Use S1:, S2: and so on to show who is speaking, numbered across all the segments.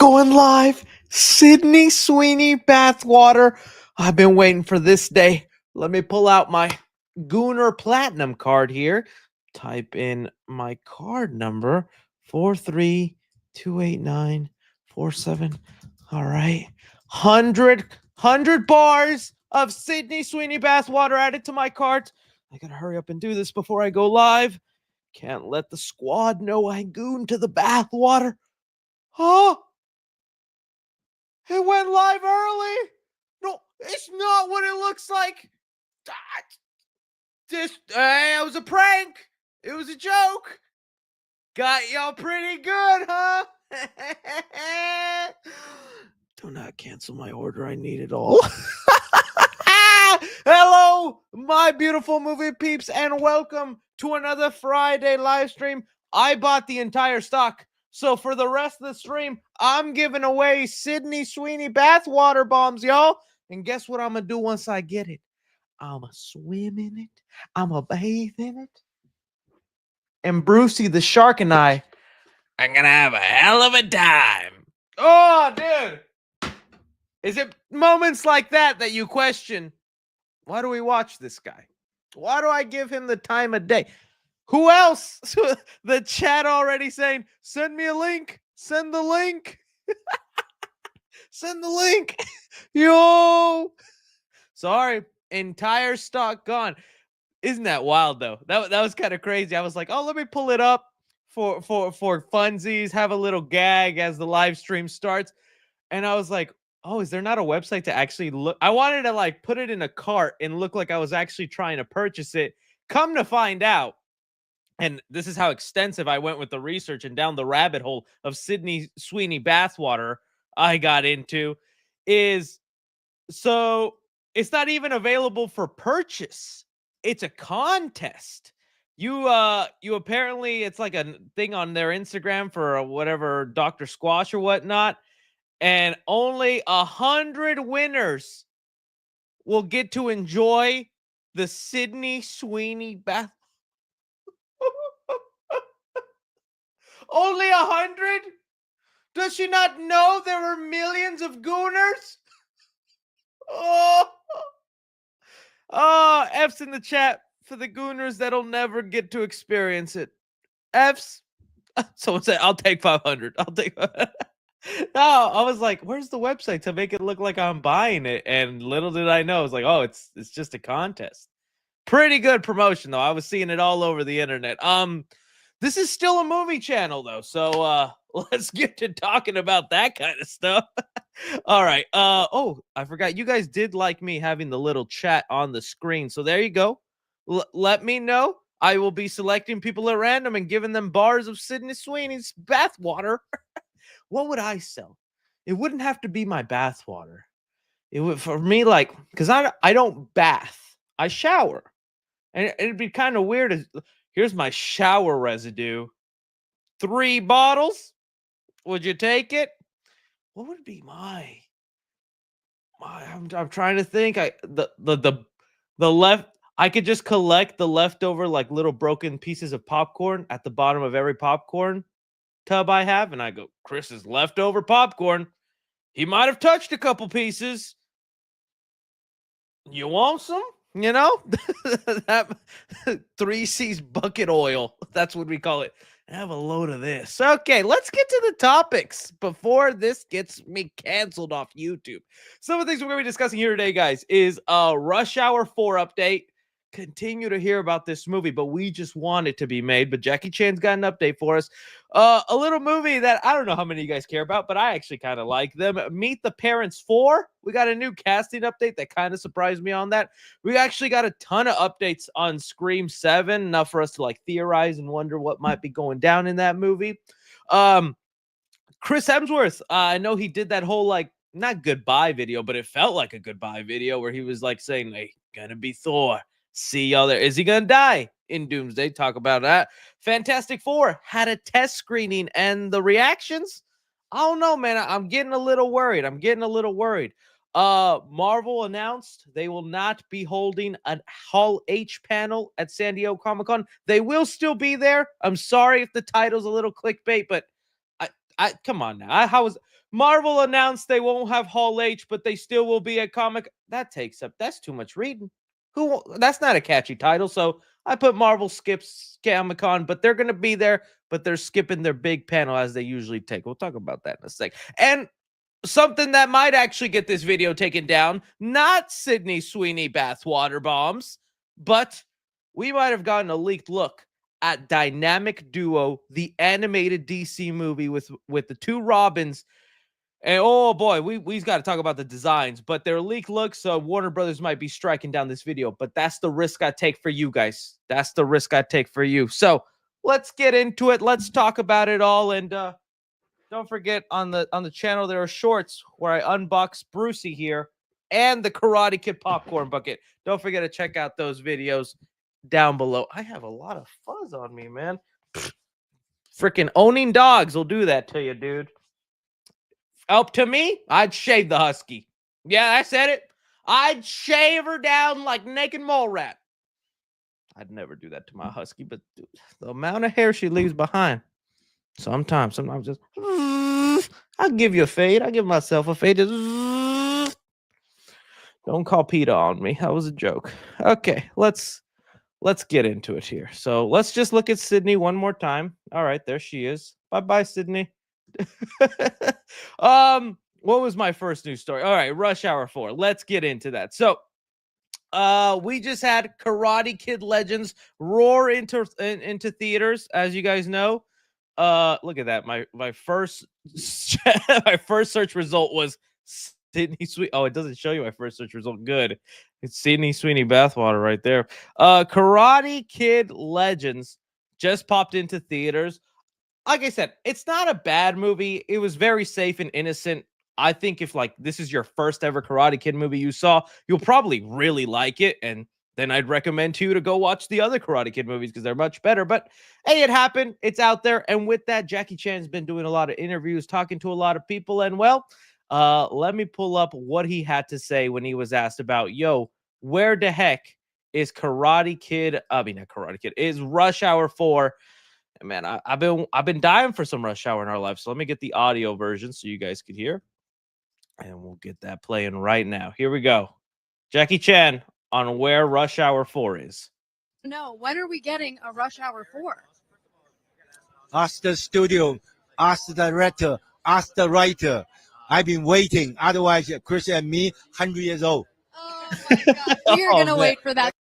S1: Going live, Sydney Sweeney bathwater. I've been waiting for this day. Let me pull out my Gooner Platinum card here. Type in my card number 4328947. All right. 100 bars of Sydney Sweeney bathwater added to my cards. I gotta hurry up and do this before I go live. Can't let the squad know I goon to the bathwater. Oh, it went live early. No, it's not what it looks like. It was a prank. It was a joke. Got y'all pretty good, huh? Do not cancel my order. I need it all. Hello, my beautiful movie peeps, and welcome to another Friday live stream. I bought the entire stock. So for the rest of the stream, I'm giving away Sydney Sweeney bathwater bombs, y'all. And guess what I'm going to do once I get it? I'm going to swim in it. I'm going to bathe in it. And Brucey the shark and I are going to have a hell of a time. Oh, dude. Is it moments like that that you question, why do we watch this guy? Why do I give him the time of day? Who else? The chat already saying, send me a link. Send the link. Send the link. Yo. Sorry. Entire stock gone. Isn't that wild, though? That was kind of crazy. I was like, oh, let me pull it up for funsies, have a little gag as the live stream starts. And I was like, oh, is there not a website to actually look? I wanted to like put it in a cart and look like I was actually trying to purchase it. Come to find out. And this is how extensive I went with the research and down the rabbit hole of Sydney Sweeney bathwater I got into is so it's not even available for purchase. It's a contest. You apparently it's like a thing on their Instagram for whatever Dr. Squash or whatnot. And only 100 winners will get to enjoy the Sydney Sweeney bath. Only 100? Does she not know there were millions of gooners? Oh, F's in the chat for the gooners that'll never get to experience it. F's. Someone said, I'll take 500. I'll take 500. No, I was like, where's the website to make it look like I'm buying it? And little did I know, it's like, oh, it's just a contest. Pretty good promotion, though. I was seeing it all over the internet. This is still a movie channel, though, so let's get to talking about that kind of stuff. All right. Oh, I forgot. You guys did like me having the little chat on the screen, so there you go. Let me know. I will be selecting people at random and giving them bars of Sydney Sweeney's bathwater. What would I sell? It wouldn't have to be my bathwater. It would for me, like, because I don't bath. I shower. And it'd be kind of weird. Here's my shower residue. 3 bottles. Would you take it? What would be my I'm trying to think. The left. I could just collect the leftover like little broken pieces of popcorn at the bottom of every popcorn tub I have, and I go, Chris's leftover popcorn. He might have touched a couple pieces. You want some? You know, that 3C's bucket oil. That's what we call it. Have a load of this. Okay, let's get to the topics before this gets me canceled off YouTube. Some of the things we're going to be discussing here today, guys, is a Rush Hour 4 update. Continue to hear about this movie, but we just want it to be made. But Jackie Chan's got an update for us. A little movie that I don't know how many of you guys care about, but I actually kind of like them. Meet the Parents 4. We got a new casting update that kind of surprised me on that. We actually got a ton of updates on Scream 7, enough for us to like theorize and wonder what might be going down in that movie. Chris Hemsworth, I know he did that whole like not goodbye video, but it felt like a goodbye video where he was like saying, "Hey, gonna be Thor. See y'all there." Is he gonna die in Doomsday? Talk about that. Fantastic Four had a test screening, and the reactions, I don't know, man. I'm getting a little worried. Marvel announced they will not be holding a Hall H panel at San Diego Comic-Con. They will still be there. I'm sorry if the title's a little clickbait, but I come on now. Marvel announced they won't have Hall H, but they still will be at Comic. That's too much reading. That's not a catchy title. So I put Marvel skips Comic Con, but they're going to be there, but they're skipping their big panel as they usually take. We'll talk about that in a sec. And something that might actually get this video taken down, not Sydney Sweeney bathwater bombs, but we might have gotten a leaked look at Dynamic Duo, the animated DC movie with the two Robins. And oh boy, we've got to talk about the designs, but they're leaked looks, so Warner Brothers might be striking down this video, but that's the risk I take for you guys. That's the risk I take for you. So let's get into it. Let's talk about it all. And don't forget on the channel there are shorts where I unbox Brucey here and the Karate Kid popcorn bucket. Don't forget to check out those videos down below. I have a lot of fuzz on me, man. Freaking owning dogs will do that to you, dude. Up to me, I'd shave the husky. Yeah, I said it. I'd shave her down like naked mole rat. I'd never do that to my husky, but dude, the amount of hair she leaves behind. Sometimes just I'll give you a fade. I'll give myself a fade. Just, don't call PETA on me. That was a joke. Okay, let's get into it here. So let's just look at Sydney one more time. All right, there she is. Bye-bye, Sydney. What was my first news story? All right, Rush Hour 4. Let's get into that. So we just had Karate Kid Legends roar into theaters, as you guys know. Look at that. My first my first search result was Sydney Sweeney. Oh, it doesn't show you my first search result. Good. It's Sydney Sweeney bathwater right there. Karate Kid Legends just popped into theaters. Like I said, it's not a bad movie. It was very safe and innocent. I think if like this is your first ever Karate Kid movie you saw, you'll probably really like it. And then I'd recommend to you to go watch the other Karate Kid movies because they're much better. But hey, it happened. It's out there. And with that, Jackie Chan's been doing a lot of interviews, talking to a lot of people. And well, let me pull up what he had to say when he was asked about, yo, where the heck is Karate Kid? I mean, not Karate Kid, is Rush Hour 4? Man, I've been dying for some Rush Hour in our life. So let me get the audio version so you guys could hear. And we'll get that playing right now. Here we go. Jackie Chan on where Rush Hour 4 is.
S2: No, when are we getting a Rush Hour 4?
S3: Ask the studio, ask the director, ask the writer. I've been waiting. Otherwise, Chris and me, 100 years old.
S2: Oh my God. We are going to wait for that.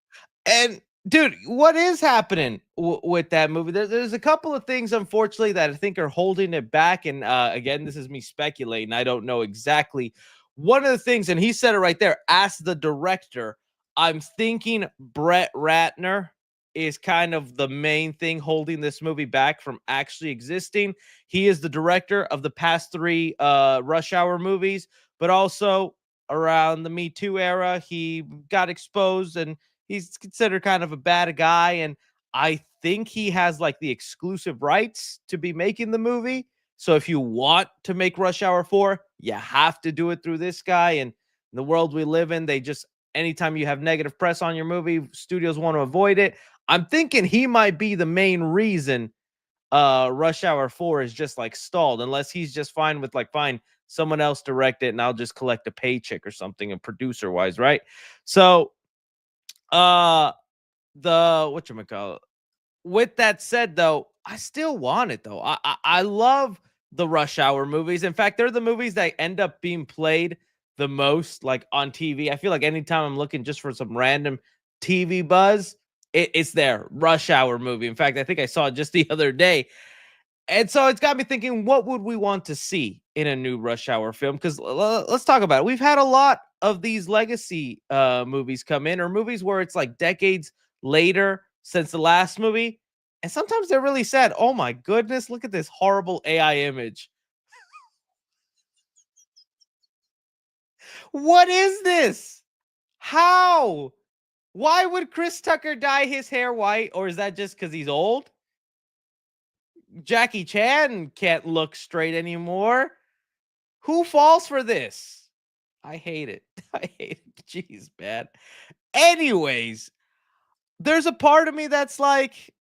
S1: And dude, what is happening with that movie? There's a couple of things, unfortunately, that I think are holding it back. And again, this is me speculating. I don't know exactly. One of the things, and he said it right there, ask the director. I'm thinking Brett Ratner is kind of the main thing holding this movie back from actually existing. He is the director of the past 3 Rush Hour movies, but also around the Me Too era, he got exposed and he's considered kind of a bad guy. And I think he has like the exclusive rights to be making the movie. So if you want to make Rush Hour 4, you have to do it through this guy. And in the world we live in, they just, anytime you have negative press on your movie, studios want to avoid it. I'm thinking he might be the main reason Rush Hour 4 is just like stalled, unless he's just fine with like, fine, someone else direct it and I'll just collect a paycheck or something, and producer wise, right? So the whatchamacallit. With that said, though, I still want it though. I love the Rush Hour movies. In fact, they're the movies that end up being played the most like on TV. I feel like anytime I'm looking just for some random TV buzz, it's there. Rush Hour movie. In fact, I think I saw it just the other day. And so it's got me thinking, what would we want to see in a new Rush Hour film? Because let's talk about it. We've had a lot of these legacy movies come in, or movies where it's like decades later since the last movie. And sometimes they're really sad. Oh my goodness, look at this horrible AI image. What is this? How? Why would Chris Tucker dye his hair white? Or is that just because he's old? Jackie Chan can't look straight anymore. Who falls for this? I hate it. I hate it. Jeez, man. Anyways, there's a part of me that's like,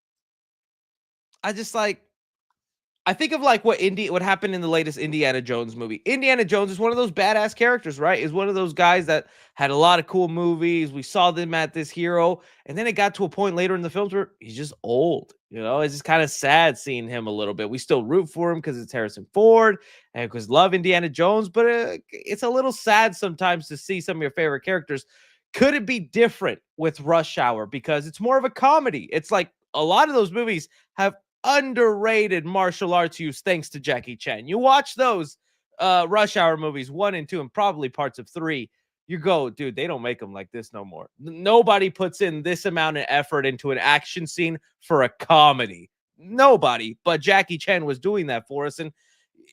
S1: I I think of like what happened in the latest Indiana Jones movie. Indiana Jones is one of those badass characters, right? Is one of those guys that had a lot of cool movies. We saw them at this hero, and then it got to a point later in the films where he's just old. It's just kind of sad seeing him a little bit. We still root for him because it's Harrison Ford and because love Indiana Jones, but it's a little sad sometimes to see some of your favorite characters. Could it be different with Rush Hour because it's more of a comedy? It's like a lot of those movies have underrated martial arts use thanks to Jackie Chan. You watch those Rush Hour movies 1 and 2 and probably parts of 3, you go, dude, they don't make them like this no more. Nobody puts in this amount of effort into an action scene for a comedy. Nobody, but Jackie Chan was doing that for us. And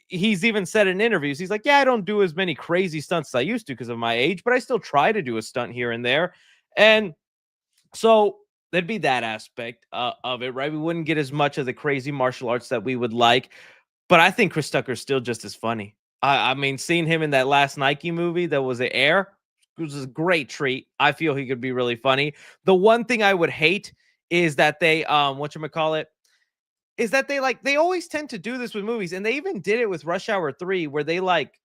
S1: he's even said in interviews, he's like, yeah, I don't do as many crazy stunts as I used to because of my age, but I still try to do a stunt here and there. And so there'd be that aspect of it, right? We wouldn't get as much of the crazy martial arts that we would like, but I think Chris Tucker's still just as funny. I mean, seeing him in that last Nike movie that was The Air, it was a great treat. I feel he could be really funny. The one thing I would hate is that they, is that they always tend to do this with movies, and they even did it with Rush Hour 3, where they like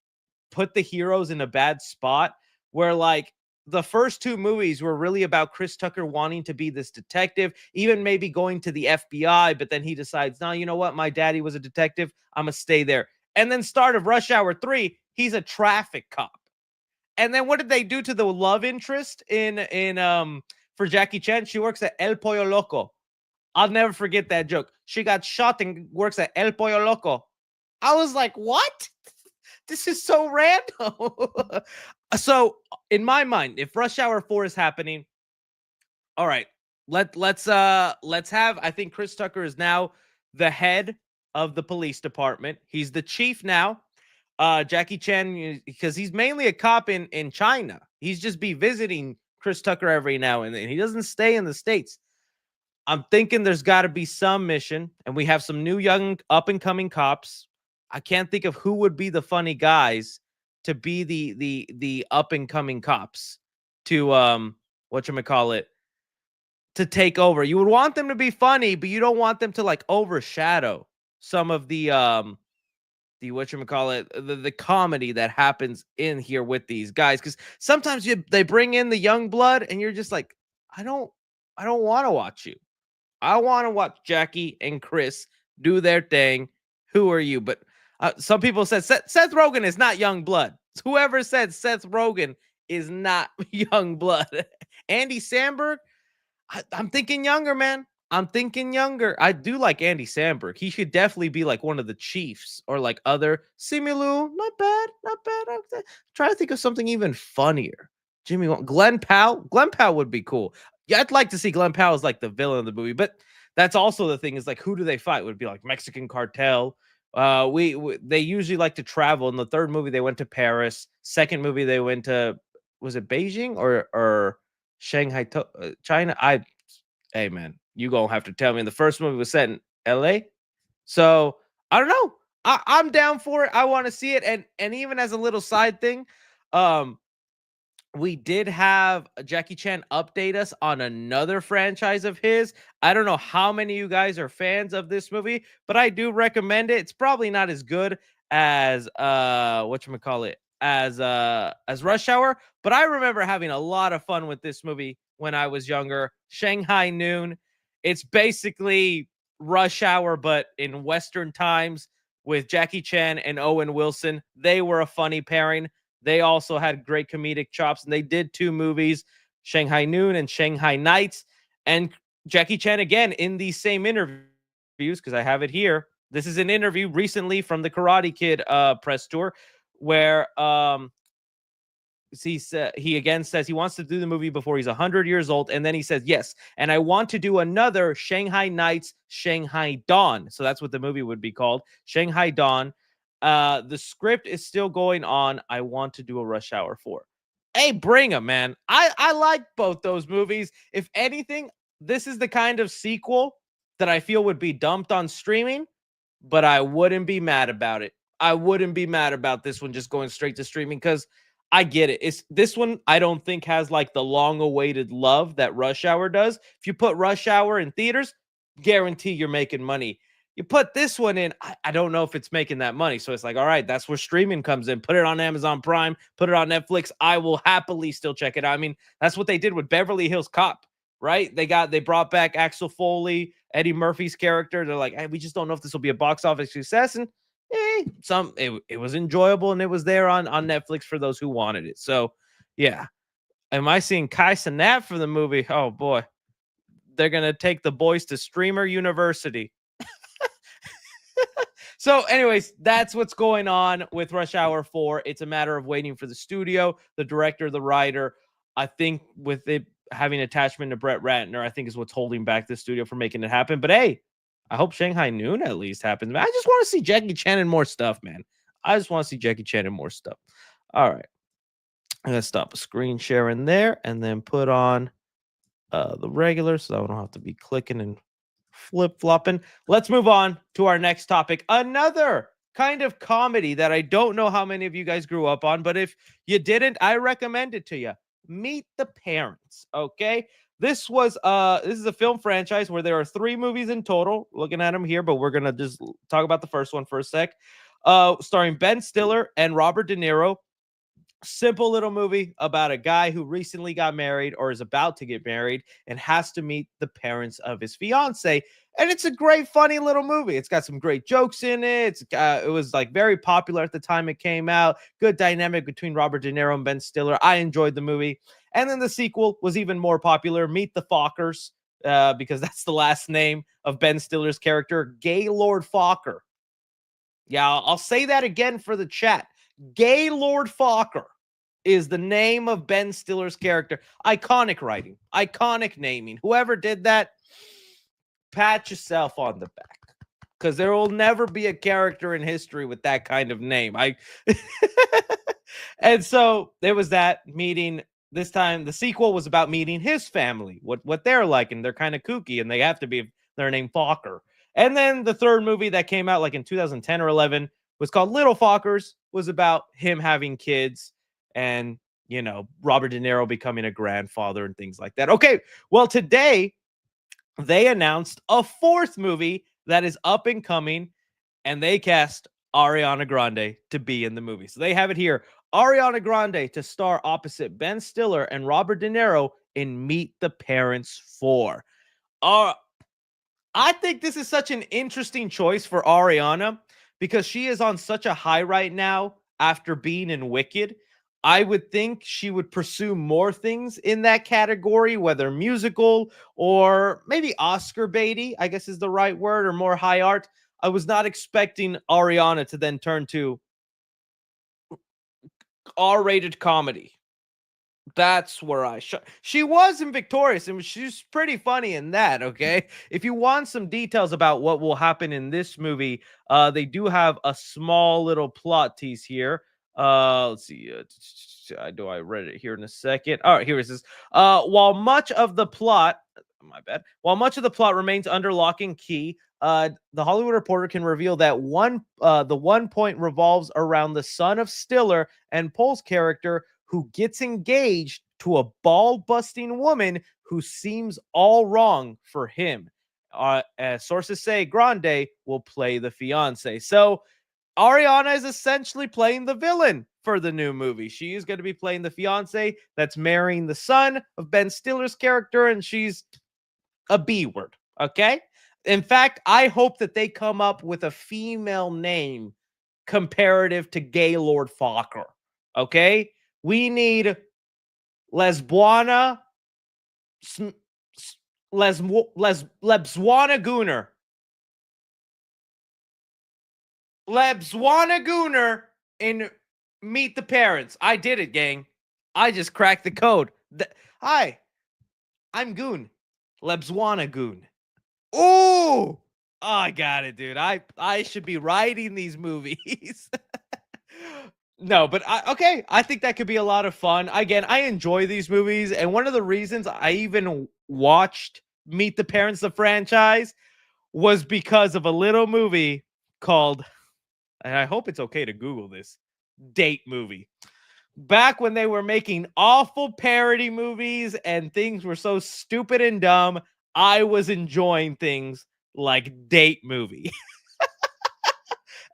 S1: put the heroes in a bad spot, where like the first 2 movies were really about Chris Tucker wanting to be this detective, even maybe going to the FBI, but then he decides, no, you know what? My daddy was a detective. I'm going to stay there. And then start of Rush Hour 3, he's a traffic cop. And then what did they do to the love interest for Jackie Chan? She works at El Pollo Loco. I'll never forget that joke. She got shot and works at El Pollo Loco. I was like, what? This is so random. So in my mind, if Rush Hour 4 is happening, all right, let's have, I think Chris Tucker is now the head of the police department. He's the chief now. Jackie Chan, because he's mainly a cop in China. He's just be visiting Chris Tucker every now and then. He doesn't stay in the States. I'm thinking there's got to be some mission, and we have some new young up-and-coming cops. I can't think of who would be the funny guys to be the up-and-coming cops to to take over. You would want them to be funny, but you don't want them to like overshadow some of the the comedy that happens in here with these guys, because sometimes they bring in the young blood and you're just like, I don't want to watch you. I want to watch Jackie and Chris do their thing. Who are you? But some people said Seth Rogen is not young blood. Whoever said Seth Rogen is not young blood. Andy Samberg, I'm thinking younger, man. I'm thinking younger. I do like Andy Samberg. He should definitely be like one of the Chiefs or like other Simu. Not bad. I'm trying to think of something even funnier. Glenn Powell. Glenn Powell would be cool. Yeah, I'd like to see Glenn Powell as like the villain of the movie, but that's also the thing is like, who do they fight? Would it be like Mexican cartel. They usually like to travel. In the third movie, they went to Paris. Second movie, they went to, was it Beijing or Shanghai, China? Hey man, you gonna have to tell me. The first movie was set in LA, so I don't know. I'm down for it. I want to see it, and even as a little side thing, we did have Jackie Chan update us on another franchise of his. I don't know how many of you guys are fans of this movie, but I do recommend it. It's probably not as good as as Rush Hour, but I remember having a lot of fun with this movie when I was younger. Shanghai Noon. It's basically Rush Hour, but in Western times with Jackie Chan and Owen Wilson. They were a funny pairing. They also had great comedic chops, and they did 2 movies, Shanghai Noon and Shanghai Nights. And Jackie Chan, again, in these same interviews, because I have it here. This is an interview recently from the Karate Kid press tour, where he again says he wants to do the movie before he's 100 years old. And then he says, yes, and I want to do another Shanghai Nights, Shanghai Dawn. So that's what the movie would be called, Shanghai Dawn. The script is still going on. I want to do a Rush Hour 4. Hey, bring them, man. I like both those movies. If anything, this is the kind of sequel that I feel would be dumped on streaming, but I wouldn't be mad about it. I wouldn't be mad about this one just going straight to streaming, because I get it. It's this one I don't think has like the long-awaited love that Rush Hour does. If you put Rush Hour in theaters, guarantee you're making money. You put this one in, I don't know if it's making that money. So it's like, all right, that's where streaming comes in. Put it on Amazon Prime, put it on Netflix. I will happily still check it out. I mean, that's what they did with Beverly Hills Cop, right? They brought back Axel Foley, Eddie Murphy's character. They're like, hey, we just don't know if this will be a box office success. And it was enjoyable, and it was there on Netflix for those who wanted it. So yeah. Am I seeing Kai Cenat for the movie? Oh boy. They're gonna take the boys to Streamer University. So, anyways, that's what's going on with Rush Hour 4. It's a matter of waiting for the studio, the director, the writer. I think with it having attachment to Brett Ratner, I think is what's holding back the studio from making it happen. But hey, I hope Shanghai Noon at least happens. I just want to see Jackie Chan and more stuff, man. I just want to see Jackie Chan and more stuff. All right. I'm going to stop a screen sharing there and then put on the regular so I don't have to be clicking and flip-flopping. Let's move on to our next topic. Another kind of comedy that I don't know how many of you guys grew up on, but if you didn't, I recommend it to you. Meet the Parents, okay? This is a film franchise where there are 3 movies in total. Looking at them here, but we're going to just talk about the first one for a sec. Starring Ben Stiller and Robert De Niro. Simple little movie about a guy who recently got married or is about to get married and has to meet the parents of his fiance. And it's a great, funny little movie. It's got some great jokes in it. It was like very popular at the time it came out. Good dynamic between Robert De Niro and Ben Stiller. I enjoyed the movie. And then the sequel was even more popular, Meet the Fockers, because that's the last name of Ben Stiller's character, Gaylord Fokker. Yeah, I'll say that again for the chat. Gaylord Fokker is the name of Ben Stiller's character. Iconic writing, iconic naming. Whoever did that, pat yourself on the back, because there will never be a character in history with that kind of name. And so there was that meeting. This time, the sequel was about meeting his family, what they're like, and they're kind of kooky, and they have to be. They're named Fokker. And then the third movie that came out like in 2010 or 11 was called Little Fockers, was about him having kids and, you know, Robert De Niro becoming a grandfather and things like that. Okay, well, today they announced a 4th movie that is up and coming, and they cast Ariana Grande to be in the movie. So they have it here. Ariana Grande to star opposite Ben Stiller and Robert De Niro in Meet the Parents 4. I think this is such an interesting choice for Ariana because she is on such a high right now after being in Wicked. I would think she would pursue more things in that category, whether musical or maybe Oscar baity, I guess is the right word, or more high art. I was not expecting Ariana to then turn to R-rated comedy. That's where she was in Victorious, and she's pretty funny in that, okay? If you want some details about what will happen in this movie, they do have a small little plot tease here. Let's see. I read it here in a second. All right, here it is. While much of the plot remains under lock and key, the Hollywood Reporter can reveal that the one point revolves around the son of Stiller and Pohl's character, who gets engaged to a ball-busting woman who seems all wrong for him. As sources say, Grande will play the fiance. So Ariana is essentially playing the villain for the new movie. She is going to be playing the fiance that's marrying the son of Ben Stiller's character, and she's a B word, okay? In fact, I hope that they come up with a female name comparative to Gaylord Fokker, okay? We need Lesbuana Gooner. Lebswana Gooner in Meet the Parents. I did it, gang. I just cracked the code. Hi, I'm Goon. Lebswana Goon. Ooh! Oh, I got it, dude. I should be writing these movies. No, but I think that could be a lot of fun. Again, I enjoy these movies, and one of the reasons I even watched Meet the Parents, the franchise, was because of a little movie called, and I hope it's okay to Google this, Date Movie. Back when they were making awful parody movies and things were so stupid and dumb, I was enjoying things like date movie.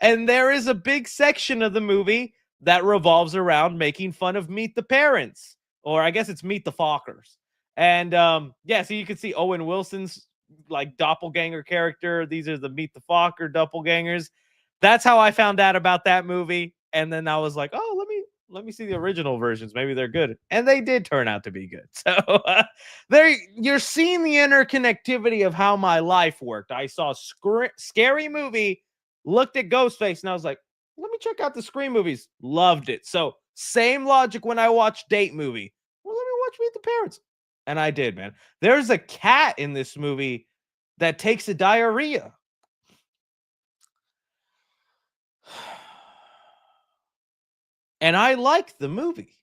S1: And there is a big section of the movie that revolves around making fun of Meet the Parents, or I guess it's Meet the Fockers. And yeah, so you can see Owen Wilson's like doppelganger character. These are the Meet the Focker doppelgangers. That's how I found out about that movie. And then I was like, oh, let me see the original versions. Maybe they're good. And they did turn out to be good. So there you're seeing the interconnectivity of how my life worked. I saw Scary Movie, looked at Ghostface, and I was like, let me check out the Scream movies. Loved it. So same logic when I watched Date Movie. Well, let me watch Meet the Parents. And I did, man. There's a cat in this movie that takes a diarrhea. And I like the movie.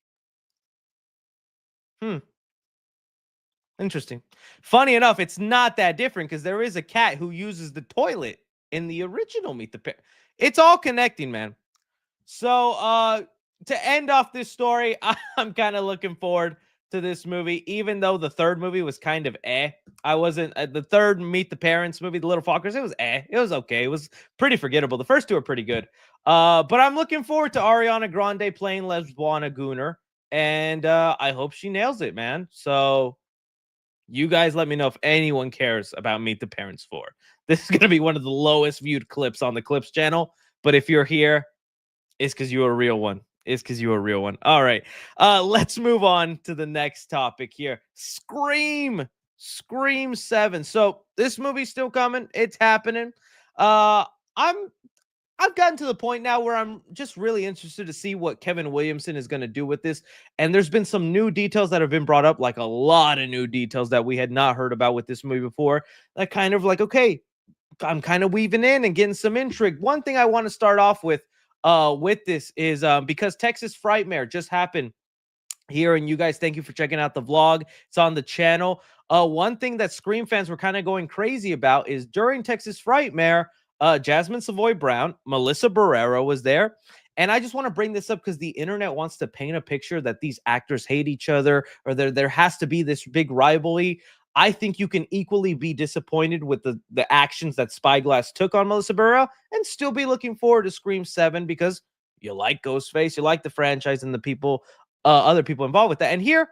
S1: Interesting. Funny enough, it's not that different because there is a cat who uses the toilet in the original Meet the Parents. It's all connecting, man. So to end off this story, I'm kind of looking forward to this movie, even though the third movie was kind of eh. I wasn't the third Meet the Parents movie, The Little Fockers. It was eh. It was okay. It was pretty forgettable. The first two are pretty good. But I'm looking forward to Ariana Grande playing Lesbiana Gooner, and I hope she nails it, man. So you guys let me know if anyone cares about Meet the Parents 4. This is going to be one of the lowest viewed clips on the Clips channel. But if you're here, it's because you're a real one. It's because you're a real one. All right. Let's move on to the next topic here. Scream 7. So this movie's still coming. It's happening. I've gotten to the point now where I'm just really interested to see what Kevin Williamson is going to do with this. And there's been some new details that have been brought up, like a lot of new details that we had not heard about with this movie before. That kind of like, okay, I'm kind of weaving in and getting some intrigue. One thing I want to start off with this is because Texas Frightmare just happened here, and you guys, thank you for checking out the vlog. It's on the channel. One thing that Scream fans were kind of going crazy about is during Texas Frightmare, Jasmine Savoy Brown, Melissa Barrera was there. And I just want to bring this up because the internet wants to paint a picture that these actors hate each other, or there has to be this big rivalry. I think you can equally be disappointed with the actions that Spyglass took on Melissa Barrera and still be looking forward to Scream 7 because you like Ghostface, you like the franchise and the people, other people involved with that. And here,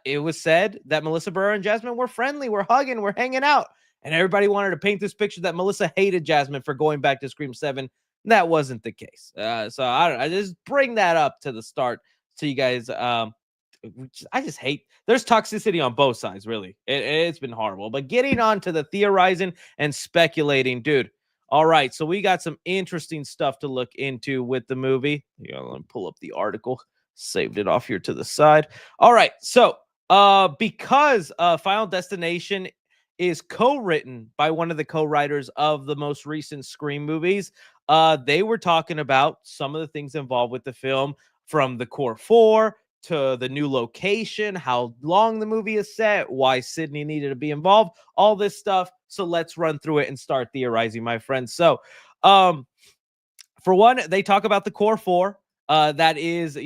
S1: it was said that Melissa Barrera and Jasmine were friendly, we're hugging, we're hanging out. And everybody wanted to paint this picture that Melissa hated Jasmine for going back to Scream 7. That wasn't the case. So I just bring that up to the start so you guys, I just hate, there's toxicity on both sides, really. It's been horrible. But getting on to the theorizing and speculating, dude. All right, so we got some interesting stuff to look into with the movie. Yeah, let me pull up the article. Saved it off here to the side. All right, so because Final Destination is co-written by one of the co-writers of the most recent Scream movies, they were talking about some of the things involved with the film, from the core 4 to the new location, how long the movie is set, why Sydney needed to be involved, all this stuff. So let's run through it and start theorizing, my friends. So for one, they talk about the core 4. That is,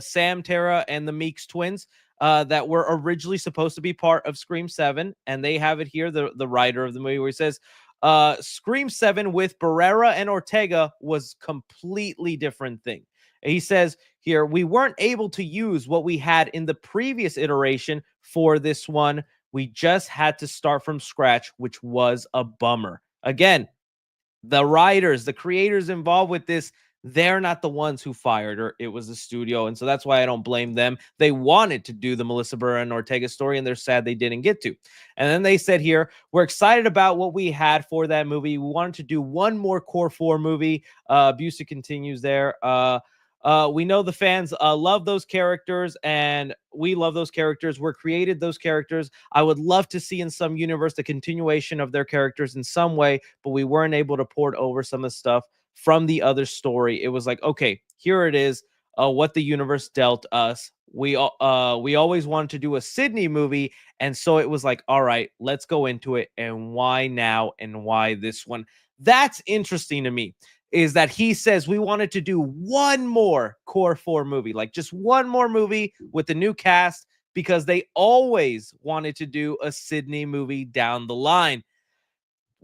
S1: Sam, Tara, and the Meeks twins. That were originally supposed to be part of Scream 7, and they have it here, the writer of the movie, where he says, Scream 7 with Barrera and Ortega was completely different thing. And he says here, we weren't able to use what we had in the previous iteration for this one. We just had to start from scratch, which was a bummer. Again, the writers, the creators involved with this, they're not the ones who fired her. It was the studio. And so that's why I don't blame them. They wanted to do the Melissa Barrera and Ortega story, and they're sad they didn't get to. And then they said here, we're excited about what we had for that movie. We wanted to do one more core 4 movie. Busey continues there. We know the fans love those characters, and we love those characters. We're created those characters. I would love to see in some universe the continuation of their characters in some way, but we weren't able to port over some of the stuff from the other story. It was like, okay, here it is, what the universe dealt us. We always wanted to do a Sydney movie, and so it was like, all right, let's go into it. And why now, and why this one? That's interesting to me, is that he says we wanted to do one more core 4 movie, like just one more movie with the new cast, because they always wanted to do a Sydney movie down the line.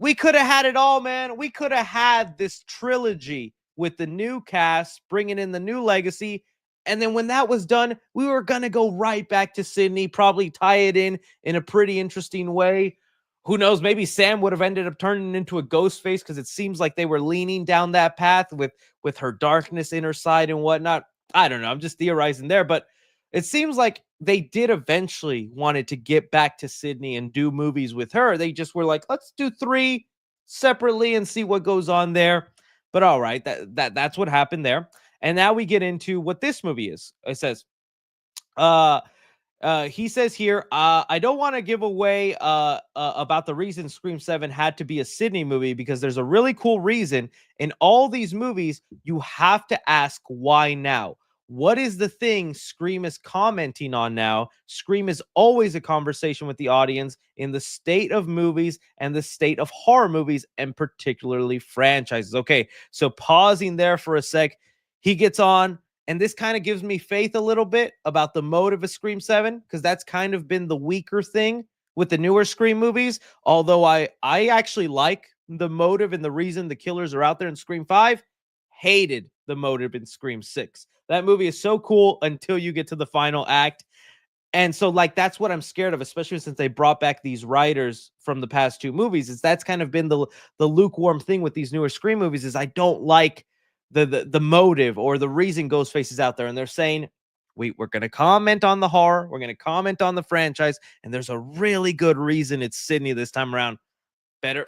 S1: we could have had it all, man. We could have had this trilogy with the new cast, bringing in the new legacy. And then when that was done, we were going to go right back to Sydney, probably tie it in a pretty interesting way. Who knows? Maybe Sam would have ended up turning into a ghost face because it seems like they were leaning down that path with her darkness in her side and whatnot. I don't know. I'm just theorizing there, but it seems like they did eventually wanted to get back to Sydney and do movies with her. They just were like, let's do 3 separately and see what goes on there. But all right, that's what happened there. And now we get into what this movie is. It says, he says here, I don't want to give away about the reason Scream 7 had to be a Sydney movie because there's a really cool reason. In all these movies, you have to ask why now. What is the thing Scream is commenting on now? Scream is always a conversation with the audience in the state of movies and the state of horror movies and particularly franchises. Okay, so pausing there for a sec, he gets on, and this kind of gives me faith a little bit about the motive of Scream 7 because that's kind of been the weaker thing with the newer Scream movies. Although I actually like the motive and the reason the killers are out there in Scream 5. Hated the motive in Scream 6. That movie is so cool until you get to the final act. And so, like, that's what I'm scared of, especially since they brought back these writers from the past 2 movies. Is that's kind of been the lukewarm thing with these newer Scream movies is I don't like the motive or the reason Ghostface is out there. And they're saying, we're going to comment on the horror. We're going to comment on the franchise. And there's a really good reason it's Sydney this time around. Better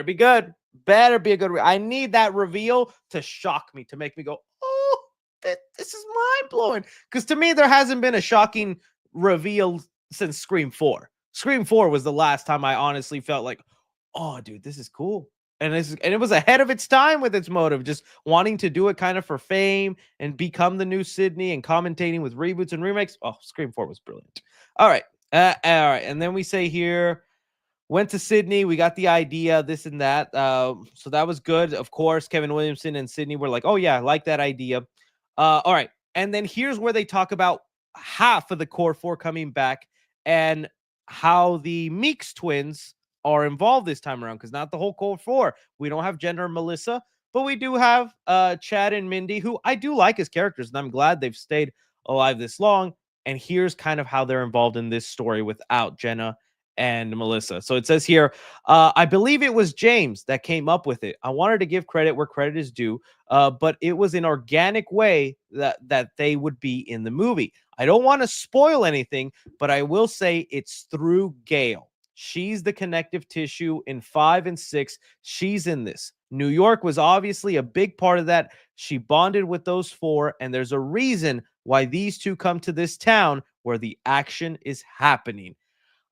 S1: be good. Better be a good I need that reveal to shock me, to make me go, oh, this is mind-blowing. Because to me, there hasn't been a shocking reveal since Scream 4. Scream 4 was the last time I honestly felt like, oh, dude, this is cool. And it was ahead of its time with its motive, just wanting to do it kind of for fame and become the new Sydney and commentating with reboots and remakes. Oh, Scream 4 was brilliant. All right. And then we say here, went to Sydney. We got the idea, this and that. So that was good. Of course, Kevin Williamson and Sydney were like, oh, yeah, I like that idea. All right. And then here's where they talk about half of the core 4 coming back and how the Meeks twins are involved this time around, because not the whole core 4. We don't have Jenna or Melissa, but we do have Chad and Mindy, who I do like as characters, and I'm glad they've stayed alive this long. And here's kind of how they're involved in this story without Jenna and Melissa. So it says here, I believe it was James that came up with it. I wanted to give credit where credit is due, but it was an organic way that they would be in the movie. I don't want to spoil anything, but I will say it's through Gail. She's the connective tissue in 5 and 6. She's in this. New York was obviously a big part of that. She bonded with those 4, and there's a reason why these 2 come to this town where the action is happening.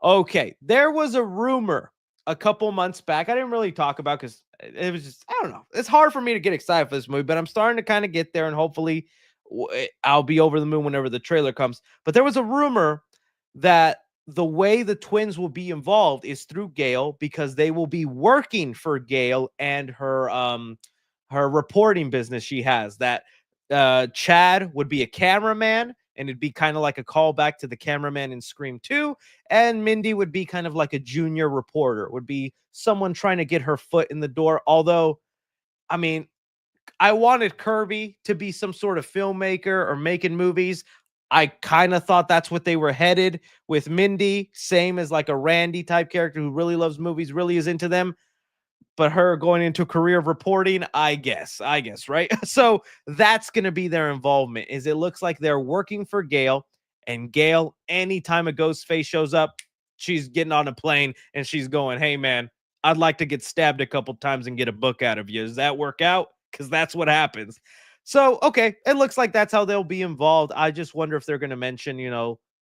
S1: Okay, there was a rumor a couple months back. I didn't really talk about because it was just, I don't know. It's hard for me to get excited for this movie, but I'm starting to kind of get there, and hopefully I'll be over the moon whenever the trailer comes. But there was a rumor that the way the twins will be involved is through Gail, because they will be working for Gail and her reporting business she has. That Chad would be a cameraman, and it'd be kind of like a callback to the cameraman in Scream 2. And Mindy would be kind of like a junior reporter, would be someone trying to get her foot in the door. Although, I mean, I wanted Kirby to be some sort of filmmaker or making movies. I kind of thought that's what they were headed with Mindy, same as like a Randy type character who really loves movies, really is into them. But her going into a career of reporting, I guess, right? So that's going to be their involvement. Is it looks like they're working for Gail, and Gail, anytime a ghost face shows up, she's getting on a plane and she's going, hey man, I'd like to get stabbed a couple times and get a book out of you. Does that work out? Because that's what happens. So, okay, it looks like that's how they'll be involved. I just wonder if they're going to mention,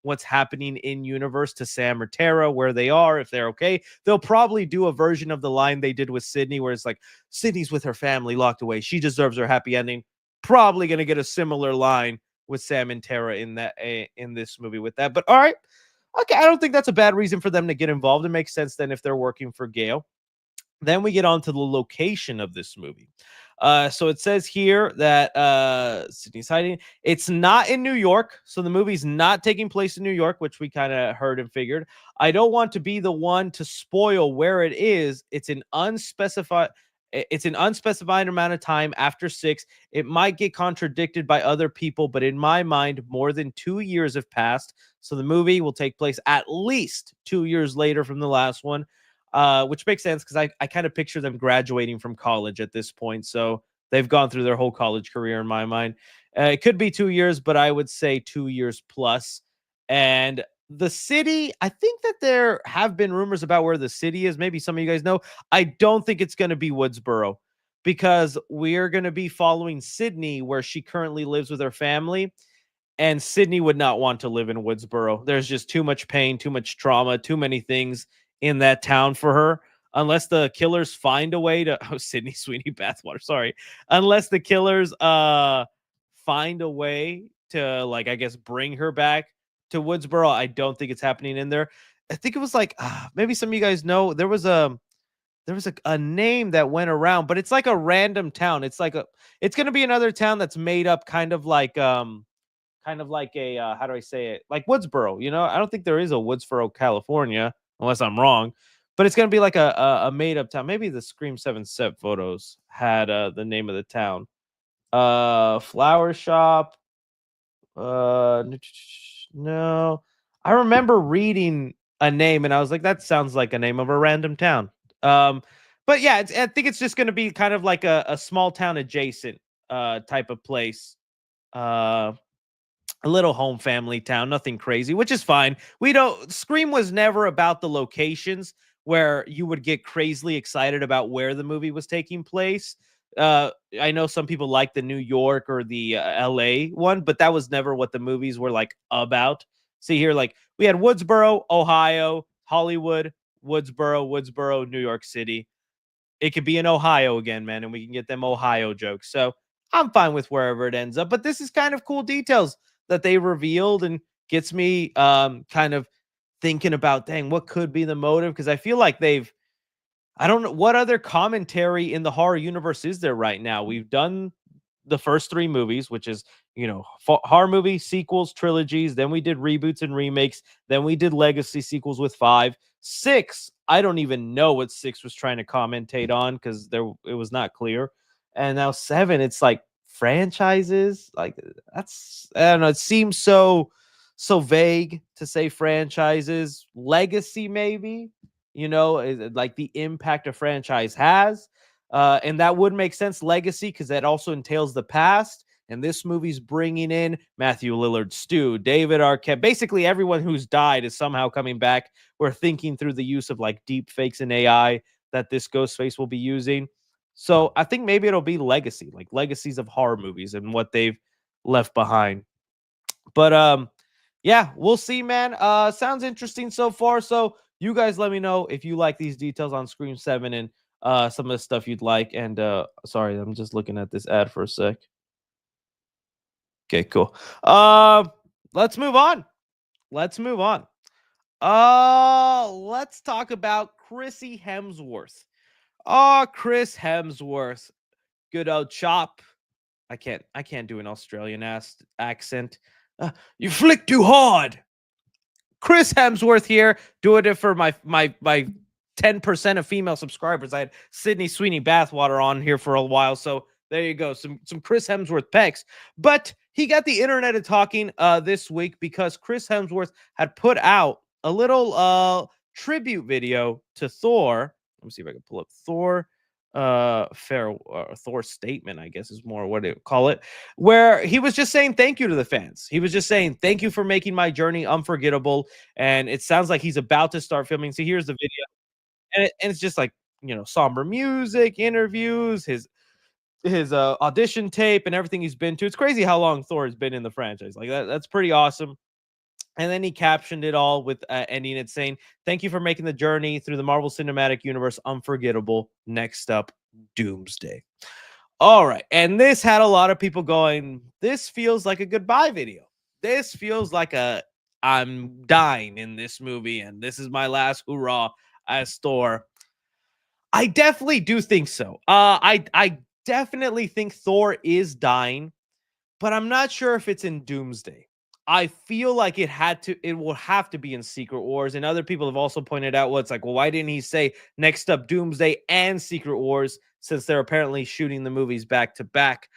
S1: what's happening in universe to Sam or Tara, where they are, if they're okay. They'll probably do a version of the line they did with Sydney, where it's like, Sydney's with her family locked away. She deserves her happy ending. Probably going to get a similar line with Sam and Tara in this movie with that. But all right. Okay, I don't think that's a bad reason for them to get involved. It makes sense then if they're working for Gail. Then we get on to the location of this movie. So it says here that Sydney's hiding. It's not in New York, so the movie's not taking place in New York, which we kind of heard and figured. I don't want to be the one to spoil where it is. It's an unspecified amount of time after 6. It might get contradicted by other people, but in my mind, more than 2 years have passed. So the movie will take place at least 2 years later from the last one, which makes sense because I kind of picture them graduating from college at this point. So they've gone through their whole college career in my mind. It could be 2 years, but I would say 2 years plus. And the city, I think that there have been rumors about where the city is. Maybe some of you guys know. I don't think it's going to be Woodsboro because we're going to be following Sydney where she currently lives with her family. And Sydney would not want to live in Woodsboro. There's just too much pain, too much trauma, too many things in that town for her. Unless the killers find a way to Sydney Sweeney bathwater. Sorry. Unless the killers find a way to, like, I guess bring her back to Woodsboro. I don't think it's happening in there. I think it was like maybe some of you guys know there was a name that went around, but it's like a random town. It's going to be another town that's made up kind of like a how do I say it? Like Woodsboro, I don't think there is a Woodsboro, California, unless I'm wrong, but it's going to be like a made up town. Maybe the Scream 7 set photos had the name of the town. Flower shop. No, I remember reading a name and I was like, that sounds like a name of a random town. But yeah, I think it's just going to be kind of like a small town adjacent type of place. A little home family town, nothing crazy, which is fine. Scream was never about the locations where you would get crazily excited about where the movie was taking place. I know some people like the New York or the LA one, but that was never what the movies were like about. See here, like we had Woodsboro, Ohio, Hollywood, Woodsboro, New York City. It could be in Ohio again, man, and we can get them Ohio jokes. So I'm fine with wherever it ends up, but this is kind of cool details that they revealed and gets me kind of thinking about, dang, what could be the motive? Because I feel like I don't know what other commentary in the horror universe is there right now. We've done the first 3 movies, which is, horror movie sequels, trilogies. Then we did reboots and remakes. Then we did legacy sequels with 5. 6, I don't even know what 6 was trying to commentate on because it was not clear. And now 7, it's like franchises. Like that's, I don't know. It seems so vague to say franchises. Legacy, maybe, like the impact a franchise has. And that would make sense, legacy, because that also entails the past. And this movie's bringing in Matthew Lillard, Stu, David Arquette. Basically, everyone who's died is somehow coming back. We're thinking through the use of like deep fakes and AI that this Ghostface will be using. So I think maybe it'll be legacy, like legacies of horror movies and what they've left behind. But yeah, we'll see, man. Sounds interesting so far. So you guys let me know if you like these details on Scream 7 and some of the stuff you'd like. And sorry, I'm just looking at this ad for a sec. Okay, cool. Let's move on. Let's talk about Chrissy Hemsworth. Oh, Chris Hemsworth. Good old chop. I can't do an Australian accent. You flick too hard. Chris Hemsworth here, doing it for my 10% of female subscribers. I had Sydney Sweeney Bathwater on here for a while, so there you go. Some Chris Hemsworth pecs. But he got the internet talking this week because Chris Hemsworth had put out a little tribute video to Thor. Let me see if I can pull up Thor. Thor statement, I guess, is more what they call it, where he was just saying thank you to the fans. He was just saying thank you for making my journey unforgettable. And it sounds like he's about to start filming. So here's the video, and it's just like, somber music, interviews, his audition tape, and everything he's been to. It's crazy how long Thor has been in the franchise. Like that's pretty awesome. And then he captioned it all with ending it saying, thank you for making the journey through the Marvel Cinematic Universe unforgettable. Next up, Doomsday. All right. And this had a lot of people going, this feels like a goodbye video. This feels like I'm dying in this movie, and this is my last hurrah as Thor. I definitely do think so. I definitely think Thor is dying, but I'm not sure if it's in Doomsday. I feel like it will have to be in Secret Wars. And other people have also pointed out, well, it's like, well, why didn't he say next up Doomsday and Secret Wars, since they're apparently shooting the movies back to back?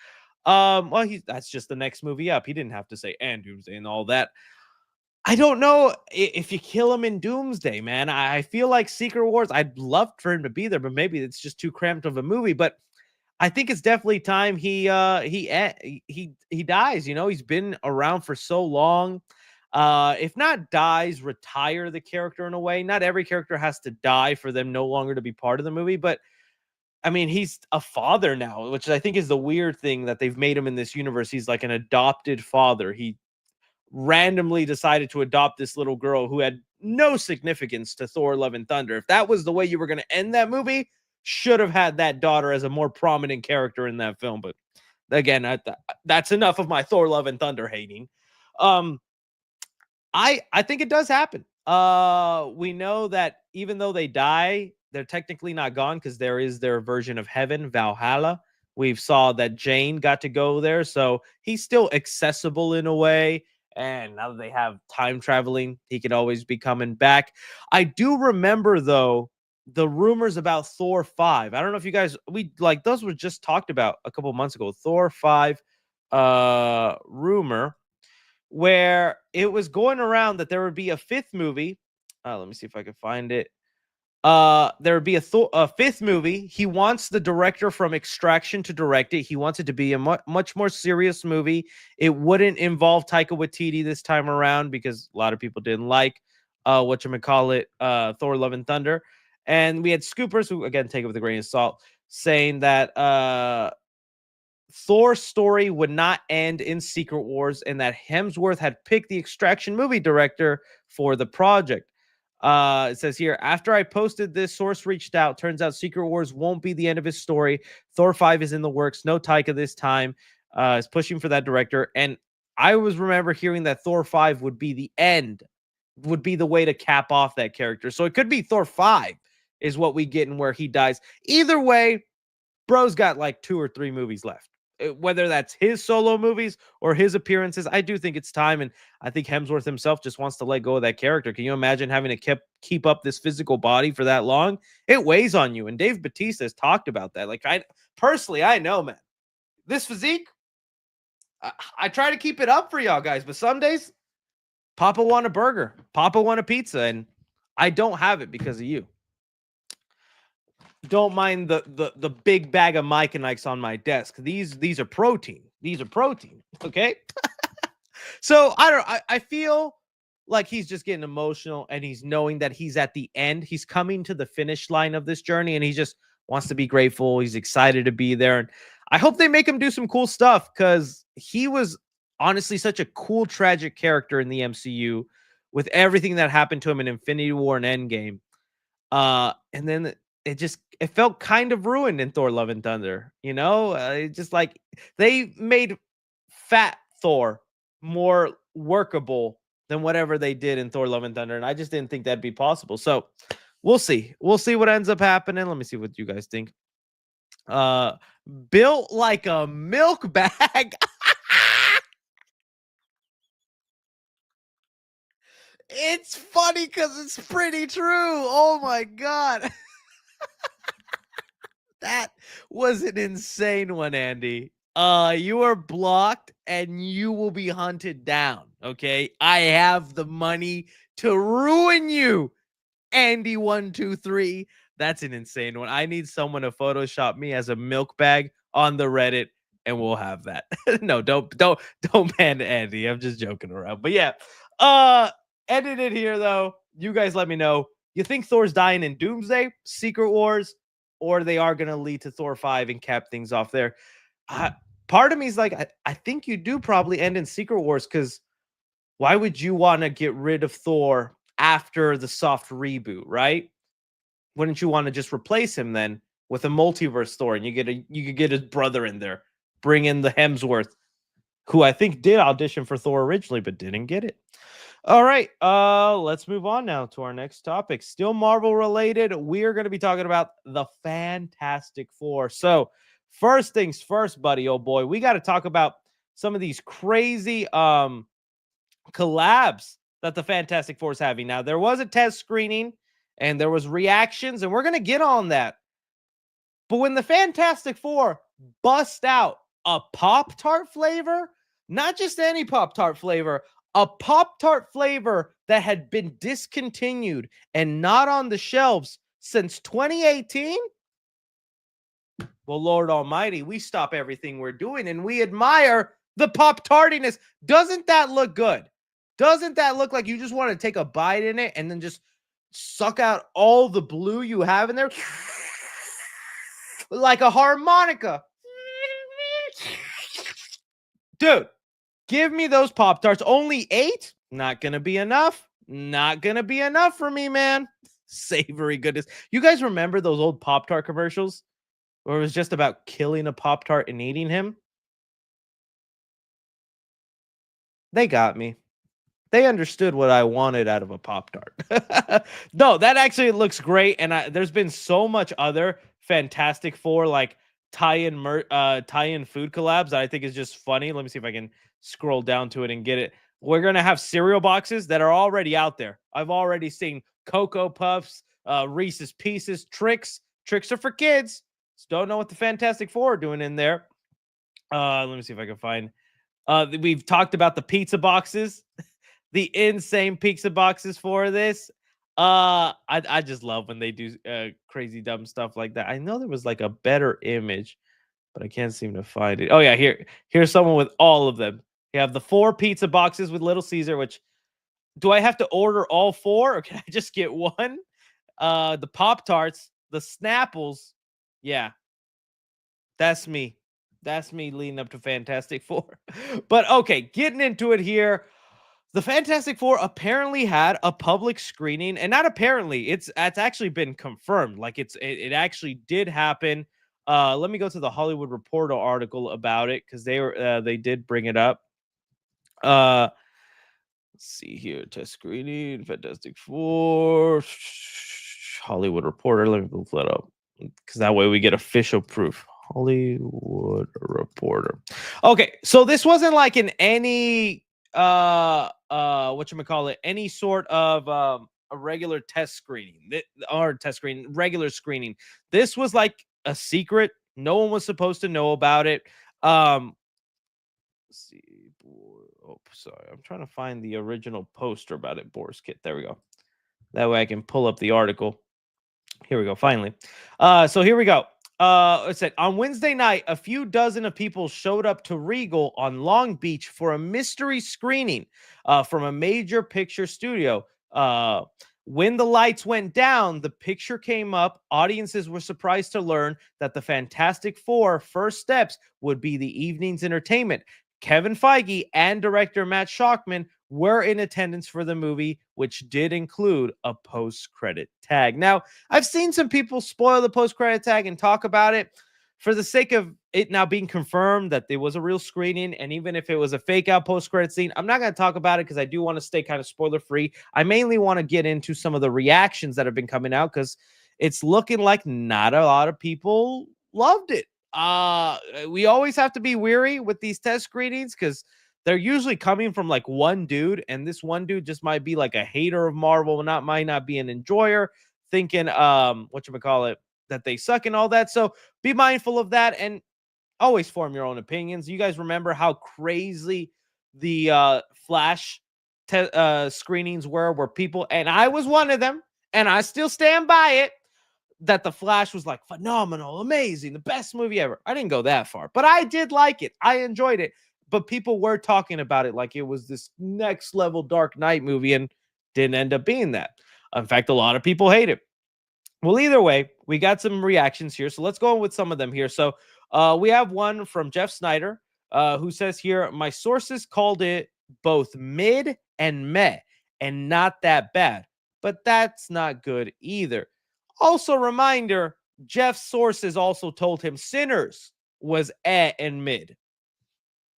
S1: Well, that's just the next movie up. He didn't have to say and Doomsday and all that. I don't know if you kill him in Doomsday, man. I feel like Secret Wars, I'd love for him to be there, but maybe it's just too cramped of a movie. But I think it's definitely time he dies. You know, he's been around for so long. If not dies, retire the character in a way. Not every character has to die for them no longer to be part of the movie, but I mean, he's a father now, which I think is the weird thing that they've made him in this universe. He's like an adopted father. He randomly decided to adopt this little girl who had no significance to Thor Love and Thunder. If that was the way you were going to end that movie, should have had that daughter as a more prominent character in that film. But again, that's enough of my Thor Love and Thunder hating. I think it does happen. We know that even though they die, they're technically not gone, because there is their version of heaven, Valhalla. We've saw that Jane got to go there, so he's still accessible in a way. And now that they have time traveling, he could always be coming back. I do remember, though, the rumors about Thor 5. I don't know if you guys, those were just talked about a couple months ago. Thor 5 rumor, where it was going around that there would be a fifth movie. Let me see if I can find it. There would be a fifth movie. He wants the director from Extraction to direct it. He wants it to be a much more serious movie. It wouldn't involve Taika Waititi this time around, because a lot of people didn't like Thor Love and Thunder. And we had scoopers who, again, take it with a grain of salt, saying that Thor's story would not end in Secret Wars, and that Hemsworth had picked the Extraction movie director for the project. It says here, after I posted this, source reached out. Turns out Secret Wars won't be the end of his story. Thor 5 is in the works. No Taika this time. Is pushing for that director. And I always remember hearing that Thor 5 would be the end, would be the way to cap off that character. So it could be Thor 5 is what we get and where he dies. Either way, bro's got like 2 or 3 movies left. Whether that's his solo movies or his appearances, I do think it's time. And I think Hemsworth himself just wants to let go of that character. Can you imagine having to keep up this physical body for that long? It weighs on you. And Dave Bautista has talked about that. Like, I know, man, this physique, I try to keep it up for y'all guys, but some days Papa want a burger, Papa want a pizza, and I don't have it because of you. Don't mind the big bag of Mike and Ike's on my desk. These are protein. These are protein. Okay. So I feel like he's just getting emotional, and he's knowing that he's at the end. He's coming to the finish line of this journey, and he just wants to be grateful. He's excited to be there. And I hope they make him do some cool stuff, because he was honestly such a cool, tragic character in the MCU with everything that happened to him in Infinity War and Endgame. And then it felt kind of ruined in Thor Love and Thunder. You know, just like they made fat Thor more workable than whatever they did in Thor Love and Thunder. And I just didn't think that'd be possible. So we'll see. We'll see what ends up happening. Let me see what you guys think. Built like a milk bag. It's funny because it's pretty true. Oh my God. That was an insane one, Andy. You are blocked and you will be hunted down. Okay. I have the money to ruin you. Andy123. That's an insane one. I need someone to Photoshop me as a milk bag on the Reddit, and we'll have that. No, don't ban Andy. I'm just joking around. But yeah. Ended it here though. You guys let me know. You think Thor's dying in Doomsday, Secret Wars, or they are going to lead to Thor 5 and cap things off there? Part of me is like, I think you do probably end in Secret Wars, because why would you want to get rid of Thor after the soft reboot, right? Wouldn't you want to just replace him then with a multiverse Thor, and you could get his brother in there, bring in the Hemsworth, who I think did audition for Thor originally but didn't get it. All right, let's move on now to our next topic. Still Marvel related. We are going to be talking about the Fantastic Four. So first things first, buddy, oh boy, we got to talk about some of these crazy collabs that the Fantastic Four is having. Now, there was a test screening and there was reactions, and we're going to get on that. But when the Fantastic Four bust out a Pop-Tart flavor, not just any Pop-Tart flavor, a Pop-Tart flavor that had been discontinued and not on the shelves since 2018, well, Lord Almighty, we stop everything we're doing and we admire the Pop-Tartiness. Doesn't that look good? Doesn't that look like you just want to take a bite in it and then just suck out all the blue you have in there? Like a harmonica. Dude, give me those Pop-Tarts. Only 8? Not going to be enough. Not going to be enough for me, man. Savory goodness. You guys remember those old Pop-Tart commercials where it was just about killing a Pop-Tart and eating him? They got me. They understood what I wanted out of a Pop-Tart. No, that actually looks great. And there's been so much other Fantastic Four, like tie-in food collabs that I think is just funny. Let me see if I can scroll down to it and get it. We're going to have cereal boxes that are already out there. I've already seen Cocoa Puffs, Reese's Pieces, Tricks. Tricks are for kids. So don't know what the Fantastic Four are doing in there. Let me see if I can find. We've talked about the pizza boxes. The insane pizza boxes for this. I just love when they do crazy dumb stuff like that. I know there was like a better image, but I can't seem to find it. Oh yeah, here's someone with all of them. You have the 4 pizza boxes with Little Caesar, which do I have to order all 4 or can I just get one? The Pop-Tarts, the Snapples. Yeah. That's me. That's me leading up to Fantastic Four. But okay, getting into it here. The Fantastic Four apparently had a public screening, and not apparently, it's actually been confirmed. Like it actually did happen. Let me go to the Hollywood Reporter article about it because they did bring it up. Let's see here, test screening, Fantastic Four, Hollywood Reporter. Let me pull that up because that way we get official proof. Hollywood Reporter. Okay, so this wasn't like in any whatchamacallit, any sort of a regular test screening regular screening. This was like a secret. No one was supposed to know about it. Let's see. Oh, sorry. I'm trying to find the original poster about it. Boris Kit. There we go. That way I can pull up the article. Here we go. Finally. So here we go. It said on Wednesday night, a few dozen of people showed up to Regal on Long Beach for a mystery screening from a major picture studio. When the lights went down, the picture came up. Audiences were surprised to learn that the Fantastic Four first steps would be the evening's entertainment. Kevin Feige and director Matt Shakman were in attendance for the movie, which did include a post-credit tag. Now, I've seen some people spoil the post-credit tag and talk about it for the sake of it now being confirmed that there was a real screening. And even if it was a fake out post-credit scene, I'm not going to talk about it because I do want to stay kind of spoiler-free. I mainly want to get into some of the reactions that have been coming out because it's looking like not a lot of people loved it. We always have to be weary with these test screenings because they're usually coming from like one dude, and this one dude just might be like a hater of Marvel, might not be an enjoyer, thinking that they suck and all that. So be mindful of that and always form your own opinions. You guys remember how crazy the Flash screenings where people, and I was one of them, and I still stand by it, that the Flash was like phenomenal, amazing, the best movie ever. I didn't go that far, but I did like it. I enjoyed it. But people were talking about it like it was this next level Dark Knight movie and didn't end up being that. In fact, a lot of people hate it. Well, either way, we got some reactions here. So let's go on with some of them here. So we have one from Jeff Snyder who says here, my sources called it both mid and meh and not that bad. But that's not good either. Also, reminder, Jeff's sources also told him Sinners was and mid.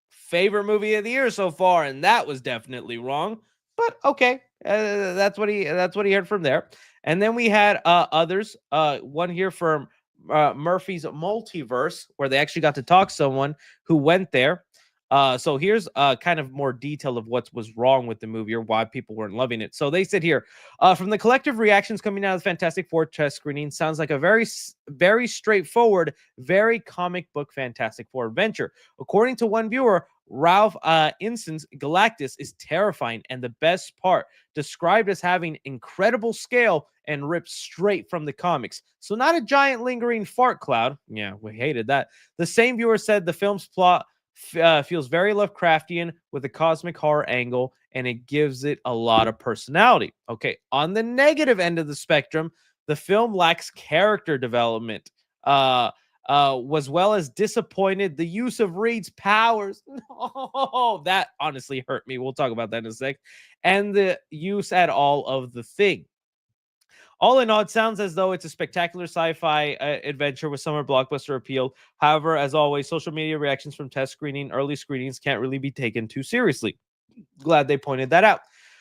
S1: Favorite movie of the year so far, and that was definitely wrong. But okay, that's what he heard from there. And then we had others. One here from Murphy's Multiverse, where they actually got to talk to someone who went there. So here's kind of more detail of what was wrong with the movie or why people weren't loving it. So they said here, from the collective reactions coming out of the Fantastic Four test screening, sounds like a very straightforward, very comic book Fantastic Four adventure. According to one viewer, Ralph Inson's Galactus is terrifying and the best part, described as having incredible scale and ripped straight from the comics. So not a giant lingering fart cloud. Yeah, we hated that. The same viewer said the film's plot feels very Lovecraftian with a cosmic horror angle, and it gives it a lot of personality. Okay, on the negative end of the spectrum, the film lacks character development. Was well as disappointed the use of Reed's powers. No, that honestly hurt me. We'll talk about that in a sec. And the use at all of the Thing. All in all, it sounds as though it's a spectacular sci-fi adventure with summer blockbuster appeal. However, as always, social media reactions from test screening, early screenings can't really be taken too seriously. Glad they pointed that out.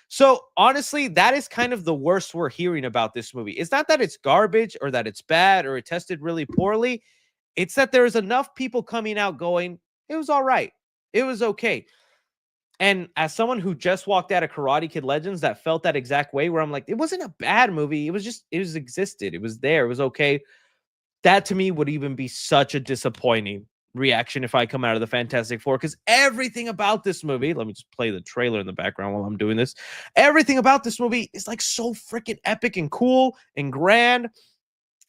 S1: So honestly, that is kind of the worst we're hearing about this movie. It's not that it's garbage or that it's bad or it tested really poorly. It's that there's enough people coming out going, it was all right. It was okay. And as someone who just walked out of Karate Kid Legends that felt that exact way, where I'm like, it wasn't a bad movie. It was existed. It was there. It was okay. That to me would even be such a disappointing reaction if I come out of the Fantastic Four, because everything about this movie, let me just play the trailer in the background while I'm doing this. Everything about this movie is like so freaking epic and cool and grand.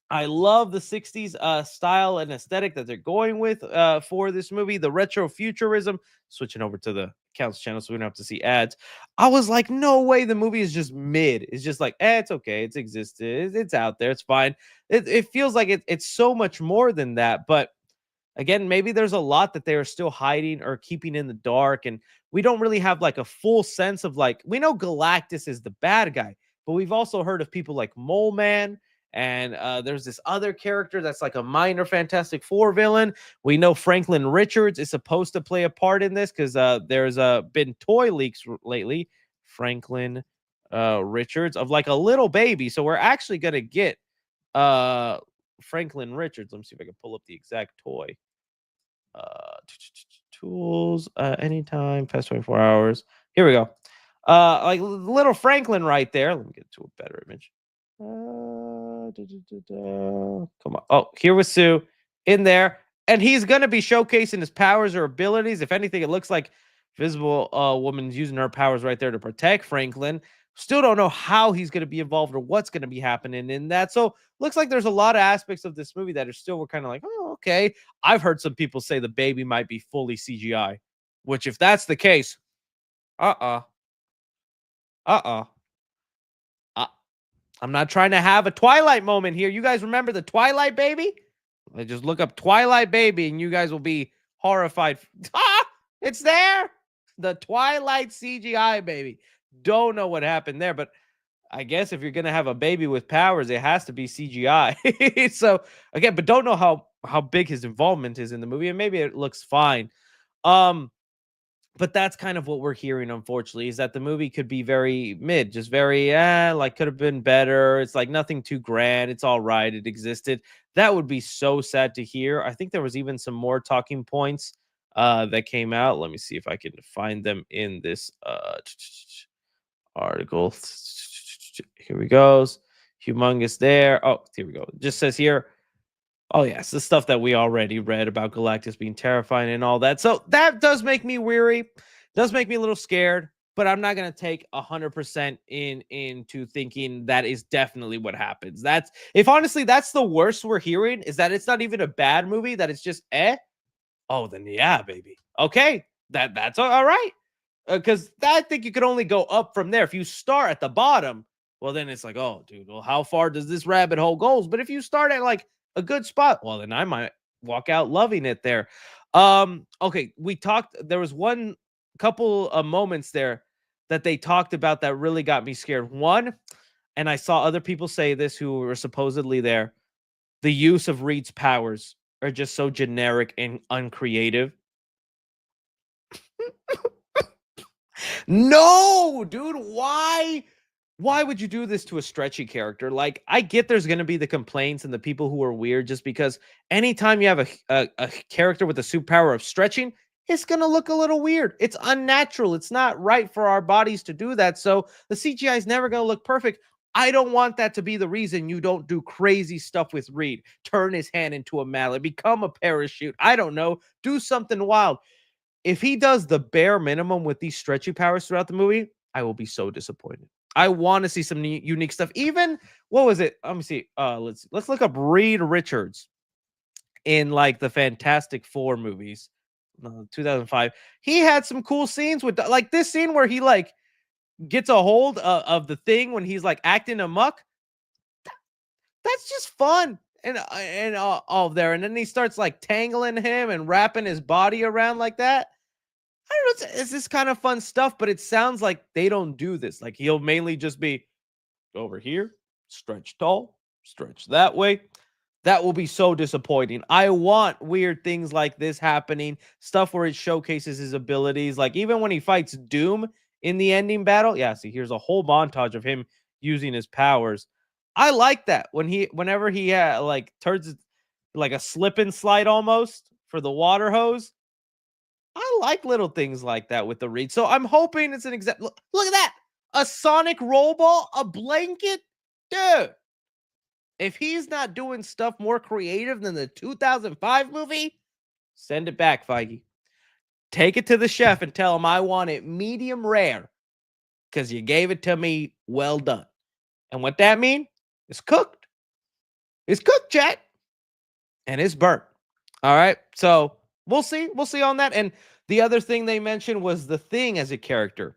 S1: I love the 60s style and aesthetic that they're going with for this movie. The retro futurism, switching over to the accounts channel so we don't have to see ads. I was like, no way, the movie is just mid. It's just like, it's okay. It's existed. It's out there. It's fine. It feels like it's so much more than that. But again, maybe there's a lot that they are still hiding or keeping in the dark. And we don't really have like a full sense of like, we know Galactus is the bad guy, but we've also heard of people like Mole Man. And there's this other character that's like a minor Fantastic Four villain. We know Franklin Richards is supposed to play a part in this because there's been toy leaks lately. Franklin Richards of like a little baby. So we're actually going to get Franklin Richards. Let me see if I can pull up the exact toy. Tools, anytime, past 24 hours. Here we go. Like little Franklin right there. Let me get to a better image. Come on. Oh, here was Sue in there. And he's going to be showcasing his powers or abilities. If anything, it looks like Visible Woman's using her powers right there to protect Franklin. Still don't know how he's going to be involved or what's going to be happening in that. So looks like there's a lot of aspects of this movie that are still, we're kind of like, oh, okay. I've heard some people say the baby might be fully CGI, which if that's the case, I'm not trying to have a Twilight moment here. You guys remember the Twilight baby? Just look up Twilight baby and you guys will be horrified. It's there. The Twilight CGI baby. Don't know what happened there, but I guess if you're going to have a baby with powers, it has to be CGI. So again, but don't know how big his involvement is in the movie, and maybe it looks fine. But that's kind of what we're hearing, unfortunately, is that the movie could be very mid, just very, like could have been better. It's like nothing too grand. It's all right. It existed. That would be so sad to hear. I think there was even some more talking points that came out. Let me see if I can find them in this article. Here we goes. Humongous there. Oh, here we go. It just says here. Oh, yes, the stuff that we already read about Galactus being terrifying and all that. So that does make me weary, does make me a little scared, but I'm not going to take 100% into thinking that is definitely what happens. If honestly, that's the worst we're hearing, is that it's not even a bad movie, that it's just, oh, then yeah, baby. Okay, that's all right. Because I think you could only go up from there. If you start at the bottom, well, then it's like, oh, dude, well, how far does this rabbit hole goes? But if you start at like a good spot, well, then I might walk out loving it there. Okay, there was one couple of moments there that they talked about that really got me scared. One, and I saw other people say this who were supposedly there, the use of Reed's powers are just so generic and uncreative. No, dude, why why would you do this to a stretchy character? Like, I get there's going to be the complaints and the people who are weird, just because anytime you have a character with a superpower of stretching, it's going to look a little weird. It's unnatural. It's not right for our bodies to do that. So the CGI is never going to look perfect. I don't want that to be the reason you don't do crazy stuff with Reed. Turn his hand into a mallet, become a parachute. I don't know. Do something wild. If he does the bare minimum with these stretchy powers throughout the movie, I will be so disappointed. I want to see some unique stuff. Even what was it? Let me see. Let's look up Reed Richards in like the Fantastic Four movies, 2005. He had some cool scenes with like this scene where he like gets a hold of the thing when he's like acting amok. That's just fun and all there. And then he starts like tangling him and wrapping his body around like that. I don't know. It's this kind of fun stuff, but it sounds like they don't do this. Like he'll mainly just be over here, stretch tall, stretch that way. That will be so disappointing. I want weird things like this happening, stuff where it showcases his abilities. Like even when he fights Doom in the ending battle. Yeah, see, here's a whole montage of him using his powers. I like that whenever he like turns like a slip and slide almost for the water hose. I like little things like that with the Reed. So I'm hoping it's an example. Look at that. A sonic roll ball, a blanket. Dude, if he's not doing stuff more creative than the 2005 movie, send it back, Feige. Take it to the chef and tell him I want it medium rare because you gave it to me well done. And what that means? It's cooked. It's cooked, chat. And it's burnt. All right. So we'll see. We'll see on that. And the other thing they mentioned was the Thing as a character.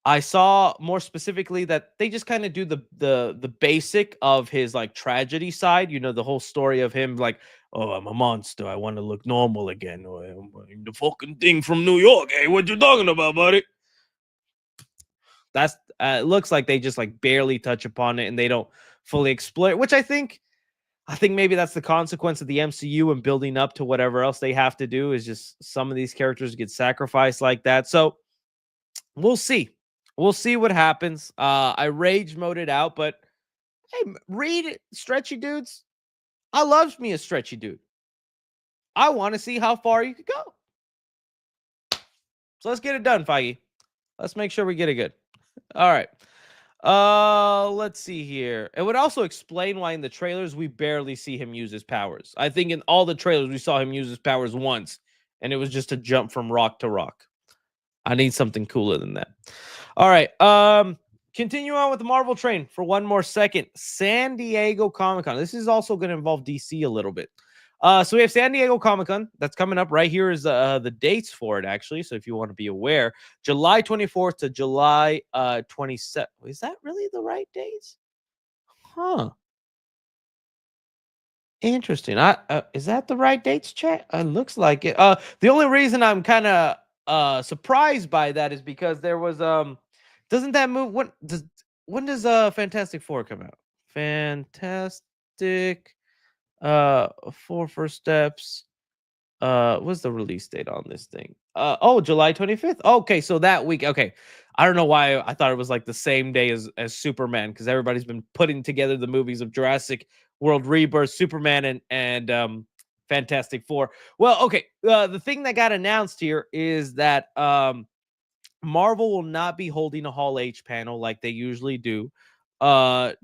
S1: I saw more specifically that they just kind of do the basic of his like tragedy side. You know, the whole story of him like, oh, I'm a monster. I want to look normal again. Oh, I'm the fucking Thing from New York. Hey, what you talking about, buddy? That's it looks like they just like barely touch upon it and they don't fully explore it, which I think maybe that's the consequence of the MCU and building up to whatever else they have to do is just some of these characters get sacrificed like that. So we'll see. We'll see what happens. I rage moded out, but hey, Reed stretchy dudes. I love me a stretchy dude. I want to see how far you could go. So let's get it done, Feige. Let's make sure we get it good. All right. Let's see here. It would also explain why in the trailers we barely see him use his powers. I think in all the trailers we saw him use his powers once, and it was just a jump from rock to rock. I need something cooler than that. All right. Continue on with the Marvel train for one more second. San Diego Comic-Con. This is also going to involve DC a little bit. So we have San Diego Comic-Con. That's coming up. Right here is the dates for it, actually. So if you want to be aware, July 24th to July 27th. Is that really the right dates? Huh. Interesting. Is that the right dates, chat? Looks like it. The only reason I'm kind of surprised by that is because there was doesn't that move when does Fantastic Four come out? Fantastic Four First Steps. What's the release date on this thing? July 25th. Okay, so that week. Okay. I don't know why I thought it was like the same day as Superman, because everybody's been putting together the movies of Jurassic World Rebirth, Superman, and Fantastic Four. Well, okay. The thing that got announced here is that Marvel will not be holding a Hall H panel like they usually do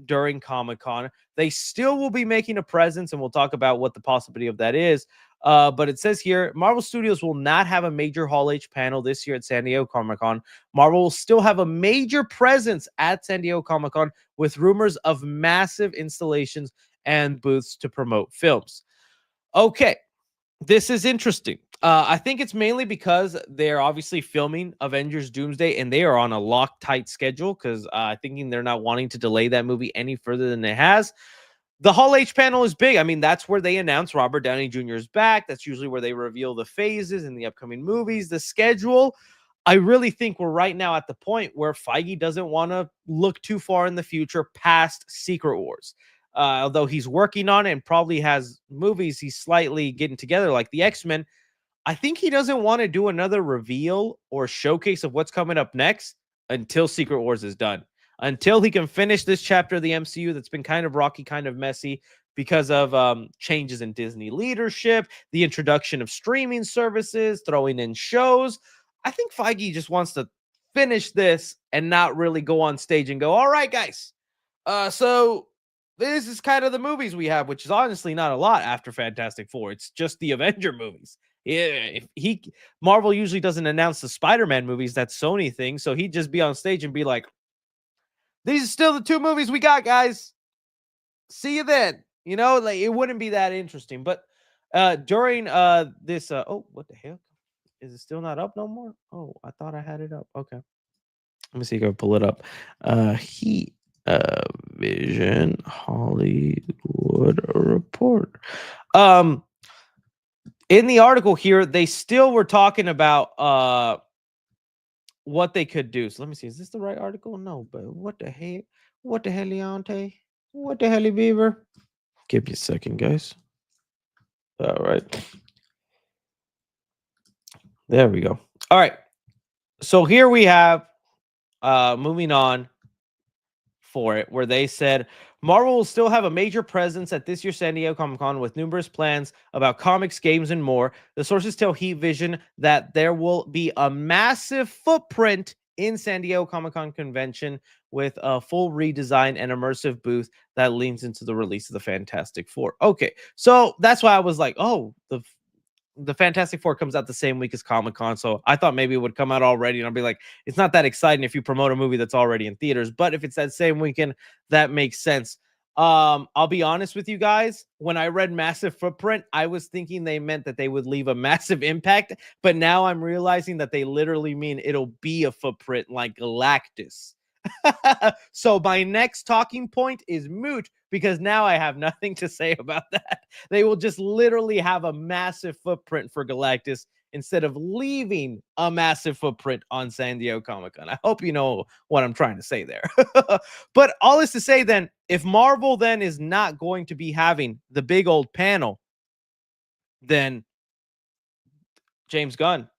S1: during Comic-Con. They still will be making a presence, and we'll talk about what the possibility of that is. But it says here, Marvel Studios will not have a major Hall H panel this year at San Diego Comic-Con. Marvel will still have a major presence at San Diego Comic-Con with rumors of massive installations and booths to promote films. Okay, this is interesting. I think it's mainly because they're obviously filming Avengers Doomsday and they are on a lock-tight schedule because thinking they're not wanting to delay that movie any further than it has. The Hall H panel is big. I mean, that's where they announce Robert Downey Jr. is back. That's usually where they reveal the phases in the upcoming movies, the schedule. I really think we're right now at the point where Feige doesn't want to look too far in the future past Secret Wars. Although he's working on it and probably has movies he's slightly getting together like the X-Men, I think he doesn't want to do another reveal or showcase of what's coming up next until Secret Wars is done. until he can finish this chapter of the MCU that's been kind of rocky, kind of messy because of changes in Disney leadership, the introduction of streaming services, throwing in shows. I think Feige just wants to finish this and not really go on stage and go, all right, guys. So this is kind of the movies we have, which is honestly not a lot after Fantastic Four. It's just the Avenger movies. Yeah, Marvel usually doesn't announce the Spider-Man movies, that's Sony thing. So he'd just be on stage and be like, these are still the 2 movies we got, guys. See you then. You know, like it wouldn't be that interesting. But during this oh, what the hell? Is it still not up no more? Oh, I thought I had it up. Okay. Let me see if I can pull it up. Heat Vision Hollywood Report. In the article here, they still were talking about what they could do. So let me see. Is this the right article? No, but what the heck? What the hell, Leonte? What the hell, Beaver? Give me a second, guys. All right. There we go. All right. So here we have moving on for it, where they said Marvel will still have a major presence at this year's San Diego Comic-Con with numerous plans about comics, games, and more. The sources tell Heat Vision that there will be a massive footprint in San Diego Comic-Con convention with a full redesign and immersive booth that leans into the release of the Fantastic Four. Okay, so that's why I was like, oh, the Fantastic Four comes out the same week as Comic-Con, so I thought maybe it would come out already, and I'll be like, it's not that exciting if you promote a movie that's already in theaters, but if it's that same weekend, that makes sense. I'll be honest with you guys, when I read massive footprint, I was thinking they meant that they would leave a massive impact, but now I'm realizing that they literally mean it'll be a footprint like Galactus. So my next talking point is moot because now I have nothing to say about that. They will just literally have a massive footprint for Galactus instead of leaving a massive footprint on San Diego Comic-Con. I hope you know what I'm trying to say there. But all is to say then, if Marvel then is not going to be having the big old panel, then James Gunn,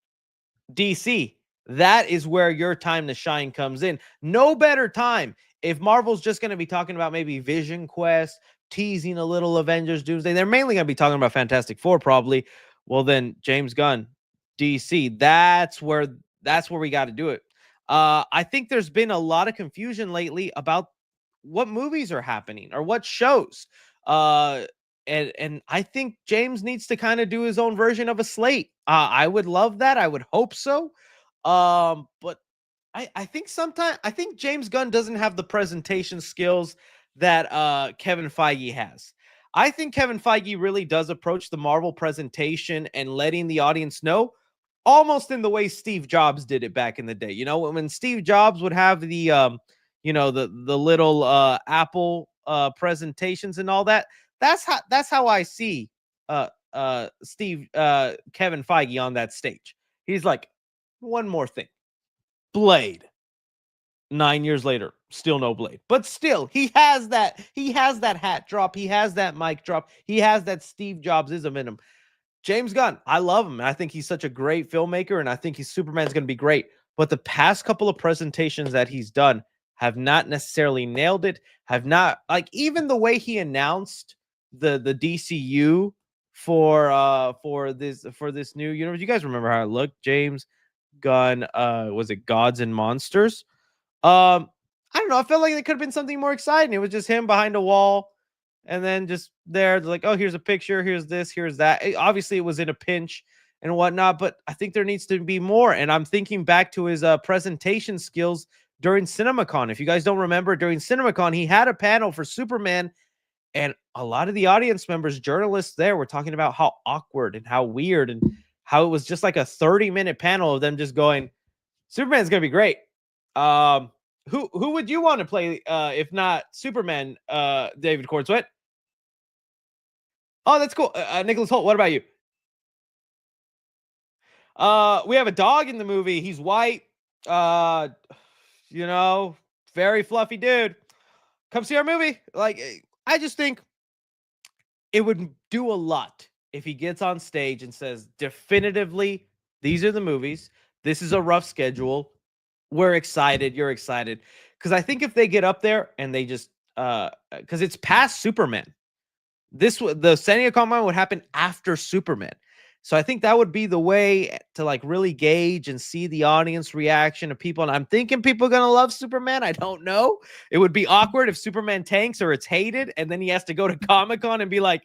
S1: DC, that is where your time to shine comes in. No better time. If Marvel's just going to be talking about maybe Vision Quest, teasing a little Avengers Doomsday, they're mainly going to be talking about Fantastic Four probably. Well, then James Gunn, DC, that's where we got to do it. I think there's been a lot of confusion lately about what movies are happening or what shows. And I think James needs to kind of do his own version of a slate. I would love that. I would hope so. But I think James Gunn doesn't have the presentation skills that Kevin Feige has. I think Kevin Feige really does approach the Marvel presentation and letting the audience know almost in the way Steve Jobs did it back in the day. You know, when Steve Jobs would have the the little Apple presentations and all that. That's how I see Kevin Feige on that stage. He's like, one more thing. Blade. 9 years later, still no Blade. But still, he has that hat drop. He has that mic drop. He has that Steve Jobsism in him. James Gunn, I love him. I think he's such a great filmmaker, and I think Superman's going to be great. But the past couple of presentations that he's done have not necessarily nailed it. Have not, like, even the way he announced the DCU for this new universe. You guys remember how it looked? James Gunn, was it Gods and Monsters? I don't know. I felt like it could have been something more exciting. It was just him behind a wall, and then just there, like, oh, here's a picture, here's this, here's that. Obviously, it was in a pinch and whatnot, but I think there needs to be more. And I'm thinking back to his presentation skills during CinemaCon. If you guys don't remember, during CinemaCon, he had a panel for Superman, and a lot of the audience members, journalists there, were talking about how awkward and how weird and how it was just like a 30-minute panel of them just going, Superman's gonna be great. Who would you want to play if not Superman, David Cordsweat? Oh, that's cool. Nicholas Holt, what about you? We have a dog in the movie. He's white. Very fluffy dude. Come see our movie. Like, I just think it would do a lot if he gets on stage and says definitively, these are the movies. This is a rough schedule. We're excited. You're excited. because I think if they get up there and they just because it's past Superman, the San Diego Comic-Con would happen after Superman. So I think that would be the way to like really gauge and see the audience reaction of people. And I'm thinking people are going to love Superman. I don't know. It would be awkward if Superman tanks or it's hated. And then he has to go to Comic-Con and be like,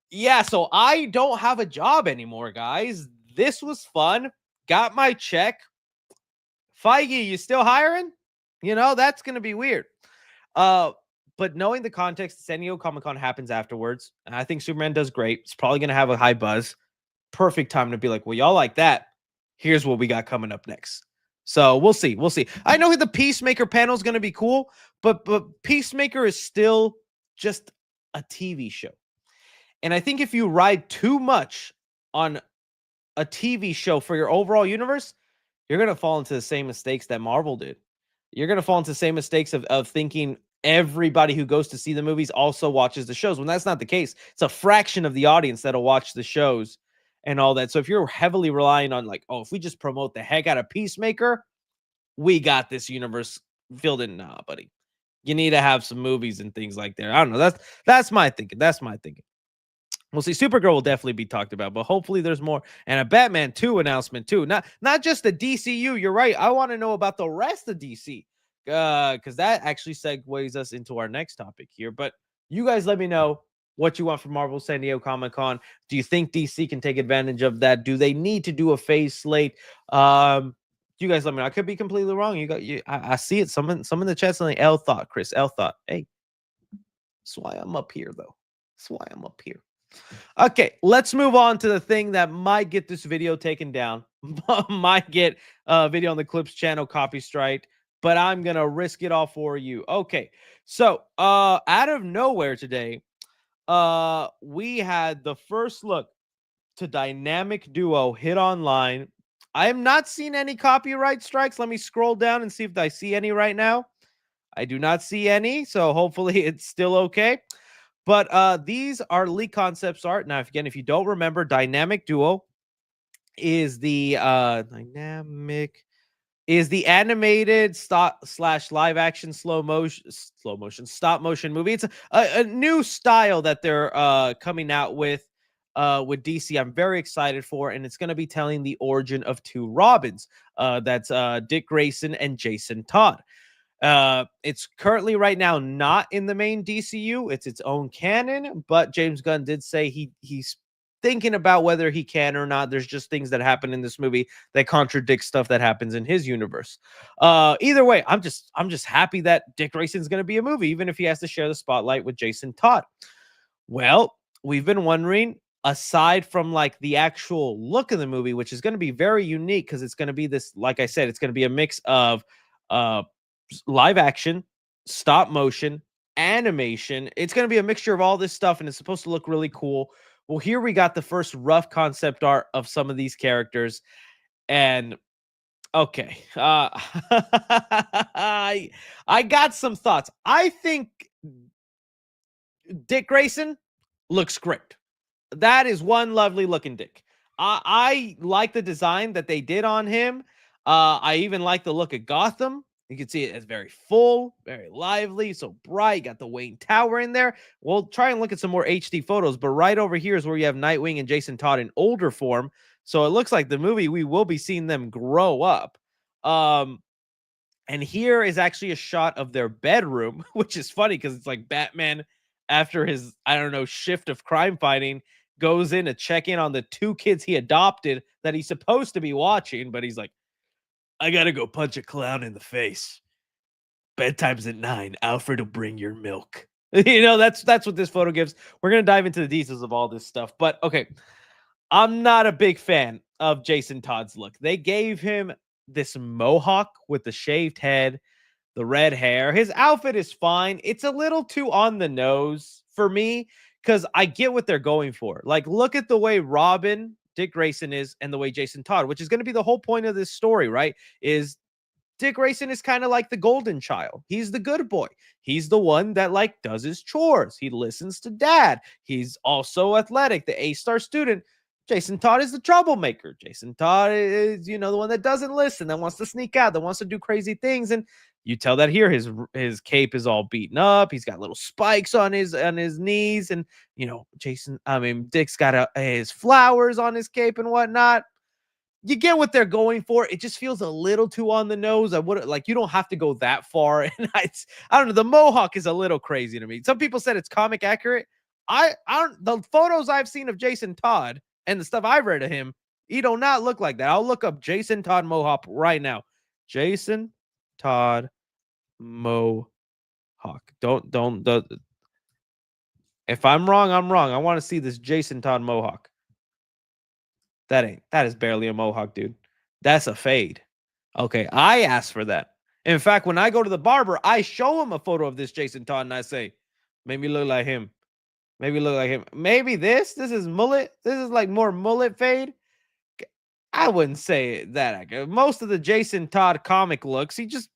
S1: yeah, so I don't have a job anymore, guys. This was fun. Got my check. Feige, you still hiring? You know, that's going to be weird. But knowing the context, San Diego Comic-Con happens afterwards. And I think Superman does great. It's probably going to have a high buzz. Perfect time to be like, well, y'all like that. Here's what we got coming up next. So we'll see. We'll see. I know the Peacemaker panel is going to be cool, but Peacemaker is still just a TV show. And I think if you ride too much on a TV show for your overall universe, you're going to fall into the same mistakes that Marvel did. You're going to fall into the same mistakes of thinking everybody who goes to see the movies also watches the shows. When that's not the case, it's a fraction of the audience that'll watch the shows and all that. So if you're heavily relying on like, oh, if we just promote the heck out of Peacemaker, we got this universe filled in. Nah, buddy. You need to have some movies and things like that. I don't know. That's my thinking. That's my thinking. We'll see. Supergirl will definitely be talked about, but hopefully there's more. And a Batman 2 announcement too. Not just the DCU. You're right. I want to know about the rest of DC. Because that actually segues us into our next topic here. But you guys let me know what you want from Marvel San Diego Comic-Con. Do you think DC can take advantage of that? Do they need to do a phase slate? You guys let me know. I could be completely wrong. I see it. Some in the chat saying L thought, Chris. L thought. Hey, that's why I'm up here, though. That's why I'm up here. Okay, let's move on to the thing that might get this video taken down. Might get a video on the Clips channel copy strike, but I'm gonna risk it all for you. Okay, so out of nowhere today, we had the first look to Dynamic Duo hit online. I am not seeing any copyright strikes. Let me scroll down and see if I see any right now. I do not see any, so hopefully it's still okay. But these are leak concepts art. Now, again, if you don't remember, Dynamic Duo is the animated live action stop motion movie. It's a new style that they're coming out with DC. I'm very excited for, and it's going to be telling the origin of two Robins. That's Dick Grayson and Jason Todd. It's currently right now not in the main DCU. It's its own canon, but James Gunn did say he's thinking about whether he can or not. There's just things that happen in this movie that contradict stuff that happens in his universe. Either way, I'm just happy that Dick Grayson's going to be a movie, even if he has to share the spotlight with Jason Todd. Well, we've been wondering, aside from like the actual look of the movie, which is going to be very unique because it's going to be this, like I said, it's going to be a mix of live action, stop motion, animation. It's going to be a mixture of all this stuff, and it's supposed to look really cool. Well, here we got the first rough concept art of some of these characters, and okay, I got some thoughts. I think Dick Grayson looks great. That is one lovely looking Dick. I like the design that they did on him. I even like the look of Gotham. You can see it as very full, very lively, so bright. Got the Wayne Tower in there. We'll try and look at some more HD photos, but right over here is where you have Nightwing and Jason Todd in older form. So it looks like the movie, we will be seeing them grow up. And here is actually a shot of their bedroom, which is funny because it's like Batman, after his, I don't know, shift of crime fighting, goes in to check in on the two kids he adopted that he's supposed to be watching, but he's like, I gotta go punch a clown in the face. Bedtime's at 9. Alfred will bring your milk. You know, that's what this photo gives. We're gonna dive into the details of all this stuff, but okay. I'm not a big fan of Jason Todd's look. They gave him this mohawk with the shaved head, the red hair. His outfit is fine. It's a little too on the nose for me because I get what they're going for. Like, look at the way Robin, Dick Grayson is, and the way Jason Todd, which is going to be the whole point of this story, right? Is Dick Grayson is kind of like the golden child. He's the good boy. He's the one that like does his chores. He listens to dad. He's also athletic, the A-star student. Jason Todd is the troublemaker. Jason Todd is, you know, the one that doesn't listen, that wants to sneak out, that wants to do crazy things. And You tell that here his cape is all beaten up. He's got little spikes on his knees, and Dick's got his flowers on his cape and whatnot. You get what they're going for. It just feels a little too on the nose. I would like, you don't have to go that far. And I don't know. The mohawk is a little crazy to me. Some people said it's comic accurate. I don't. The photos I've seen of Jason Todd and the stuff I've read of him, he do not look like that. I'll look up Jason Todd mohawk right now. Jason Todd mohawk. Don't. If I'm wrong, I'm wrong. I want to see this Jason Todd mohawk. That is barely a mohawk, dude. That's a fade. Okay, I asked for that. In fact, when I go to the barber, I show him a photo of this Jason Todd and I say, maybe look like him. Maybe look like him. Maybe this is mullet. This is like more mullet fade. I wouldn't say that. Most of the Jason Todd comic looks, he just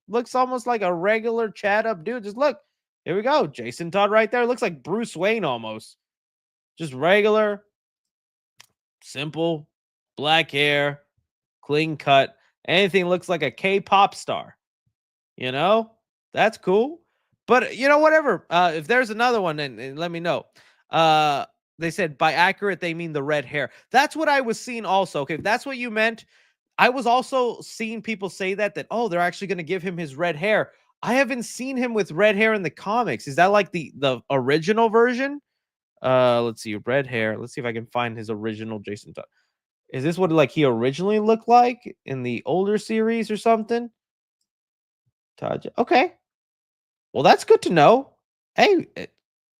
S1: looks almost like a regular chat up dude. Just look. Here we go. Jason Todd right there. Looks like Bruce Wayne almost. Just regular. Simple, black hair, clean cut. Anything looks like a K-pop star. You know, that's cool. But whatever. If there's another one, then let me know. They said by accurate they mean the red hair. That's what I was seeing also. Okay, if that's what you meant, I was also seeing people say that they're actually going to give him his red hair. I haven't seen him with red hair in the comics. Is that like the original version? Let's see, red hair. Let's see if I can find his original Jason Todd. Is this what like he originally looked like in the older series or something? Todd. Okay. Well, that's good to know. Hey,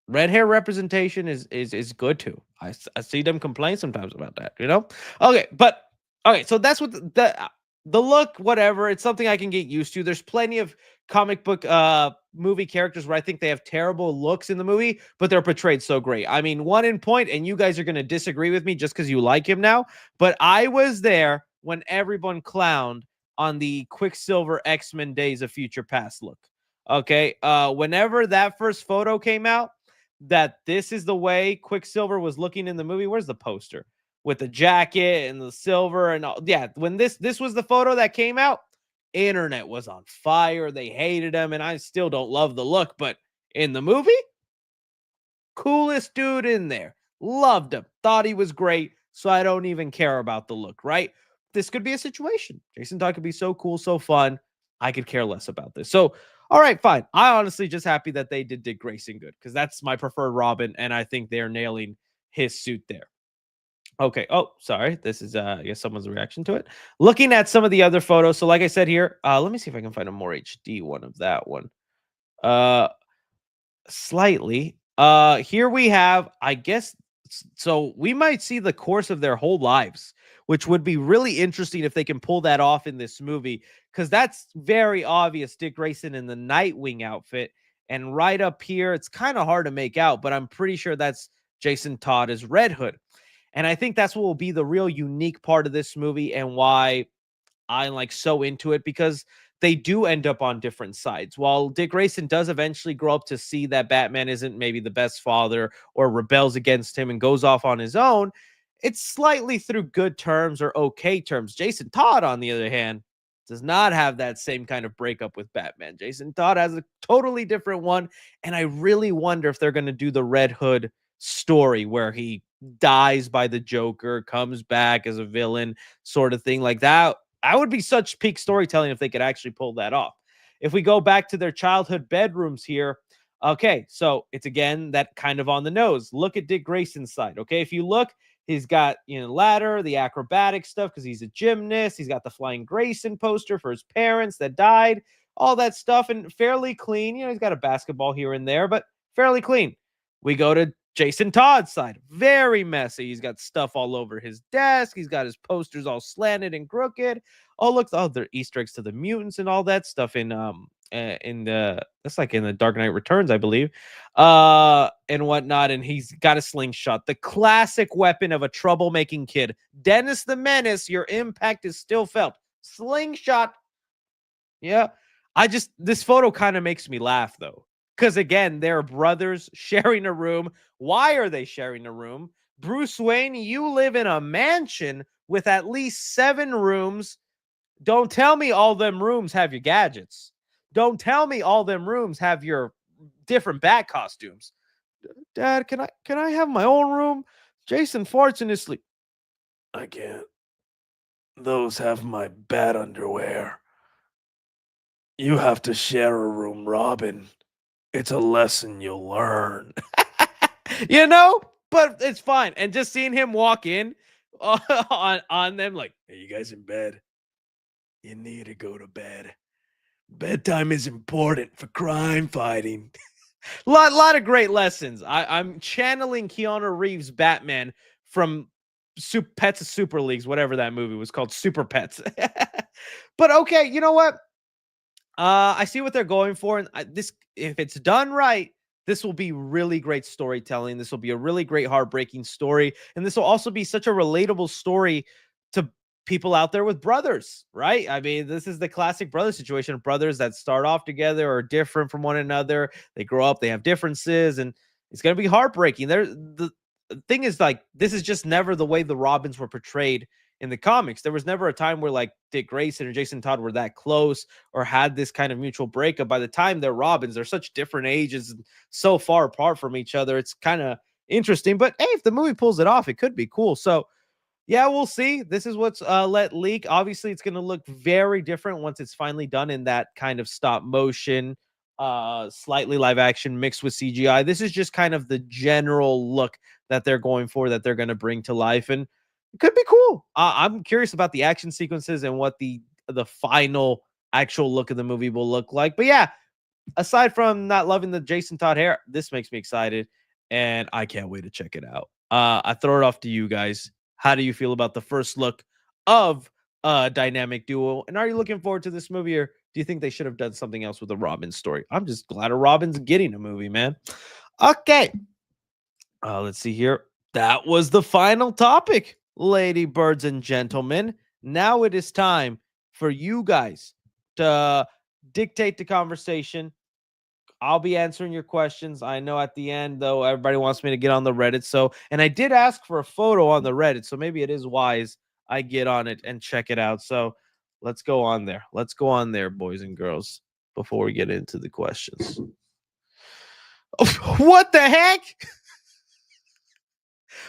S1: red hair representation is good too. I see them complain sometimes about that, Okay, but okay, so that's what the look, whatever. It's something I can get used to. There's plenty of comic book movie characters where I think they have terrible looks in the movie, but they're portrayed so great. I mean, one in point, and you guys are going to disagree with me just because you like him now, but I was there when everyone clowned on the Quicksilver X-Men Days of Future Past look. Okay, whenever that first photo came out, that this is the way Quicksilver was looking in the movie. Where's the poster? With the jacket and the silver and all. Yeah, when this was the photo that came out, internet was on fire. They hated him, and I still don't love the look, but in the movie, coolest dude in there. Loved him. Thought he was great, so I don't even care about the look, right? This could be a situation. Jason Todd could be so cool, so fun. I could care less about this. So, all right, fine. I honestly just happy that they did Dick Grayson good because that's my preferred Robin, and I think they're nailing his suit there. Okay. Oh, sorry. This is, I guess someone's reaction to it. Looking at some of the other photos. So like I said here, let me see if I can find a more HD one of that one. Slightly. Here we have, I guess, so we might see the course of their whole lives, which would be really interesting if they can pull that off in this movie, because that's very obvious. Dick Grayson in the Nightwing outfit. And right up here, it's kind of hard to make out, but I'm pretty sure that's Jason Todd as Red Hood. And I think that's what will be the real unique part of this movie and why I'm like so into it, because they do end up on different sides. While Dick Grayson does eventually grow up to see that Batman isn't maybe the best father or rebels against him and goes off on his own, it's slightly through good terms or okay terms. Jason Todd, on the other hand, does not have that same kind of breakup with Batman. Jason Todd has a totally different one. And I really wonder if they're going to do the Red Hood story where he dies by the Joker, comes back as a villain sort of thing like that. I would be such peak storytelling if they could actually pull that off. If we go back to their childhood bedrooms here, okay, so it's again that kind of on the nose. Look at Dick Grayson's side. Okay, if you look, he's got ladder, the acrobatic stuff because he's a gymnast. He's got the Flying Grayson poster for his parents that died, all that stuff, and fairly clean. He's got a basketball here and there, but fairly clean. We go to Jason Todd's side, very messy. He's got stuff all over his desk. He's got his posters all slanted and crooked. Oh, look, they're Easter eggs to the mutants and all that stuff in the that's like in the Dark Knight Returns, I believe, and whatnot. And he's got a slingshot, the classic weapon of a troublemaking kid. Dennis the Menace, your impact is still felt. Slingshot. Yeah, this photo kind of makes me laugh though. Because again, they're brothers sharing a room. Why are they sharing a room? Bruce Wayne, you live in a mansion with at least 7 rooms. Don't tell me all them rooms have your gadgets. Don't tell me all them rooms have your different bat costumes. Dad, can I have my own room? Jason farts in his sleep. I can't. Those have my bat underwear. You have to share a room, Robin. It's a lesson you'll learn. You know, but it's fine. And just seeing him walk in on them, like, hey, you guys in bed? You need to go to bed. Bedtime is important for crime fighting. lot of great lessons. I'm channeling Keanu Reeves' Batman from Pets of Super Leagues, whatever that movie was called, Super Pets. But okay, you know what? I see what they're going for, and this, if it's done right, this will be really great storytelling. This will be a really great heartbreaking story, and this will also be such a relatable story to people out there with brothers, right? I mean, this is the classic brother situation of brothers that start off together or different from one another. They grow up, they have differences, and it's going to be heartbreaking. The thing is, like, this is just never the way the Robins were portrayed in the comics. There was never a time where like Dick Grayson or Jason Todd were that close or had this kind of mutual breakup. By the time they're Robins, they're such different ages and so far apart from each other. It's kind of interesting, but hey, if the movie pulls it off, it could be cool. So yeah, we'll see. This is what's let leak. Obviously, it's going to look very different once it's finally done in that kind of stop motion, slightly live action mixed with CGI. This is just kind of the general look that they're going for, that they're going to bring to life, and it could be cool. I'm curious about the action sequences and what the final actual look of the movie will look like. But yeah, aside from not loving the Jason Todd hair, this makes me excited, and I can't wait to check it out. I throw it off to you guys. How do you feel about the first look of Dynamic Duo? And are you looking forward to this movie, or do you think they should have done something else with the Robin story? I'm just glad a Robin's getting a movie, man. Okay. Let's see here. That was the final topic, lady birds and gentlemen. Now it is time for you guys to dictate the conversation. I'll be answering your questions. I know at the end, though, everybody wants me to get on the Reddit. So, and I did ask for a photo on the Reddit, so maybe it is wise I get on it and check it out. So let's go on there. Let's go on there, boys and girls, before we get into the questions. What the heck?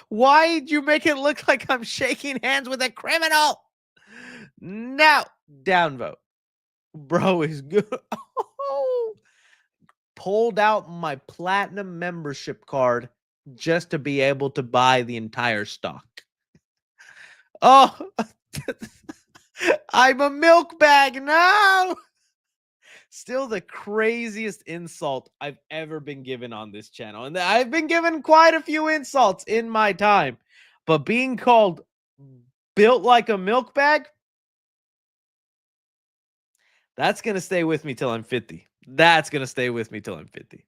S1: Why did you make it look like I'm shaking hands with a criminal? No, downvote. Bro is good. Pulled out my platinum membership card just to be able to buy the entire stock. Oh, I'm a milk bag. No. Still the craziest insult I've ever been given on this channel. And I've been given quite a few insults in my time. But being called built like a milk bag, that's going to stay with me till I'm 50. That's going to stay with me till I'm 50.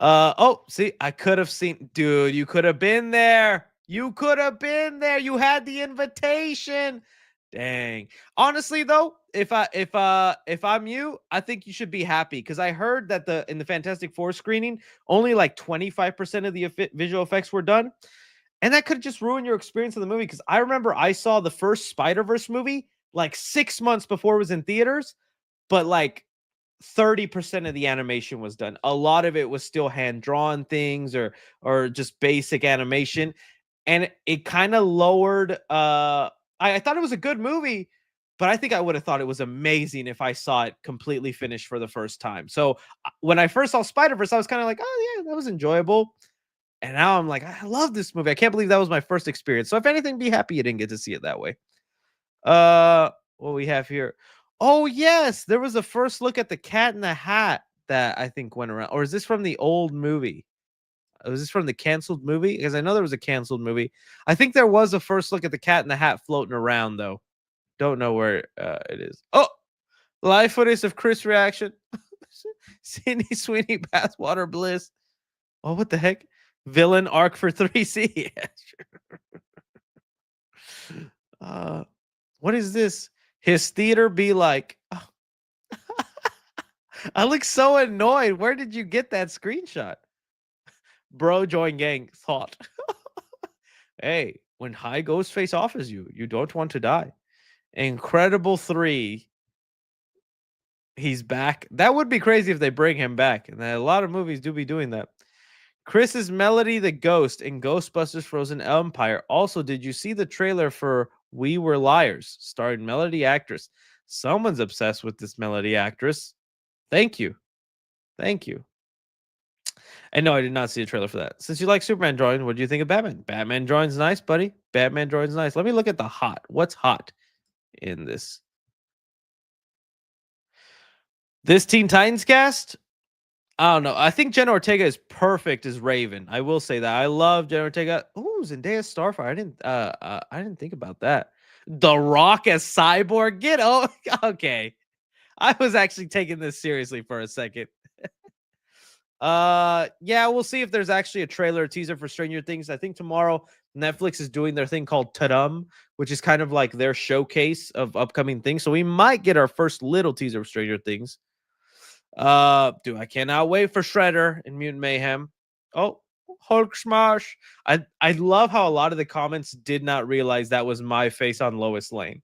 S1: Oh, see, I could have seen, dude, you could have been there. You could have been there. You had the invitation. Dang. Honestly, though, if I'm you, I think you should be happy, because I heard that in the Fantastic Four screening, only like 25% of the visual effects were done. And that could just ruin your experience of the movie, because I remember I saw the first Spider-Verse movie like 6 months before it was in theaters, but like 30% of the animation was done. A lot of it was still hand-drawn things or just basic animation. And it kind of lowered I thought it was a good movie, but I think I would have thought it was amazing if I saw it completely finished for the first time. So when I first saw Spider-Verse, I was kind of like, oh yeah, that was enjoyable. And now I'm like, I love this movie. I can't believe that was my first experience. So if anything, be happy you didn't get to see it that way. What we have here. Oh, yes. There was a first look at the Cat in the Hat that I think went around. Or is this from the old movie? Was this from the canceled movie? Because I know there was a canceled movie. I think there was a first look at the Cat in the Hat floating around, though. Don't know where it is. Oh, live footage of Chris reaction. Sydney Sweeney, Bathwater Bliss. Oh, what the heck? Villain arc for 3C. Yeah, sure. What is this? His theater be like. Oh. I look so annoyed. Where did you get that screenshot? Bro, join gang. Thought. Hey, when High Ghostface offers you, you don't want to die. Incredible 3. He's back. That would be crazy if they bring him back. And a lot of movies do be doing that. Chris's Melody the Ghost in Ghostbusters Frozen Empire. Also, did you see the trailer for We Were Liars, starring Melody actress? Someone's obsessed with this Melody actress. Thank you. Thank you. And no, I did not see a trailer for that. Since you like Superman drawing, what do you think of Batman? Batman drawing's nice, buddy. Batman drawing's nice. Let me look at the hot. What's hot in this? This Teen Titans cast? I don't know. I think Jenna Ortega is perfect as Raven. I will say that. I love Jenna Ortega. Ooh, Zendaya Starfire. I didn't think about that. The Rock as Cyborg. Get oh okay. I was actually taking this seriously for a second. Yeah, we'll see if there's actually a trailer or teaser for Stranger Things. I think tomorrow Netflix is doing their thing called Tadum, which is kind of like their showcase of upcoming things. So we might get our first little teaser of Stranger Things. Dude, I cannot wait for Shredder and Mutant Mayhem. Oh, Hulk smash. I love how a lot of the comments did not realize that was my face on Lois Lane.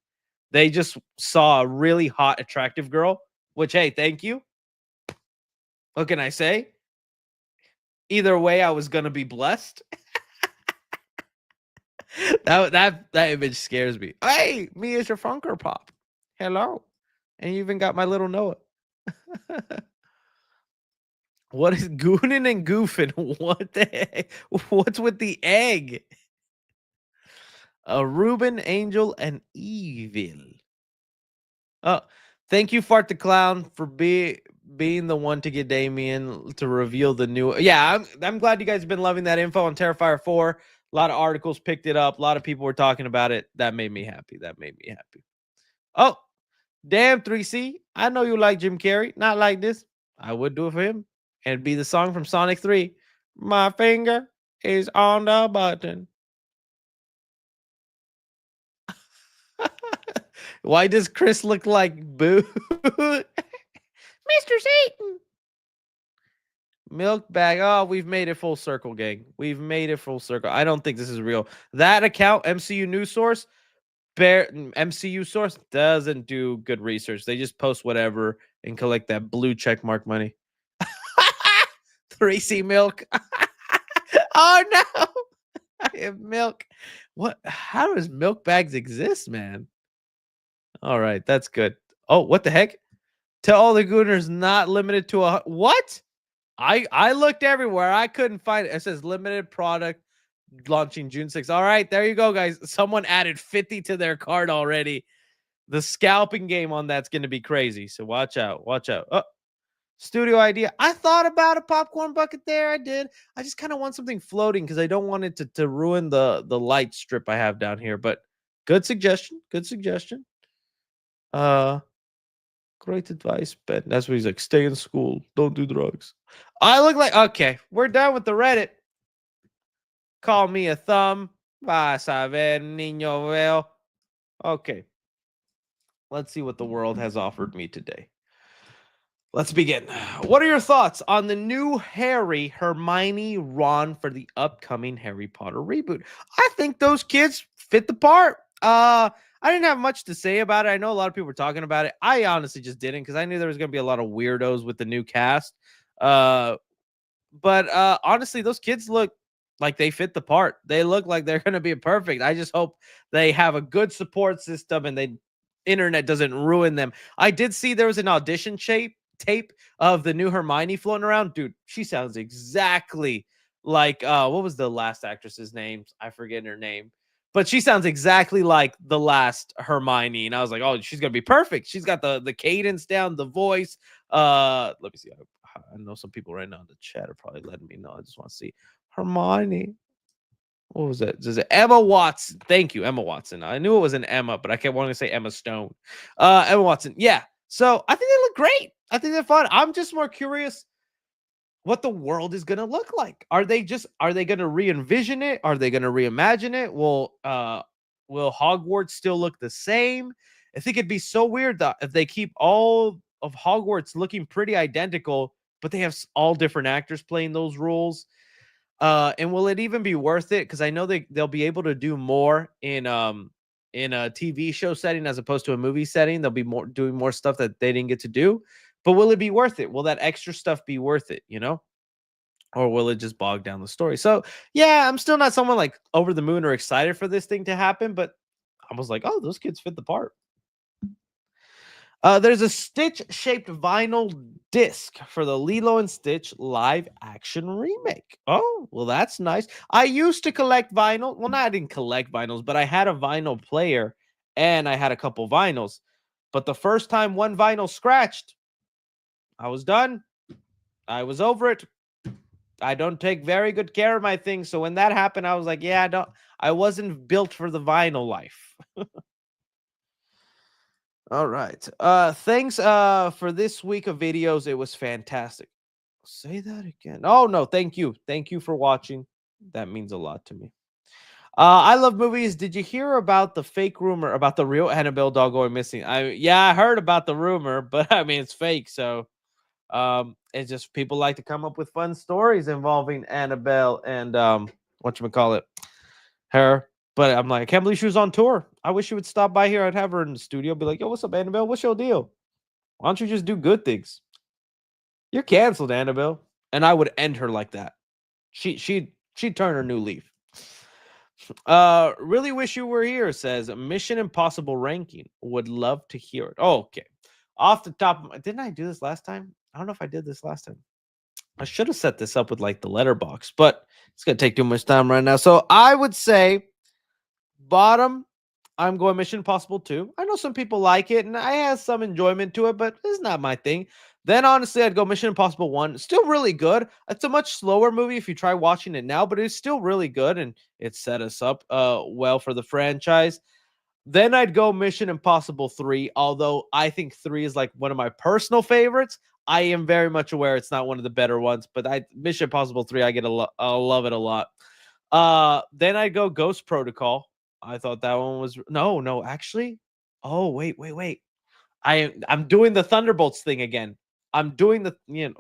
S1: They just saw a really hot, attractive girl, which, hey, thank you. What can I say? Either way, I was gonna be blessed. that image scares me. Hey, me is your Funker Pop. Hello. And you even got my little Noah. What is gooning and goofing? What the heck? What's with the egg? Ruben, Angel, and Evil. Oh, thank you, Fart the Clown, for being the one to get Damien to reveal the new. Yeah, I'm glad you guys have been loving that info on Terrifier 4. A lot of articles picked it up. A lot of people were talking about it. That made me happy. Oh, damn, 3C. I know you like Jim Carrey. Not like this. I would do it for him. And it'd be the song from Sonic 3. My finger is on the button. Why does Chris look like Boo? Mr. Satan. Milk bag. Oh, we've made it full circle, gang. We've made it full circle. I don't think this is real. That account, MCU News Source, MCU Source, doesn't do good research. They just post whatever and collect that blue check mark money. 3C milk. Oh no. I have milk. What? How does milk bags exist, man? All right, that's good. Oh, what the heck? Tell all the Gooners not limited to a what? I looked everywhere. I couldn't find it. It says limited product launching June 6th. All right, there you go, guys. Someone added 50 to their cart already. The scalping game on that's going to be crazy. So watch out. Watch out. Oh, studio idea. I thought about a popcorn bucket there. I did. I just kind of want something floating because I don't want it to ruin the light strip I have down here. But good suggestion. Good suggestion. Great advice, Ben. That's what he's like. Stay in school. Don't do drugs. I look like okay. We're done with the Reddit. Call me a thumb. Vas a ver, niño veo. Okay. Let's see what the world has offered me today. Let's begin. What are your thoughts on the new Harry, Hermione, Ron for the upcoming Harry Potter reboot? I think those kids fit the part. I didn't have much to say about it. I know a lot of people were talking about it. I honestly just didn't because I knew there was going to be a lot of weirdos with the new cast. But honestly, those kids look like they fit the part. They look like they're going to be perfect. I just hope they have a good support system and the internet doesn't ruin them. I did see there was an audition tape of the new Hermione floating around. Dude, she sounds exactly like what was the last actress's name? I forget her name. But she sounds exactly like the last Hermione. And I was like, oh, she's going to be perfect. She's got the cadence down, the voice. Let me see. I know some people right now in the chat are probably letting me know. I just want to see Hermione. What was that? Is it Emma Watson? Thank you, Emma Watson. I knew it was an Emma, but I kept wanting to say Emma Stone. Emma Watson. Yeah. So I think they look great. I think they're fun. I'm just more curious what the world is going to look like. Are they going to re-envision it? Are they going to reimagine it? Will Hogwarts still look the same? I think it'd be so weird that if they keep all of Hogwarts looking pretty identical, but they have all different actors playing those roles. And will it even be worth it? Because I know they'll be able to do more in a TV show setting as opposed to a movie setting. They'll be doing more stuff that they didn't get to do. But will it be worth it? Will that extra stuff be worth it, or will it just bog down the story? So yeah, I'm still not someone like over the moon or excited for this thing to happen, but I was like, oh, those kids fit the part. There's a Stitch-shaped vinyl disc for the Lilo and Stitch live action remake. Oh, well, that's nice. I used to collect vinyl. Well, I didn't collect vinyls, but I had a vinyl player and I had a couple vinyls. But the first time one vinyl scratched, I was done. I was over it. I don't take very good care of my things. So when that happened, I was like, yeah, I wasn't built for the vinyl life. All right. Thanks for this week of videos. It was fantastic. Say that again. Oh no, thank you. Thank you for watching. That means a lot to me. I love movies. Did you hear about the fake rumor about the real Annabelle doll going missing? I heard about the rumor, but I mean it's fake, so it's just people like to come up with fun stories involving Annabelle and whatchamacallit, her. But I'm like, I can't believe she was on tour. I wish she would stop by here. I'd have her in the studio, be like, yo, what's up, Annabelle? What's your deal? Why don't you just do good things? You're canceled, Annabelle. And I would end her like that. She'd turn her new leaf. Really wish you were here, says Mission Impossible ranking. Would love to hear it. Oh, okay. Off the top of my, didn't I do this last time? I don't know if I did this last time. I should have set this up with like the letterbox, but it's gonna take too much time right now. So I would say bottom, I'm going Mission Impossible 2. I know some people like it, and I have some enjoyment to it, but it's not my thing. Then, honestly, I'd go Mission Impossible 1. Still really good. It's a much slower movie if you try watching it now, but it's still really good, and it set us up well for the franchise. Then I'd go Mission Impossible 3, although I think 3 is like one of my personal favorites. I am very much aware it's not one of the better ones, but Mission Impossible 3, I love it a lot. Then I'd go Ghost Protocol. I thought that one was no, actually. Oh, wait. I'm doing the Thunderbolts thing again. I'm doing the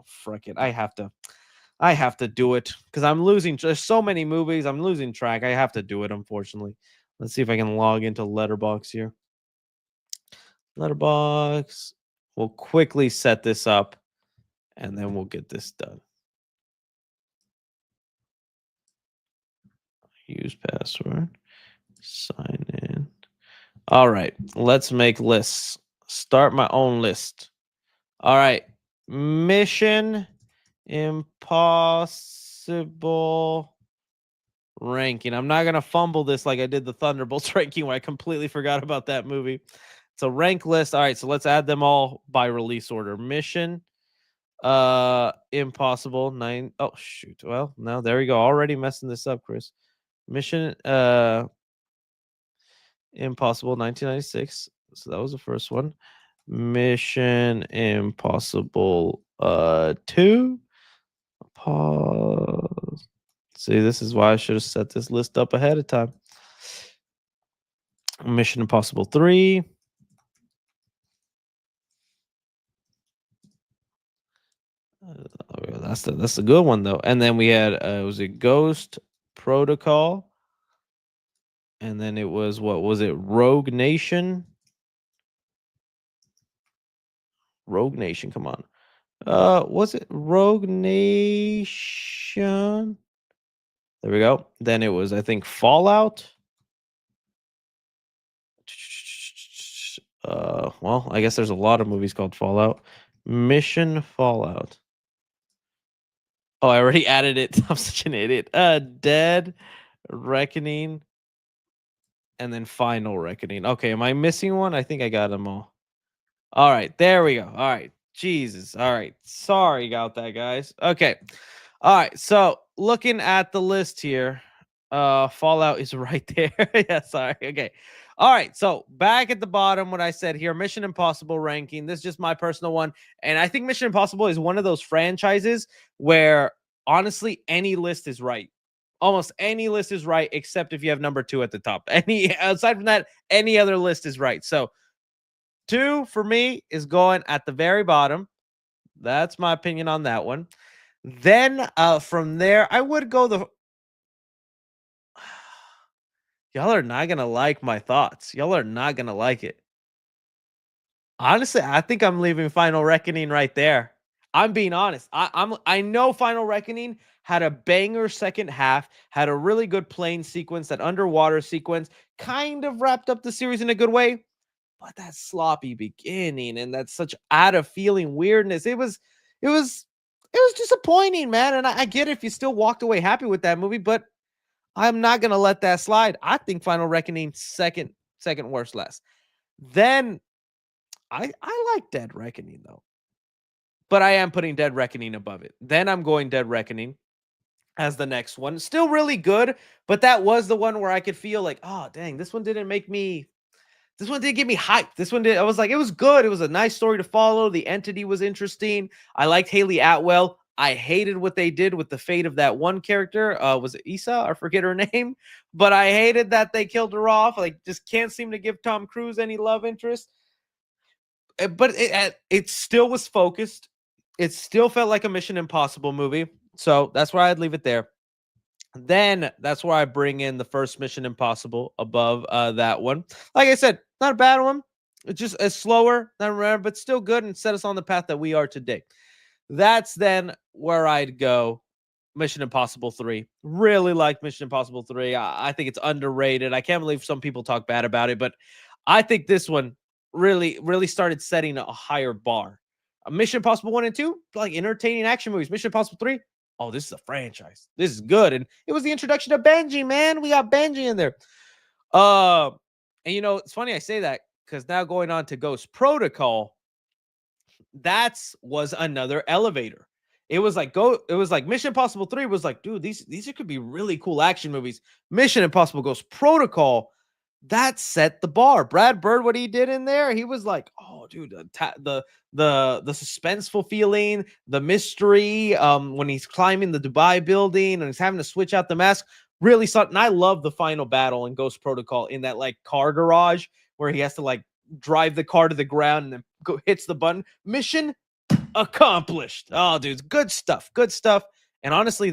S1: frick it. I have to do it because I'm losing. There's so many movies. I'm losing track. I have to do it, unfortunately. Let's see if I can log into Letterbox here. Letterbox. We'll quickly set this up and then we'll get this done. Use password. Sign in. All right, let's make lists. Start my own list. All right, Mission Impossible ranking. I'm not gonna fumble this like I did the Thunderbolts ranking where I completely forgot about that movie. It's a rank list. All right, so let's add them all by release order. Mission Impossible 9. Oh shoot. Well, now there we go. Already messing this up, Chris. Mission Impossible 1996. So that was the first one. Mission Impossible 2. Pause. See, this is why I should have set this list up ahead of time. Mission Impossible 3. That's a good one though. And then we had it was a Ghost Protocol. And then it was, what was it? Rogue Nation. Rogue Nation, come on. Was it Rogue Nation? There we go. Then it was, I think, Fallout. Well, I guess there's a lot of movies called Fallout. Mission Fallout. Oh, I already added it. I'm such an idiot. Dead Reckoning. And then Final Reckoning. Okay, am I missing one? I think I got them all. All right, there we go. All right, Jesus. All right, sorry about that, guys. Okay, all right. So looking at the list here, Fallout is right there. Yeah, sorry. Okay, all right. So back at the bottom, what I said here, Mission Impossible ranking. This is just my personal one, and I think Mission Impossible is one of those franchises where honestly any list is right. Almost any list is right, except if you have number 2 at the top. Aside from that, any other list is right. So 2 for me is going at the very bottom. That's my opinion on that one. Then from there, I would go the. Y'all are not gonna like my thoughts. Y'all are not gonna like it. Honestly, I think I'm leaving Final Reckoning right there. I'm being honest. I know Final Reckoning had a banger second half, had a really good plane sequence, that underwater sequence, kind of wrapped up the series in a good way. But that sloppy beginning and that such out of feeling weirdness, it was disappointing, man. And I get it if you still walked away happy with that movie, but I'm not gonna let that slide. I think Final Reckoning second worst less. Then I like Dead Reckoning though, but I am putting Dead Reckoning above it. Then I'm going Dead Reckoning as the next one. Still really good, but that was the one where I could feel like, oh dang, this one didn't make me. This one didn't get me hyped. This one did. I was like, it was good. It was a nice story to follow. The entity was interesting. I liked Haley Atwell. I hated what they did with the fate of that one character. Was it Issa? I forget her name, but I hated that they killed her off. Like, just can't seem to give Tom Cruise any love interest. But it still was focused. It still felt like a Mission Impossible movie. So that's where I'd leave it there. Then that's where I bring in the first Mission Impossible above that one. Like I said, not a bad one. It's just a slower than rare, but still good and set us on the path that we are today. That's then where I'd go. Mission Impossible 3. Really like Mission Impossible 3. I think it's underrated. I can't believe some people talk bad about it, but I think this one really started setting a higher bar. Mission Impossible 1 and 2, like entertaining action movies. Mission Impossible 3, oh, this is a franchise. This is good. And it was the introduction of Benji, man. We got Benji in there. Uh, and it's funny I say that because now going on to Ghost Protocol, was another elevator. It was like Mission Impossible 3 was like, dude, these could be really cool action movies. Mission Impossible Ghost Protocol, that set the bar. Brad Bird, what he did in there, he was like, oh, dude, the suspenseful feeling, the mystery, when he's climbing the Dubai building and he's having to switch out the mask, really something. I love the final battle in Ghost Protocol in that like car garage where he has to like drive the car to the ground and then hits the button. Mission accomplished. Oh, dude, good stuff. And honestly,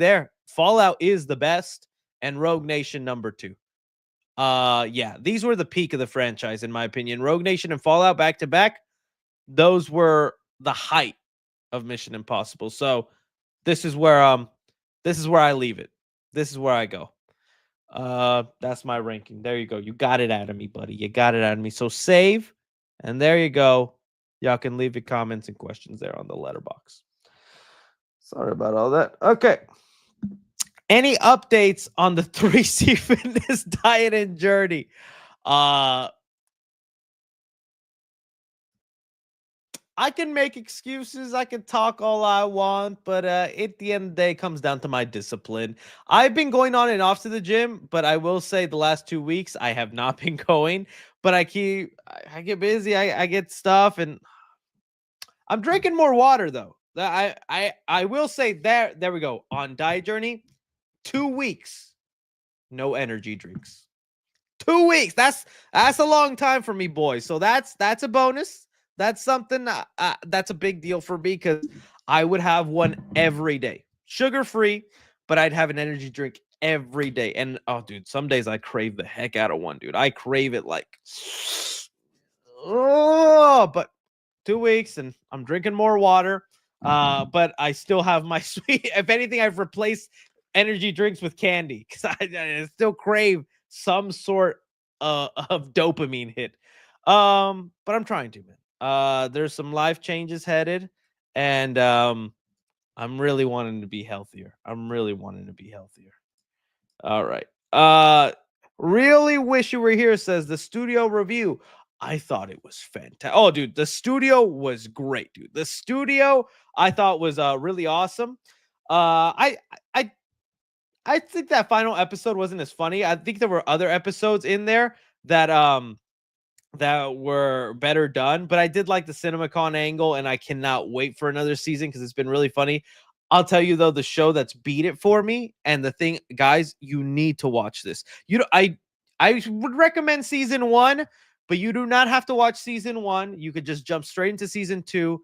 S1: Fallout is the best, and Rogue Nation number 2. Yeah, these were the peak of the franchise, in my opinion. Rogue Nation and Fallout back to back, those were the height of Mission Impossible. So this is where I leave it. This is where I go. That's my ranking. There you go. You got it out of me, buddy. You got it out of me. So save, and there you go. Y'all can leave your comments and questions there on the letterbox. Sorry about all that. Okay. Any updates on the 3C Fitness diet and journey? I can make excuses. I can talk all I want, but at the end of the day, it comes down to my discipline. I've been going on and off to the gym, but I will say the last 2 weeks I have not been going. But I get busy. I get stuff, and I'm drinking more water though. I will say there we go on diet journey. 2 weeks, no energy drinks. 2 weeks. That's a long time for me, boys. So that's a bonus. That's something that's a big deal for me because I would have one every day, sugar free, but I'd have an energy drink every day. And oh, dude, some days I crave the heck out of one, dude. I crave it like, oh, but 2 weeks and I'm drinking more water. But I still have my sweet. If anything, I've replaced energy drinks with candy because I still crave some sort of dopamine hit. But I'm trying to, man. There's some life changes headed, and I'm really wanting to be healthier. All right. Really wish you were here, says the studio review. I thought it was fantastic. Oh, dude, the studio was great, dude. The studio I thought was really awesome. I think that final episode wasn't as funny. I think there were other episodes in there that were better done, but I did like the CinemaCon angle, and I cannot wait for another season because it's been really funny. I'll tell you though, the show that's beat it for me, and the thing, guys, you need to watch this. I would recommend season 1, but you do not have to watch season 1. You could just jump straight into season 2.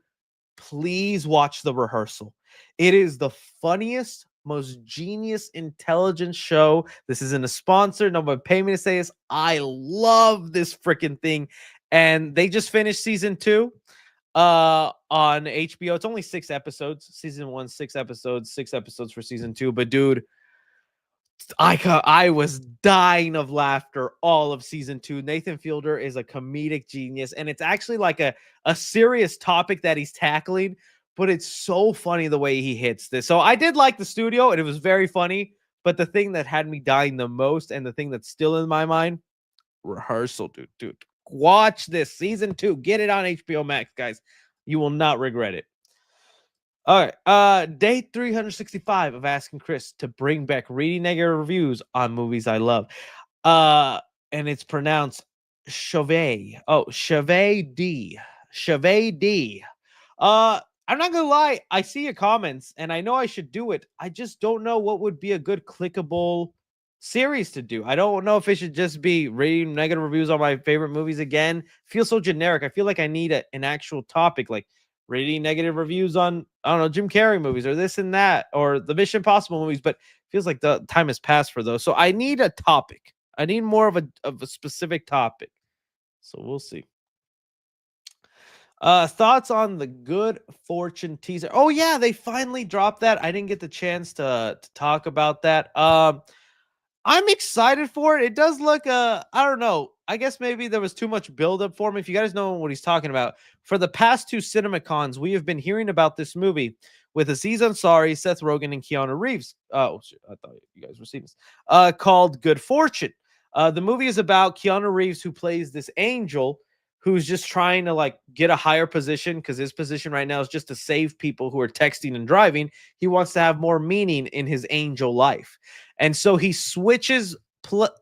S1: Please watch The Rehearsal. It is the funniest, most genius, intelligent show. This isn't a sponsor. Nobody pay me to say this. I love this freaking thing. and they just finished season 2 on HBO. It's only 6 episodes. Season 1, 6 episodes, 6 episodes for season 2. But dude, I was dying of laughter all of season 2. Nathan Fielder is a comedic genius, and it's actually like a serious topic that he's tackling, but it's so funny the way he hits this. So I did like the studio, and it was very funny. But the thing that had me dying the most, and the thing that's still in my mind, rehearsal, dude. Watch this season 2. Get it on HBO Max, guys. You will not regret it. All right. Day 365 of asking Chris to bring back reading negative reviews on movies I love. And it's pronounced Chevet. Oh, Chevet D. Chevet D. I'm not gonna lie, I see your comments and I know I should do it. I just don't know what would be a good clickable series to do. I don't know if it should just be reading negative reviews on my favorite movies again. Feels so generic. I feel like I need an actual topic, like reading negative reviews on, I don't know, Jim Carrey movies or this and that, or the Mission Impossible movies, but it feels like the time has passed for those. So I need a topic. I need more of a specific topic. So we'll see. Thoughts on the Good Fortune teaser? Oh yeah, they finally dropped that. I didn't get the chance to talk about that. I'm excited for it. It does look I don't know. I guess maybe there was too much buildup for him. If you guys know what he's talking about, for the past 2 CinemaCons, we have been hearing about this movie with Aziz Ansari, Seth Rogen, and Keanu Reeves. Oh, shit, I thought you guys were seeing this. Called Good Fortune. The movie is about Keanu Reeves, who plays this angel who's just trying to like get a higher position, because his position right now is just to save people who are texting and driving. He wants to have more meaning in his angel life. And so he switches,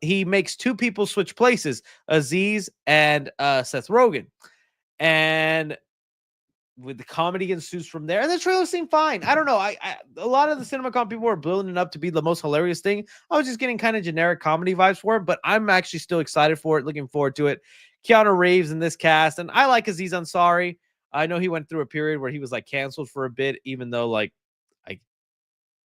S1: he makes 2 people switch places, Aziz and Seth Rogen. And with the comedy ensues from there. And the trailer seemed fine. I don't know. A lot of the CinemaCon people were building it up to be the most hilarious thing. I was just getting kind of generic comedy vibes for it, but I'm actually still excited for it, looking forward to it. Keanu Reeves in this cast, and I like Aziz Ansari. I know he went through a period where he was like canceled for a bit, even though like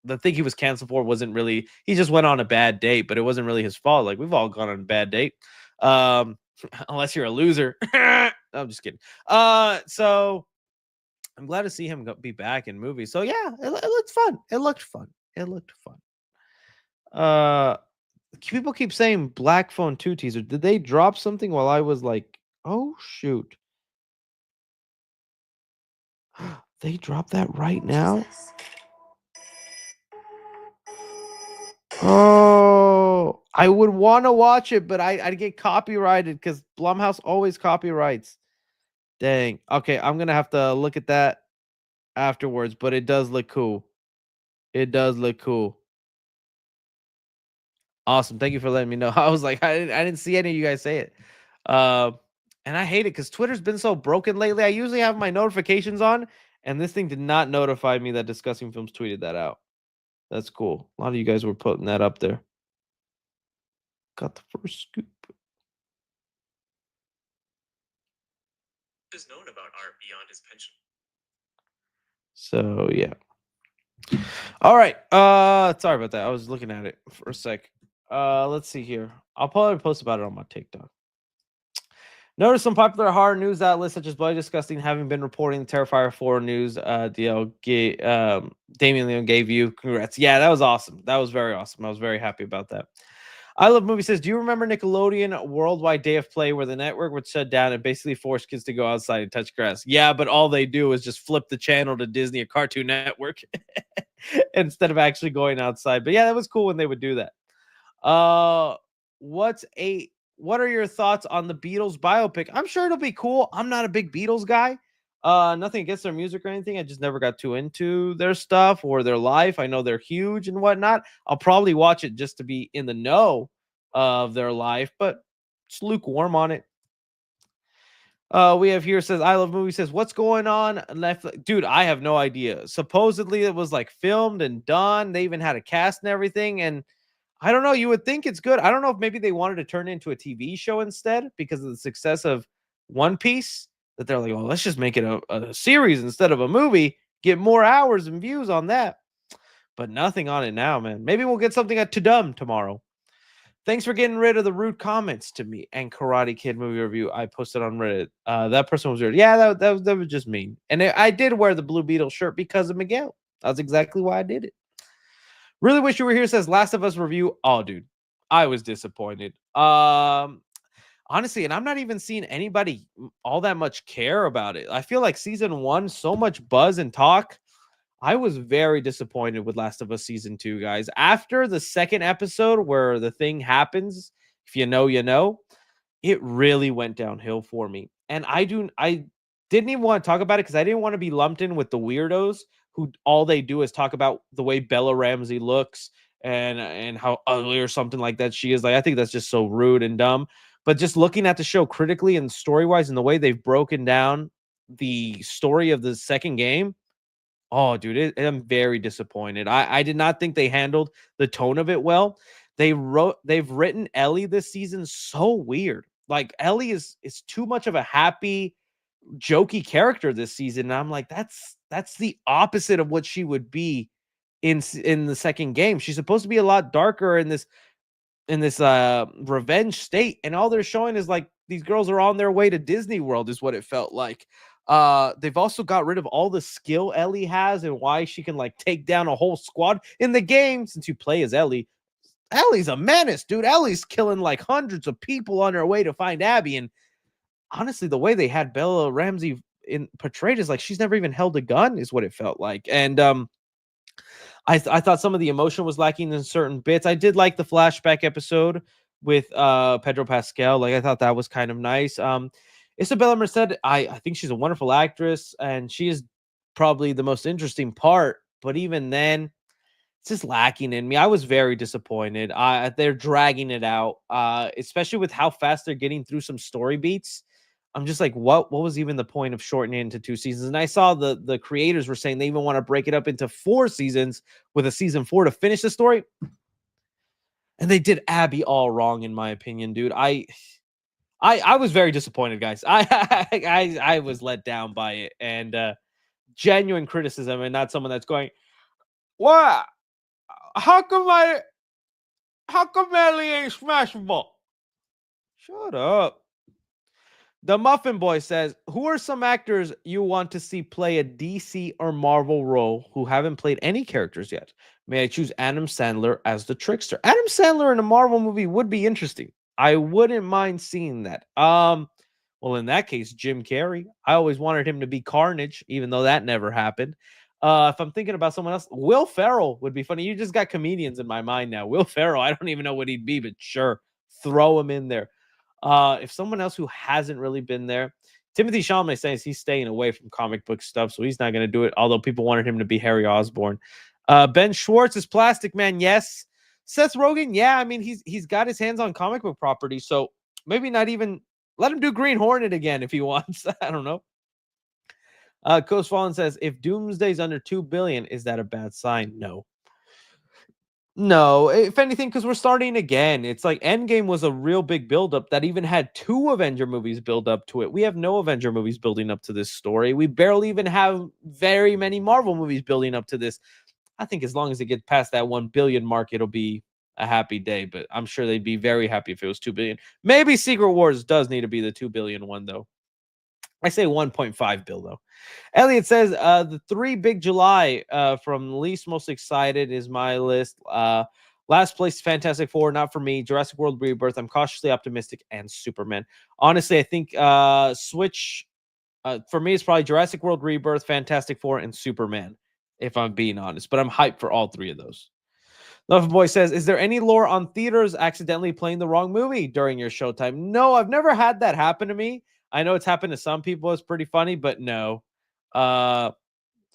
S1: the thing he was canceled for wasn't really, he just went on a bad date, but it wasn't really his fault. Like, we've all gone on a bad date. Unless you're a loser. I'm just kidding. So I'm glad to see him be back in movies. So yeah, it looked fun. It looked fun. It looked fun. People keep saying Black Phone 2 teaser. Did they drop something while I was like, oh shoot? They dropped that right now? Oh, I would want to watch it, but I'd get copyrighted because Blumhouse always copyrights. Dang. Okay, I'm gonna have to look at that afterwards, but it does look cool. It does look cool. Awesome. Thank you for letting me know. I was like, I didn't see any of you guys say it. And I hate it because Twitter's been so broken lately. I usually have my notifications on, and this thing did not notify me that Discussing Films tweeted that out. That's cool. A lot of you guys were putting that up there. Got the first scoop.
S4: Is known about art beyond his pension.
S1: So yeah. All right. Sorry about that. I was looking at it for a sec. Let's see here. I'll probably post about it on my TikTok. Notice some popular horror news outlets such as Bloody Disgusting having been reporting the Terrifier 4 news. Damien Leone gave you. Congrats. Yeah, that was awesome. That was very awesome. I was very happy about that. I Love Movie says, do you remember Nickelodeon Worldwide Day of Play where the network would shut down and basically force kids to go outside and touch grass? Yeah, but all they do is just flip the channel to Disney or Cartoon Network instead of actually going outside. But yeah, that was cool when they would do that. What are your thoughts on the Beatles biopic? I'm sure it'll be cool. I'm not a big Beatles guy. Nothing against their music or anything. I just never got too into their stuff or their life. I know they're huge and whatnot. I'll probably watch it just to be in the know of their life, but it's lukewarm on it. We have here says, I Love Movie says, what's going on? Netflix? Dude, I have no idea. Supposedly it was like filmed and done. They even had a cast and everything. And I don't know. You would think it's good. I don't know if maybe they wanted to turn it into a TV show instead because of the success of One Piece. That they're like, well, let's just make it a series instead of a movie. Get more hours and views on that. But nothing on it now, man. Maybe we'll get something at Tudum tomorrow. Thanks for getting rid of the rude comments to me and Karate Kid movie review I posted on Reddit. That person was weird. Yeah, that was just mean. And I did wear the Blue Beetle shirt because of Miguel. That's exactly why I did it. Really wish you were here, says Last of Us review. Oh, dude, I was disappointed. Honestly, and I'm not even seeing anybody all that much care about it. I feel like season 1, so much buzz and talk. I was very disappointed with Last of Us season 2, guys. After the second episode where the thing happens, if you know, you know, it really went downhill for me. And I didn't even want to talk about it because I didn't want to be lumped in with the weirdos who all they do is talk about the way Bella Ramsey looks and how ugly or something like that she is. Like, I think that's just so rude and dumb. But just looking at the show critically and story-wise and the way they've broken down the story of the second game, oh, dude, I'm very disappointed. I did not think they handled the tone of it well. They've written Ellie this season so weird. Like, Ellie is too much of a happy, jokey character this season. And I'm like, that's the opposite of what she would be in the second game. She's supposed to be a lot darker in this revenge state, and all they're showing is like these girls are on their way to Disney World is what it felt like. They've also got rid of all the skill Ellie has and why she can like take down a whole squad in the game. Since you play as Ellie's a menace, dude. Ellie's killing like hundreds of people on her way to find Abby. And honestly, the way they had Bella Ramsey portrayed is like she's never even held a gun, is what it felt like. And I thought some of the emotion was lacking in certain bits. I did like the flashback episode with Pedro Pascal. Like, I thought that was kind of nice. Isabella Merced, I think she's a wonderful actress, and she is probably the most interesting part. But even then, it's just lacking in me. I was very disappointed. They're dragging it out, especially with how fast they're getting through some story beats. I'm just like, what was even the point of shortening it into 2 seasons? And I saw the creators were saying they even want to break it up into 4 seasons with a season 4 to finish the story. And they did Abby all wrong, in my opinion, dude. I was very disappointed, guys. I was let down by it, and genuine criticism, and not someone that's going, "What? How come Ellie ain't smashable?" Shut up. The Muffin Boy says, who are some actors you want to see play a DC or Marvel role who haven't played any characters yet? May I choose Adam Sandler as the trickster? Adam Sandler in a Marvel movie would be interesting. I wouldn't mind seeing that. Well, in that case, Jim Carrey. I always wanted him to be Carnage, even though that never happened. If I'm thinking about someone else, Will Ferrell would be funny. You just got comedians in my mind now. Will Ferrell, I don't even know what he'd be, but sure, throw him in there. If someone else who hasn't really been there, Timothy Chalamet says he's staying away from comic book stuff, so he's not going to do it, although people wanted him to be Harry Osborn. Ben Schwartz is Plastic Man, yes. Seth Rogen, yeah, I mean, he's got his hands on comic book property, so maybe not even let him do Green Hornet again if he wants. I don't know. Coast Fallen says, if Doomsday's under 2 billion, is that a bad sign? No, if anything, because we're starting again. It's like Endgame was a real big buildup that even had 2 Avenger movies build up to it. We have no Avenger movies building up to this story. We barely even have very many Marvel movies building up to this. I think as long as it gets past that 1 billion mark, it'll be a happy day. But I'm sure they'd be very happy if it was 2 billion. Maybe Secret Wars does need to be the 2 billion one, though. I say 1.5 bill, though. Elliot says, the 3 big July from least most excited is my list. Last place, Fantastic Four, not for me. Jurassic World Rebirth, I'm cautiously optimistic, and Superman. Honestly, I think Switch, for me, it's probably Jurassic World Rebirth, Fantastic Four, and Superman, if I'm being honest. But I'm hyped for all 3 of those. Love Boy says, is there any lore on theaters accidentally playing the wrong movie during your showtime? No, I've never had that happen to me. I know it's happened to some people. It's pretty funny, but no.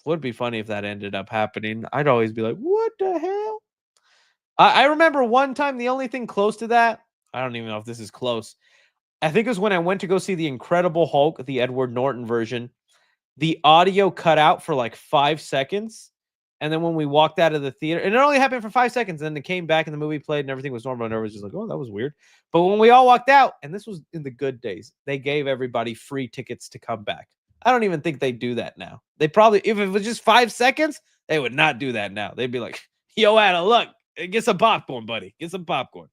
S1: Would be funny if that ended up happening. I'd always be like, what the hell? I remember one time, the only thing close to that, I don't even know if this is close. I think it was when I went to go see The Incredible Hulk, the Edward Norton version. The audio cut out for like 5 seconds. And then when we walked out of the theater, and it only happened for 5 seconds, and then it came back and the movie played and everything was normal, and everyone was just like, oh, that was weird. But when we all walked out, and this was in the good days, they gave everybody free tickets to come back. I don't even think they do that now. They probably, if it was just 5 seconds, they would not do that now. They'd be like, yo, Adam, look, get some popcorn, buddy. Get some popcorn.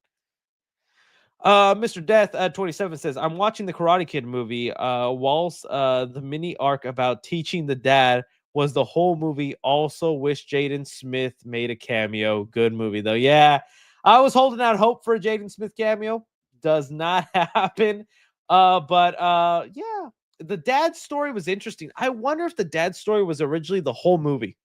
S1: Mr. Death 27 says, I'm watching the Karate Kid movie. Whilst the mini arc about teaching the dad was the whole movie. Also wish Jaden Smith made a cameo. Good movie though. Yeah, I was holding out hope for a Jaden Smith cameo. Does not happen. But yeah, the dad story was interesting. I wonder if the dad story was originally the whole movie.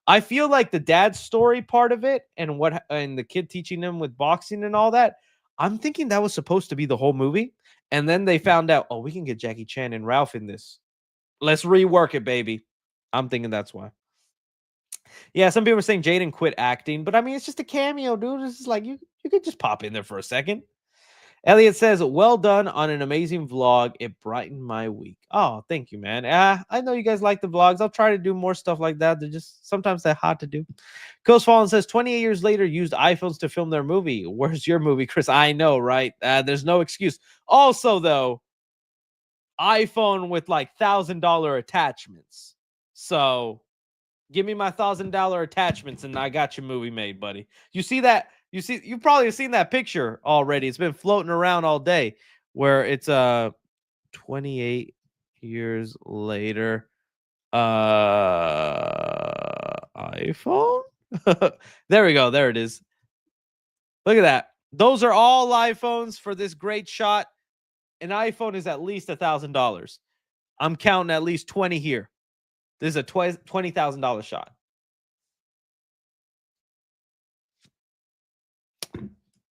S1: I feel like the dad story part of it and the kid teaching him with boxing and all that, I'm thinking that was supposed to be the whole movie. And then they found out, oh, we can get Jackie Chan and Ralph in this. Let's rework it, baby. I'm thinking that's why. Yeah, some people are saying Jaden quit acting, but I mean, it's just a cameo, dude. It's just like you could just pop in there for a second. Elliot says, well done on an amazing vlog. It brightened my week. Oh, thank you, man. I know you guys like the vlogs. I'll try to do more stuff like that. They're just sometimes they're hard to do. Coast Fallen says, 28 years later, used iPhones to film their movie. Where's your movie, Chris? I know, right? There's no excuse. Also, though, iPhone with like $1,000 attachments. So give me my $1,000 attachments and I got your movie made, buddy. You see that? You probably have seen that picture already. It's been floating around all day where it's 28 years later iPhone. There we go. There it is. Look at that. Those are all iPhones for this great shot. An iPhone is at least $1,000. I'm counting at least 20 here. This is a $20,000 shot.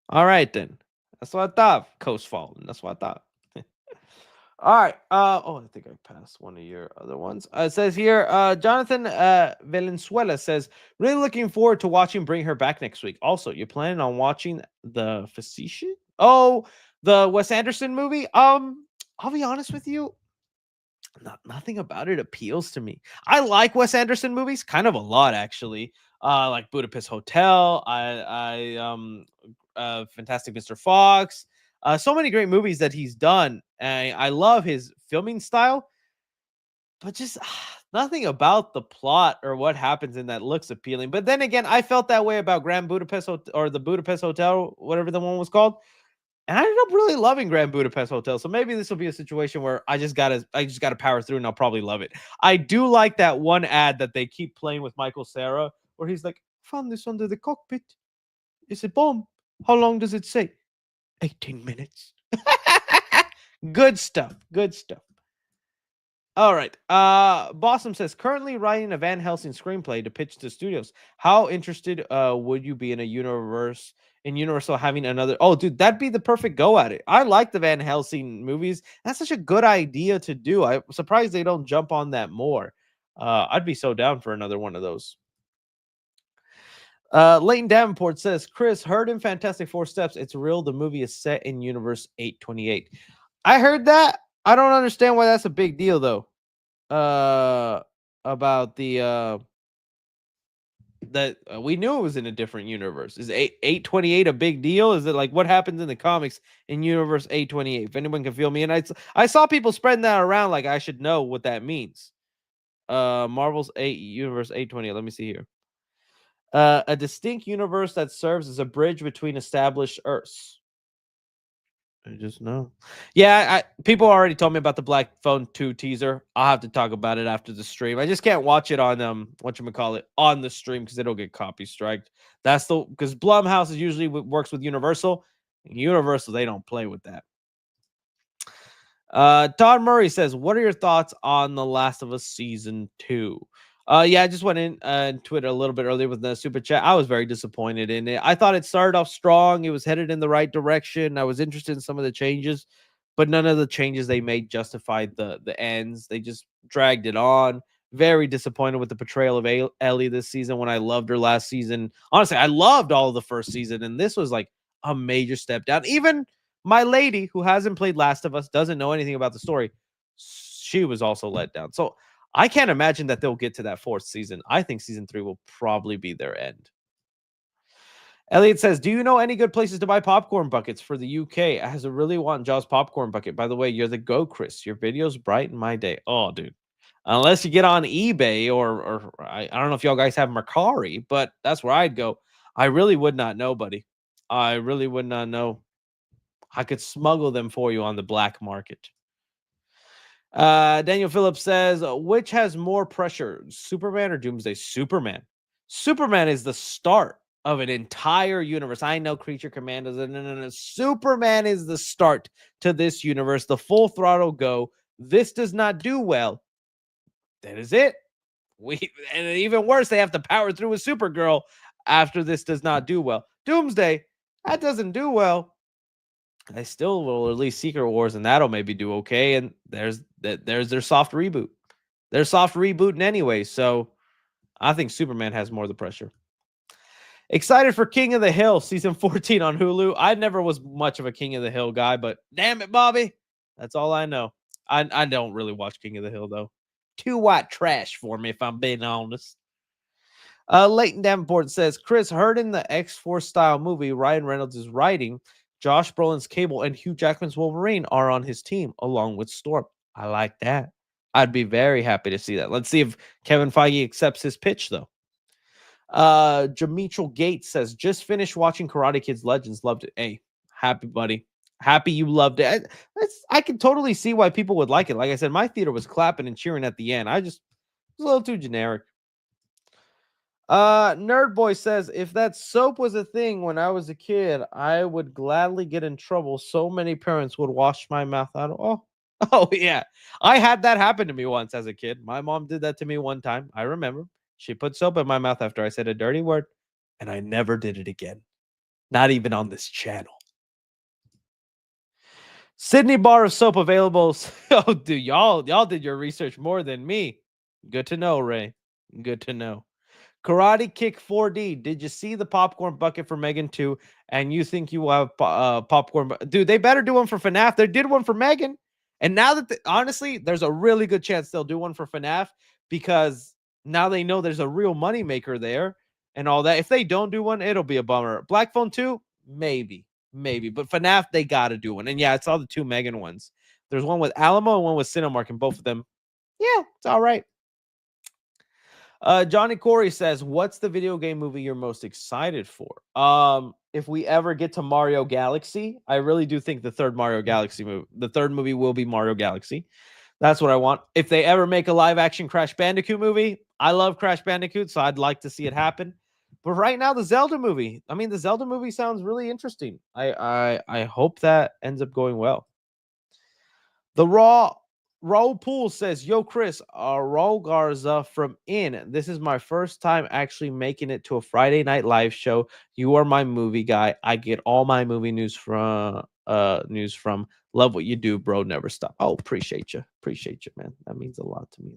S1: All right, then. That's what I thought. Coast Fallen. That's what I thought. All right. I think I passed one of your other ones. It says here, Jonathan Valenzuela says, really looking forward to watching Bring Her Back next week. Also, you planning on watching the Facetious? Oh, the Wes Anderson movie? I'll be honest with you. Nothing about it appeals to me. I like Wes Anderson movies, kind of a lot actually. Like Budapest Hotel. Fantastic Mr. Fox. So many great movies that he's done. I love his filming style, but just nothing about the plot or what happens in that looks appealing. But then again, I felt that way about Grand Budapest or the Budapest Hotel, whatever the one was called. And I ended up really loving Grand Budapest Hotel. So maybe this will be a situation where I just gotta power through and I'll probably love it. I do like that one ad that they keep playing with Michael Cera, where he's like, found this under the cockpit. It's a bomb. How long does it say? 18 minutes. Good stuff. Good stuff. All right. Bossum says, currently writing a Van Helsing screenplay to pitch to studios. How interested would you be in Universal having another? Oh, dude, that'd be the perfect go at it. I like the Van Helsing movies. That's such a good idea to do. I'm surprised they don't jump on that more. I'd be so down for another one of those. Leighton Davenport says, Chris, heard in Fantastic Four Steps, it's real. The movie is set in Universe 828. I heard that. I don't understand why that's a big deal, though. About the that we knew it was in a different universe. Is 828 a big deal? Is it like what happens in the comics in Universe 828? If anyone can feel me, and I saw people spreading that around like I should know what that means. Marvel's Universe 828. Let me see here. A distinct universe that serves as a bridge between established Earths. I just know. Yeah, people already told me about the Black Phone 2 teaser. I'll have to talk about it after the stream. I just can't watch it on on the stream because it'll get copy striked. That's because Blumhouse usually works with Universal. Universal, they don't play with that. Todd Murray says, what are your thoughts on The Last of Us Season 2? Yeah, I just went into it a little bit earlier with the super chat. I was very disappointed in it. I thought it started off strong. It was headed in the right direction. I was interested in some of the changes, but none of the changes they made justified the ends. They just dragged it on. Very disappointed with the portrayal of Ellie this season when I loved her last season. Honestly, I loved all of the first season, and this was like a major step down. Even my lady, who hasn't played Last of Us, doesn't know anything about the story, she was also let down. So I can't imagine that they'll get to that fourth season. I think season 3 will probably be their end. Elliot says, do you know any good places to buy popcorn buckets for the UK? I really want Jaws popcorn bucket. By the way, you're the go, Chris. Your videos brighten my day. Oh, dude. Unless you get on eBay or I don't know if y'all guys have Mercari, but that's where I'd go. I really would not know, buddy. I really would not know. I could smuggle them for you on the black market. Daniel Phillips says, which has more pressure, Superman or Doomsday? Superman. Superman is the start of an entire universe. I know Creature Commandos. No. Superman is the start to this universe. The full throttle go. This does not do well. That is it. And even worse, they have to power through with Supergirl after this does not do well. Doomsday, that doesn't do well. I still will release Secret Wars, and that'll maybe do okay. And there's their soft reboot. They're soft rebooting anyway, so I think Superman has more of the pressure. Excited for King of the Hill season 14 on Hulu. I never was much of a King of the Hill guy, but damn it, Bobby, that's all I know. I don't really watch King of the Hill though. Too white trash for me, if I'm being honest. Leighton Davenport says, Chris, heard in the X-Force style movie Ryan Reynolds is writing, Josh Brolin's Cable and Hugh Jackman's Wolverine are on his team along with Storm. I like that. I'd be very happy to see that. Let's see if Kevin Feige accepts his pitch, though. Jamitral Gates says, just finished watching Karate Kids Legends. Loved it. Hey, happy, buddy. Happy you loved it. I can totally see why people would like it. Like I said, my theater was clapping and cheering at the end. It was a little too generic. Nerd Boy says, if that soap was a thing when I was a kid, I would gladly get in trouble. So many parents would wash my mouth out. Oh yeah. I had that happen to me once as a kid. My mom did that to me one time. I remember. She put soap in my mouth after I said a dirty word, and I never did it again. Not even on this channel. Sydney bar of soap available. Oh, dude, y'all did your research more than me. Good to know, Ray. Good to know. Karate Kick 4D. Did you see the popcorn bucket for Megan 2? And you think you will have popcorn? Dude, they better do one for FNAF. They did one for Megan. And now that, honestly, there's a really good chance they'll do one for FNAF because now they know there's a real moneymaker there and all that. If they don't do one, it'll be a bummer. Black Phone 2? Maybe. But FNAF, they got to do one. And yeah, it's all the two Megan ones. There's one with Alamo and one with Cinemark, and both of them, yeah, it's all right. Johnny Corey says, what's the video game movie you're most excited for? If we ever get to Mario Galaxy, I really do think the third movie will be Mario Galaxy. That's what I want. If they ever make a live action Crash Bandicoot movie, I love Crash Bandicoot, so I'd like to see it happen. But right now, the Zelda movie, the Zelda movie sounds really interesting. I hope that ends up going well. The Raul Pool says, yo, Chris, Raul Garza from In. This is my first time actually making it to a Friday night live show. You are my movie guy. I get all my movie news from. Love what you do, bro. Never stop. Oh, appreciate you, man. That means a lot to me.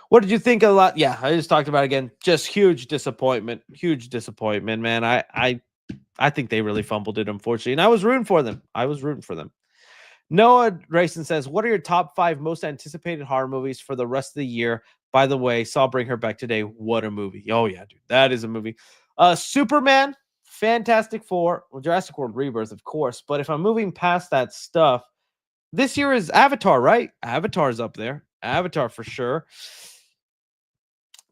S1: What did you think a lot? Yeah, I just talked about it again. Just huge disappointment, man. I think they really fumbled it, unfortunately, and I was rooting for them. Noah Grayson says, what are your top 5 most anticipated horror movies for the rest of the year? By the way, saw Bring Her Back today. What a movie. Oh, yeah, dude. That is a movie. Superman, Fantastic Four, Jurassic World Rebirth, of course. But if I'm moving past that stuff, this year is Avatar, right? Avatar's up there. Avatar for sure.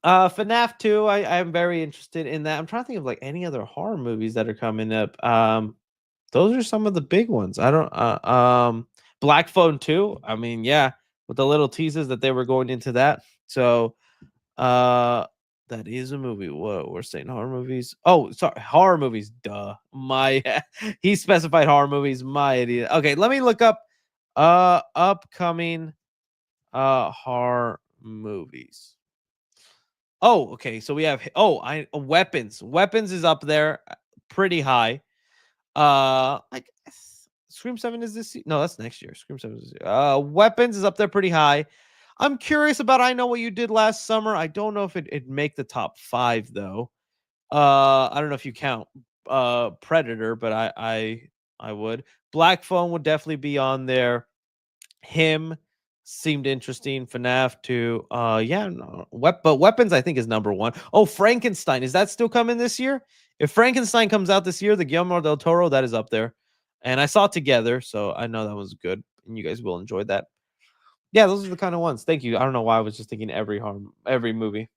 S1: FNAF 2, I am very interested in that. I'm trying to think of like any other horror movies that are coming up. Those are some of the big ones. I don't Black Phone 2. Yeah, with the little teases that they were going into that. So that is a movie. What we're saying horror movies. Oh, sorry, horror movies. Duh. He specified horror movies. My idiot. Okay, let me look up upcoming horror movies. Oh, okay. So we have Weapons. Weapons is up there pretty high. Like Scream 7 is this? No, that's next year. Scream 7 is this year. Weapons is up there pretty high. I'm curious about I Know What You Did Last Summer. I don't know if it'd make the top 5 though. I don't know if you count Predator, but I would. Black Phone would definitely be on there. Him seemed interesting. FNAF 2. But Weapons I think is number 1. Oh, Frankenstein. Is that still coming this year? If Frankenstein comes out this year, the Guillermo del Toro, that is up there. And I saw it Together, so I know that was good. And you guys will enjoy that. Yeah, those are the kind of ones. Thank you. I don't know why I was just thinking every movie.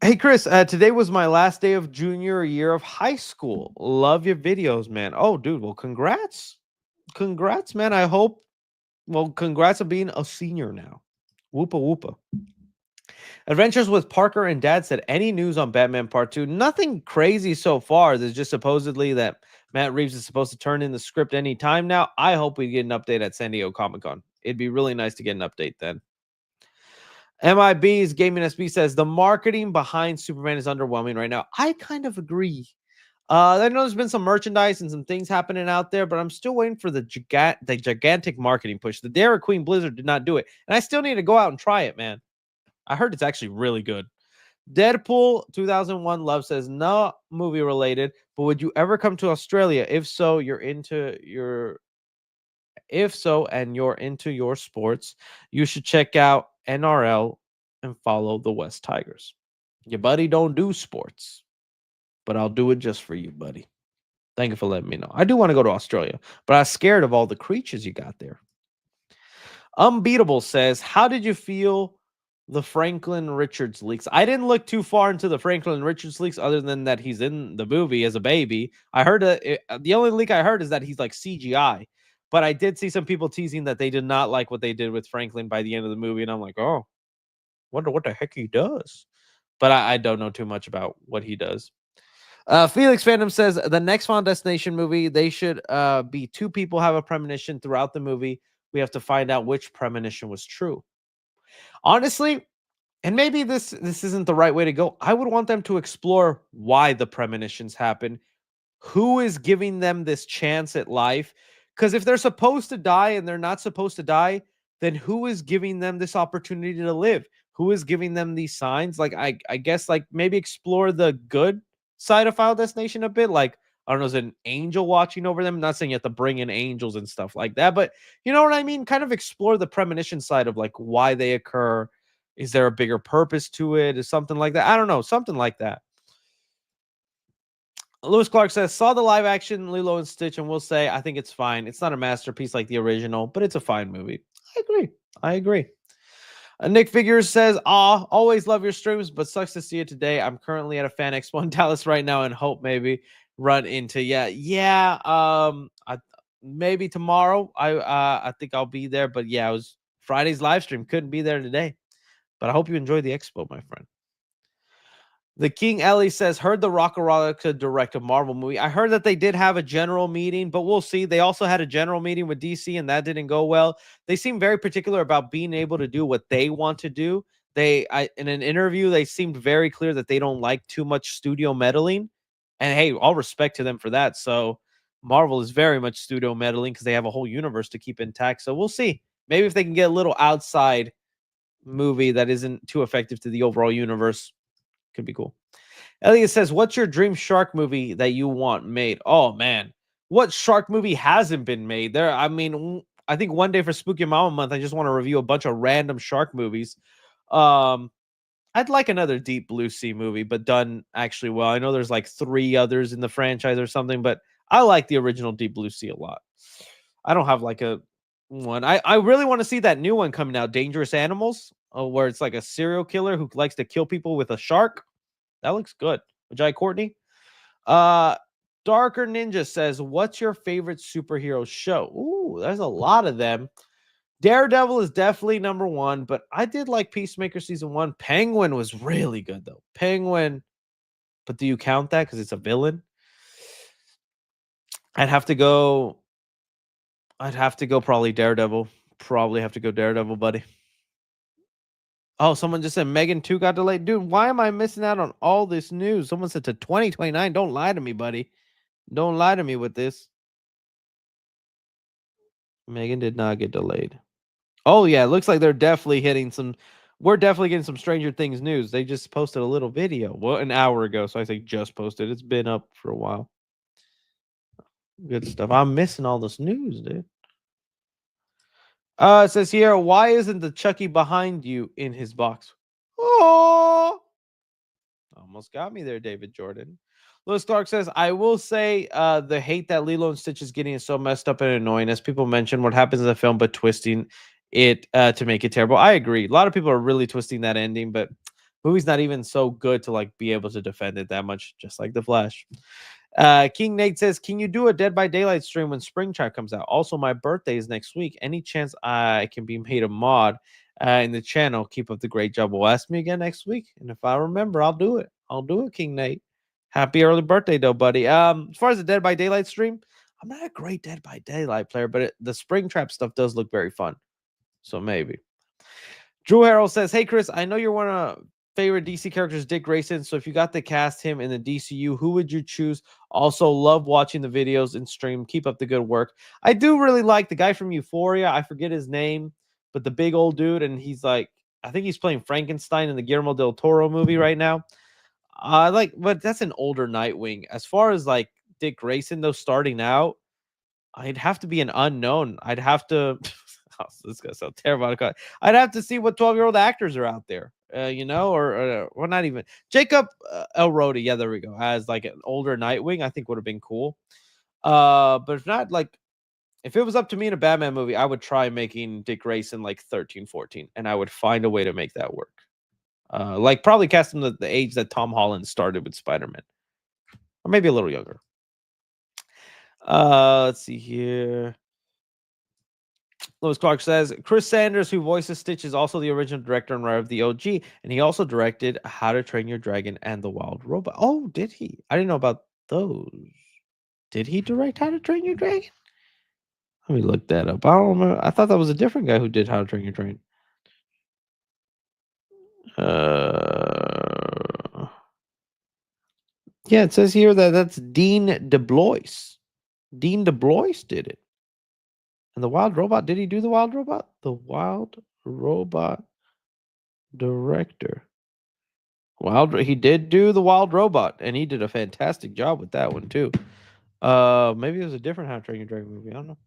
S1: Hey, Chris, today was my last day of junior year of high school. Love your videos, man. Oh, dude, well, congrats. Congrats, man. I hope, well, congrats on being a senior now. Whoopa whoopa. Adventures with Parker and Dad said, any news on Batman Part 2? Nothing crazy so far. There's just supposedly that Matt Reeves is supposed to turn in the script any time now. I hope we get an update at San Diego Comic-Con. It'd be really nice to get an update then. MIB's Gaming SB says, the marketing behind Superman is underwhelming right now. I kind of agree. I know there's been some merchandise and some things happening out there, but I'm still waiting for the gigantic marketing push. The Dairy Queen Blizzard did not do it, and I still need to go out and try it, man. I heard it's actually really good. Deadpool 2001 Love says, no movie related, but would you ever come to Australia? If so, you're into your sports, you should check out NRL and follow the West Tigers. Your buddy don't do sports, but I'll do it just for you, buddy. Thank you for letting me know. I do want to go to Australia, but I'm scared of all the creatures you got there. Unbeatable says, how did you feel the Franklin Richards leaks? I didn't look too far into the Franklin Richards leaks other than that he's in the movie as a baby. I heard the only leak I heard is that he's like CGI, but I did see some people teasing that they did not like what they did with Franklin by the end of the movie, and I'm like, oh, wonder what the heck he does. But I don't know too much about what he does. Felix Phantom says, the next Final Destination movie, they should be two people have a premonition throughout the movie. We have to find out which premonition was true. Honestly, and maybe this isn't the right way to go, I would want them to explore why the premonitions happen. Who is giving them this chance at life? Because if they're supposed to die and they're not supposed to die, then who is giving them this opportunity to live? Who is giving them these signs? Like, I guess, like, maybe explore the good side of Final Destination a bit. Like, I don't know, is an angel watching over them? I'm not saying you have to bring in angels and stuff like that, but you know what I mean? Kind of explore the premonition side of like why they occur. Is there a bigger purpose to it? Is something like that? I don't know, something like that. Lewis Clark says, saw the live action Lilo and Stitch and will say, I think it's fine. It's not a masterpiece like the original, but it's a fine movie. I agree. Nick Figures says, always love your streams, but sucks to see you today. I'm currently at a Fan Expo in Dallas right now and hope maybe run into maybe tomorrow. I think I'll be there, but yeah, it was Friday's live stream. Couldn't be there today, but I hope you enjoy the expo, my friend. The King Ellie says, heard the Rockaraka could direct a Marvel movie. I heard that they did have a general meeting, but we'll see. They also had a general meeting with DC, and that didn't go well. They seem very particular about being able to do what they want to do. In an interview, they seemed very clear that they don't like too much studio meddling. And hey, all respect to them for that. So Marvel is very much studio meddling because they have a whole universe to keep intact. So we'll see. Maybe if they can get a little outside movie that isn't too effective to the overall universe, could be cool. Elliot says, what's your dream shark movie that you want made? Oh, man. What shark movie hasn't been made? I think one day for Spooky Mama Month, I just want to review a bunch of random shark movies. I'd like another Deep Blue Sea movie, but done actually well. I know there's like 3 others in the franchise or something, but I like the original Deep Blue Sea a lot. I don't have like a one. I really want to see that new one coming out, Dangerous Animals, where it's like a serial killer who likes to kill people with a shark. That looks good. Jai Courtney. Darker Ninja says, what's your favorite superhero show? Ooh, there's a lot of them. Daredevil is definitely number 1, but I did like Peacemaker season 1. Penguin was really good, though. Penguin, but do you count that because it's a villain? I'd have to go probably Daredevil. Probably have to go Daredevil, buddy. Oh, someone just said Megan 2 got delayed. Dude, why am I missing out on all this news? Someone said to 2029. Don't lie to me, buddy. Don't lie to me with this. Megan did not get delayed. Oh, yeah. It looks like they're definitely hitting some. We're definitely getting some Stranger Things news. They just posted a little video. Well, an hour ago. So I say just posted. It's been up for a while. Good stuff. I'm missing all this news, dude. It says here, why isn't the Chucky behind you in his box? Oh, almost got me there, David Jordan. Lewis Clark says, I will say the hate that Lilo and Stitch is getting is so messed up and annoying. As people mention, what happens in the film, but twisting it to make it terrible. I agree. A lot of people are really twisting that ending, but Movie's not even so good to like be able to defend it that much, just like The Flash. King Nate says, "Can you do a Dead by Daylight stream when Springtime comes out? Also, my birthday is next week. Any chance I can be made a mod in the channel? Keep up the great job. Well, ask me again next week, and if I remember, I'll do it. I'll do it, King Nate. Happy early birthday, though, buddy. As far as the Dead by Daylight stream, I'm not a great Dead by Daylight player, but the Springtrap stuff does look very fun. So maybe." Drew Harrell says, "Hey, Chris, I know you're one of favorite DC characters, Dick Grayson. So if you got to cast him in the DCU, who would you choose? Also, love watching the videos and stream. Keep up the good work." I do really like the guy from Euphoria. I forget his name, but the big old dude, and he's like, I think he's playing Frankenstein in the Guillermo del Toro movie right now. But that's an older Nightwing. As far as like Dick Grayson, though, starting out, I'd have to be an unknown. I'd have to. Oh, this is gonna sound terrible. I'd have to see what 12-year-old actors are out there, or not even Jacob Elrodi. Yeah, there we go. As like an older Nightwing, I think would have been cool. But if not, like if it was up to me in a Batman movie, I would try making Dick Grayson like 13, 14, and I would find a way to make that work. Like probably cast him the age that Tom Holland started with Spider-Man, or maybe a little younger. Let's see here. Lewis Clark says, Chris Sanders, who voices Stitch, is also the original director and writer of the OG, and he also directed How to Train Your Dragon and The Wild Robot. Oh, did he? I didn't know about those. Did he direct How to Train Your Dragon? Let me look that up. I don't remember. I thought that was a different guy who did How to Train Your Dragon. Yeah, it says here that that's Dean DeBlois. Dean DeBlois did it. And The Wild Robot, did he do The Wild Robot? The Wild Robot director. He did do The Wild Robot, and he did a fantastic job with that one too. Maybe it was a different How to Train Your Dragon movie. I don't know.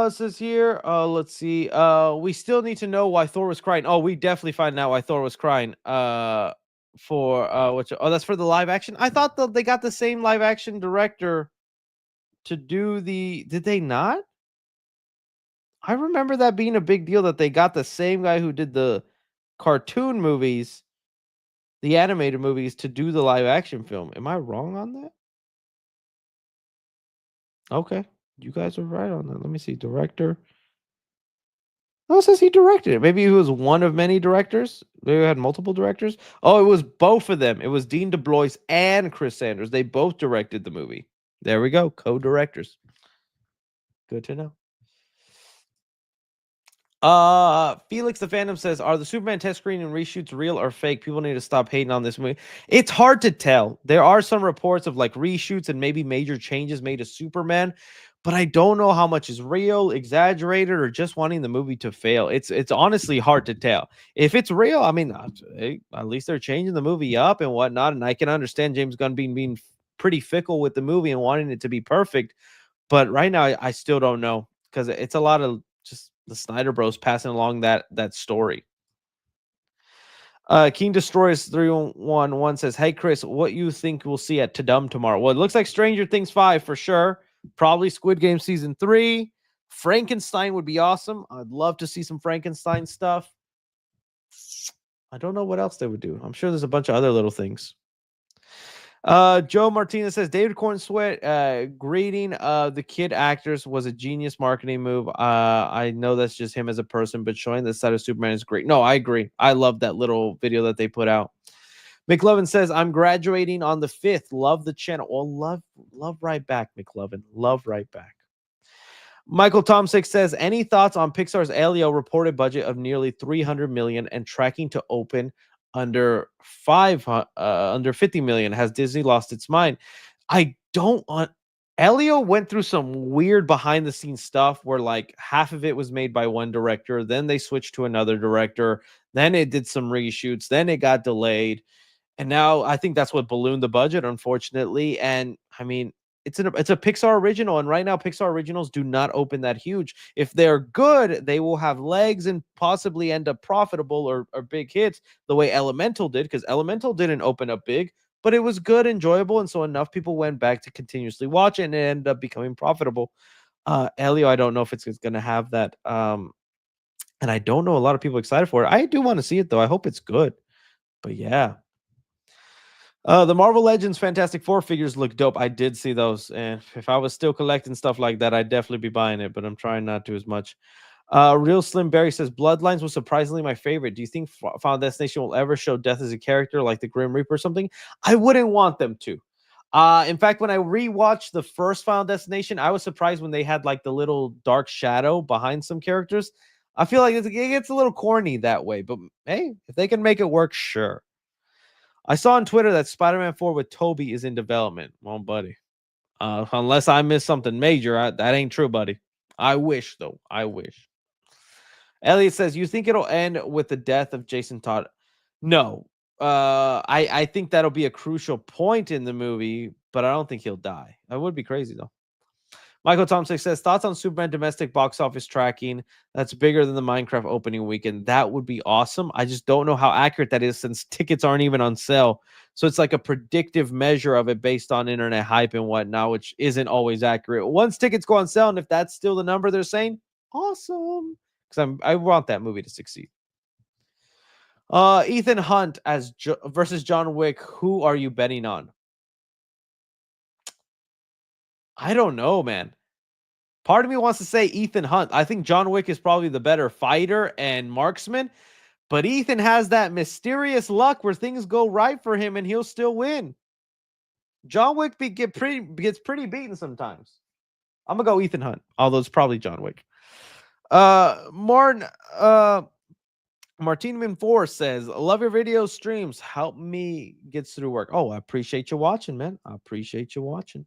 S1: It says here, let's see. We still need to know why Thor was crying. Oh, we definitely find out why Thor was crying. That's for the live action. I thought they got the same live action director to do did they not? I remember that being a big deal that they got the same guy who did the cartoon movies, the animated movies, to do the live action film. Am I wrong on that? Okay. You guys are right on that. Let me see. Director. Oh, it says he directed it. Maybe he was one of many directors. Maybe we had multiple directors. Oh, it was both of them. It was Dean DeBlois and Chris Sanders. They both directed the movie. There we go. Co-directors. Good to know. Felix the Phantom says, "Are the Superman test screen and reshoots real or fake? People need to stop hating on this movie." It's hard to tell. There are some reports of like reshoots and maybe major changes made to Superman, but I don't know how much is real, exaggerated, or just wanting the movie to fail. It's honestly hard to tell. If it's real, I mean, at least they're changing the movie up and whatnot, and I can understand James Gunn being pretty fickle with the movie and wanting it to be perfect. But right now, I still don't know because it's a lot of just the Snyder Bros passing along that story. King Destroyers 311 says, "Hey Chris, what you think we'll see at Tadum tomorrow?" Well, it looks like Stranger Things 5 for sure. Probably Squid Game season 3. Frankenstein would be awesome. I'd love to see some Frankenstein stuff. I don't know what else they would do. I'm sure there's a bunch of other little things. Joe Martinez says, "David Corn Sweat greeting the kid actors was a genius marketing move. I know that's just him as a person, but showing the side of Superman is great." No, I agree. I love that little video that they put out. McLovin says, "I'm graduating on the 5th. Love the channel." Well, love right back, McLovin. Love right back. Michael Tomsick says, "Any thoughts on Pixar's Elio reported budget of nearly $300 million and tracking to open under 50 million? Has Disney lost its mind?" I don't want. Elio went through some weird behind the scenes stuff where like half of it was made by one director, then they switched to another director, then it did some reshoots, then it got delayed, and now I think that's what ballooned the budget, unfortunately. And I mean, it's a Pixar original, and right now Pixar originals do not open that huge. If they're good, they will have legs and possibly end up profitable or big hits the way Elemental did, because Elemental didn't open up big, but it was good, enjoyable, and so enough people went back to continuously watch it and it ended up becoming profitable. Elio, I don't know if it's going to have that and I don't know a lot of people excited for it. I do want to see it though. I hope it's good. But yeah. The Marvel Legends Fantastic Four figures look dope. I did see those, and if I was still collecting stuff like that, I'd definitely be buying it, but I'm trying not to as much. Real Slim Berry says Bloodlines was surprisingly my favorite. Do you think Final Destination will ever show death as a character like the Grim Reaper or something? I wouldn't want them to. In fact, when I rewatched the first Final Destination, I was surprised when they had like the little dark shadow behind some characters. I feel like it gets a little corny that way, but hey, if they can make it work, sure. I saw on Twitter that Spider-Man 4 with Toby is in development. Well, buddy, unless I missed something major, that ain't true, buddy. I wish, though. I wish. Elliot says, you think it'll end with the death of Jason Todd? No. I think that'll be a crucial point in the movie, but I don't think he'll die. That would be crazy, though. Michael Thompson says, thoughts on Superman domestic box office tracking that's bigger than the Minecraft opening weekend? That would be awesome. I just don't know how accurate that is since tickets aren't even on sale. So it's like a predictive measure of it based on internet hype and whatnot, which isn't always accurate. Once tickets go on sale, and if that's still the number they're saying, awesome. Because I want that movie to succeed. Ethan Hunt versus John Wick. Who are you betting on? I don't know, man. Part of me wants to say Ethan Hunt. I think John Wick is probably the better fighter and marksman, but Ethan has that mysterious luck where things go right for him and he'll still win. John Wick gets pretty beaten sometimes. I'm gonna go Ethan Hunt, although it's probably John Wick. Martin Min4 says, love your video streams. Help me get through work. Oh, I appreciate you watching, man. I appreciate you watching.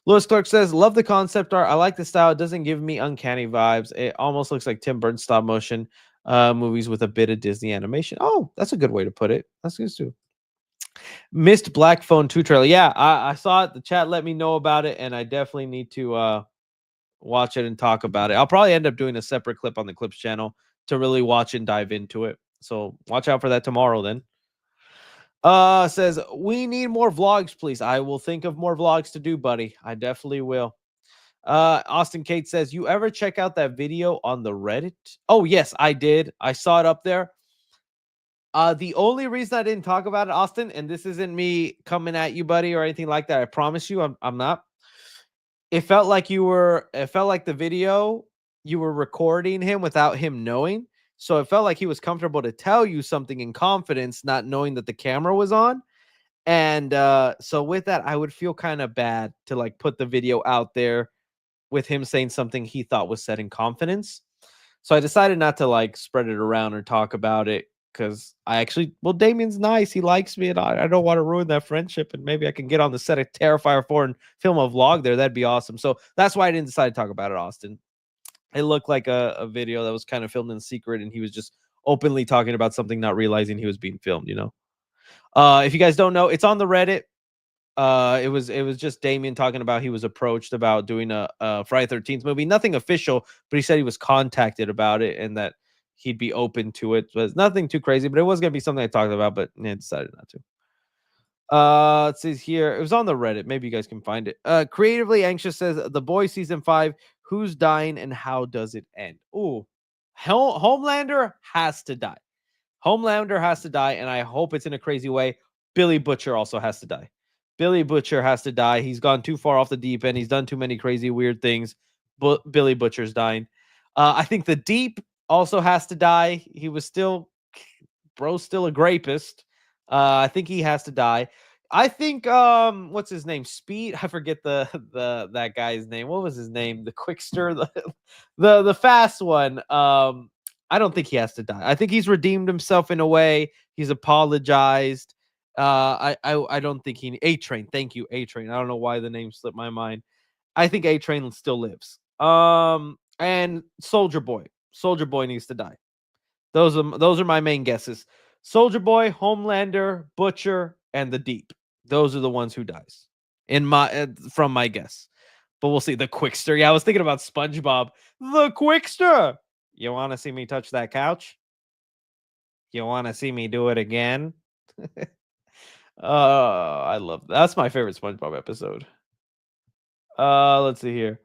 S1: Lewis Clark says, love the concept art. I like the style. It doesn't give me uncanny vibes. It almost looks like Tim Burton stop motion movies with a bit of Disney animation. Oh, that's a good way to put it. That's good too. Missed Black Phone 2 trailer. Yeah, I saw it. The chat let me know about it, and I definitely need to watch it and talk about it. I'll probably end up doing a separate clip on the Clips channel to really watch and dive into it. So watch out for that tomorrow then. Says, we need more vlogs, please. I will think of more vlogs to do, buddy. I definitely will. Austin Kate says, you ever check out that video on the Reddit? Oh, yes, I did. I saw it up there. The only reason I didn't talk about it, Austin, and this isn't me coming at you, buddy, or anything like that. I promise you, I'm not. It felt like the video, you were recording him without him knowing. So it felt like he was comfortable to tell you something in confidence, not knowing that the camera was on. And so with that, I would feel kind of bad to like put the video out there with him saying something he thought was said in confidence. So I decided not to like spread it around or talk about it because Damien's nice. He likes me and I don't want to ruin that friendship. And maybe I can get on the set of Terrifier 4 and film a vlog there. That'd be awesome. So that's why I didn't decide to talk about it, Austin. It looked like a video that was kind of filmed in secret, and he was just openly talking about something, not realizing he was being filmed, you know? If you guys don't know, it's on the Reddit. It was just Damien talking about he was approached about doing a Friday 13th movie. Nothing official, but he said he was contacted about it and that he'd be open to it. But nothing too crazy, but it was going to be something I talked about, but I decided not to. It says here, it was on the Reddit. Maybe you guys can find it. Creatively Anxious says, The Boys season 5, who's dying and how does it end? Ooh, Homelander has to die. Homelander has to die, and I hope it's in a crazy way. Billy Butcher also has to die. Billy Butcher has to die. He's gone too far off the deep end. He's done too many crazy, weird things. But Billy Butcher's dying. I think the Deep also has to die. He was still a grapist. I think he has to die. I think what's his name? Speed. I forget that guy's name. What was his name? The Quickster, the fast one. I don't think he has to die. I think he's redeemed himself in a way. He's apologized. I don't think A-Train. Thank you, A-Train. I don't know why the name slipped my mind. I think A-Train still lives. And Soldier Boy. Soldier Boy needs to die. Those are my main guesses. Soldier Boy, Homelander, Butcher, and the Deep. Those are the ones who dies from my guess. But we'll see. The Quickster. Yeah, I was thinking about SpongeBob. The Quickster. You want to see me touch that couch? You want to see me do it again? I love that's my favorite SpongeBob episode. Let's see here.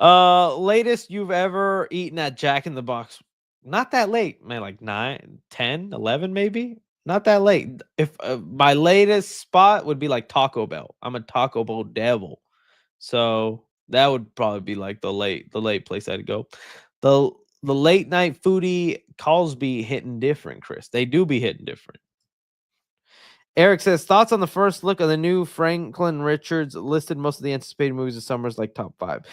S1: Latest you've ever eaten at Jack in the Box? Not that late, man. Like 9, 10, 11, maybe. Not that late. If my latest spot would be like Taco Bell. I'm a Taco Bell devil, so that would probably be like the late place I'd go. The late night foodie calls be hitting different, Chris. They do be hitting different. Eric says thoughts on the first look of the new Franklin Richards listed most of the anticipated movies of summers like top 5.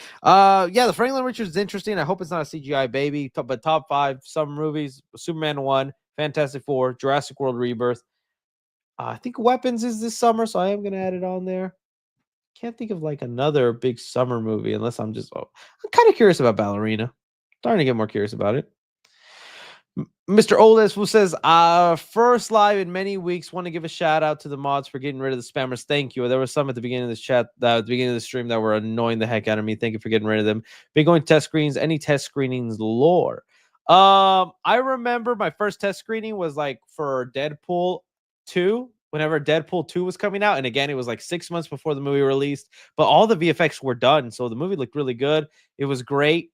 S1: Yeah, the Franklin Richards is interesting. I hope it's not a CGI baby, but top 5 summer movies: Superman 1, Fantastic Four, Jurassic World Rebirth. I think Weapons is this summer, so I am gonna add it on there. Can't think of like another big summer movie unless I'm just. I'm kind of curious about Ballerina. Starting to get more curious about it. Mr. Oldest, who says, first live in many weeks. Want to give a shout out to the mods for getting rid of the spammers. Thank you. There were some at the beginning of this chat, at the beginning of the stream, that were annoying the heck out of me. Thank you for getting rid of them. Been going to test screens. Any test screenings lore? I remember my first test screening was like for Deadpool 2. Whenever Deadpool 2 was coming out, and again, it was like 6 months before the movie released, but all the VFX were done, so the movie looked really good. It was great.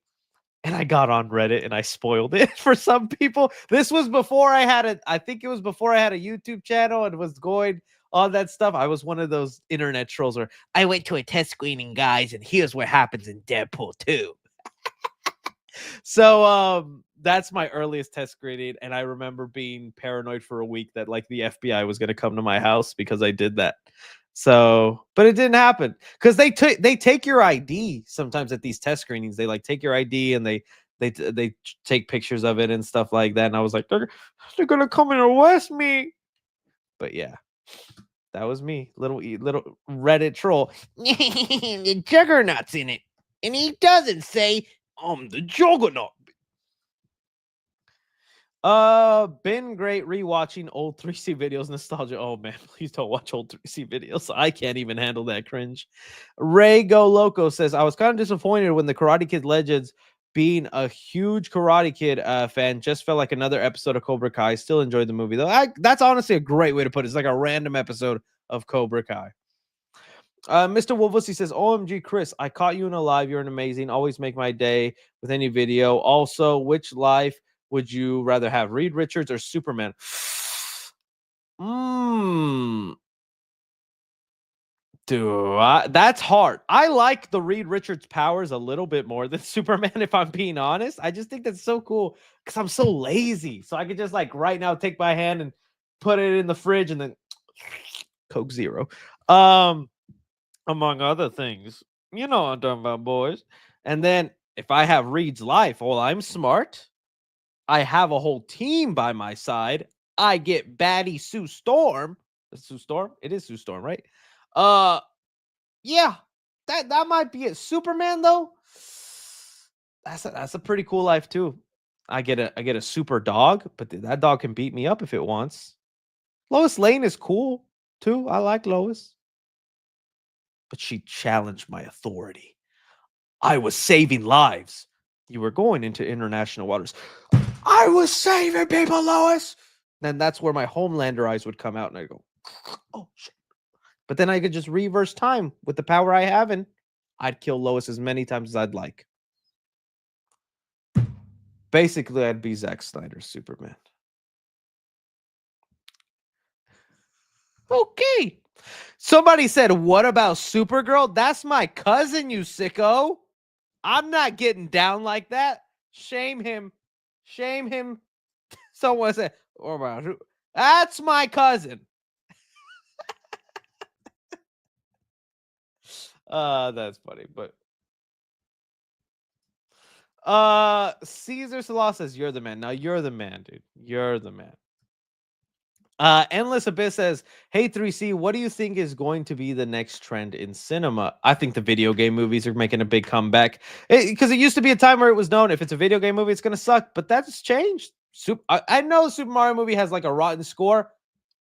S1: And I got on Reddit and I spoiled it for some people. This was before I had I think it was before I had a YouTube channel and was going on that stuff. I was one of those internet trolls where I went to a test screening, guys, and here's what happens in Deadpool 2. So that's my earliest test screening, and I remember being paranoid for a week that like the FBI was going to come to my house because I did that. So, but it didn't happen because they take your ID sometimes at these test screenings. They like take your ID and they take pictures of it and stuff like that. And I was like, they're gonna come and arrest me. But yeah, that was me, little Reddit troll. The Juggernaut's in it, and he doesn't say I'm the Juggernaut. Been great rewatching old 3C videos, nostalgia. Oh man, please don't watch old 3C videos. I can't even handle that cringe. Ray Go Loco says, I was kind of disappointed when the Karate Kid Legends, being a huge Karate Kid fan, just felt like another episode of Cobra Kai. Still enjoyed the movie though. That's honestly a great way to put it. It's like a random episode of Cobra Kai. Mr. Wolvesy says, OMG, Chris, I caught you in a live. You're an amazing. Always make my day with any video. Also, which live would you rather have, Reed Richards or Superman? Dude, that's hard. I like the Reed Richards powers a little bit more than Superman, if I'm being honest. I just think that's so cool because I'm so lazy. So I could just like right now take my hand and put it in the fridge and then Coke Zero. Among other things. You know what I'm talking about, boys. And then if I have Reed's life, well, I'm smart. I have a whole team by my side. I get baddie Sue Storm. Sue Storm? It is Sue Storm, right? Yeah, that might be it. Superman, though, that's a pretty cool life too. I get a super dog, but that dog can beat me up if it wants. Lois Lane is cool too. I like Lois, but she challenged my authority. I was saving lives. You were going into international waters. I was saving people, Lois. Then that's where my Homelander eyes would come out, and I go, oh shit. But then I could just reverse time with the power I have, and I'd kill Lois as many times as I'd like. Basically, I'd be Zack Snyder's Superman. Okay. Somebody said, what about Supergirl? That's my cousin, you sicko. I'm not getting down like that. Shame him. Shame him. Someone said, what about who? That's my cousin. That's funny, but Caesar Salah says you're the man. Now you're the man, dude. You're the man. Endless Abyss says, hey 3C, what do you think is going to be the next trend in cinema? I think the video game movies are making a big comeback because it used to be a time where it was known if it's a video game movie, it's gonna suck, but that's changed. I know the Super Mario movie has like a rotten score.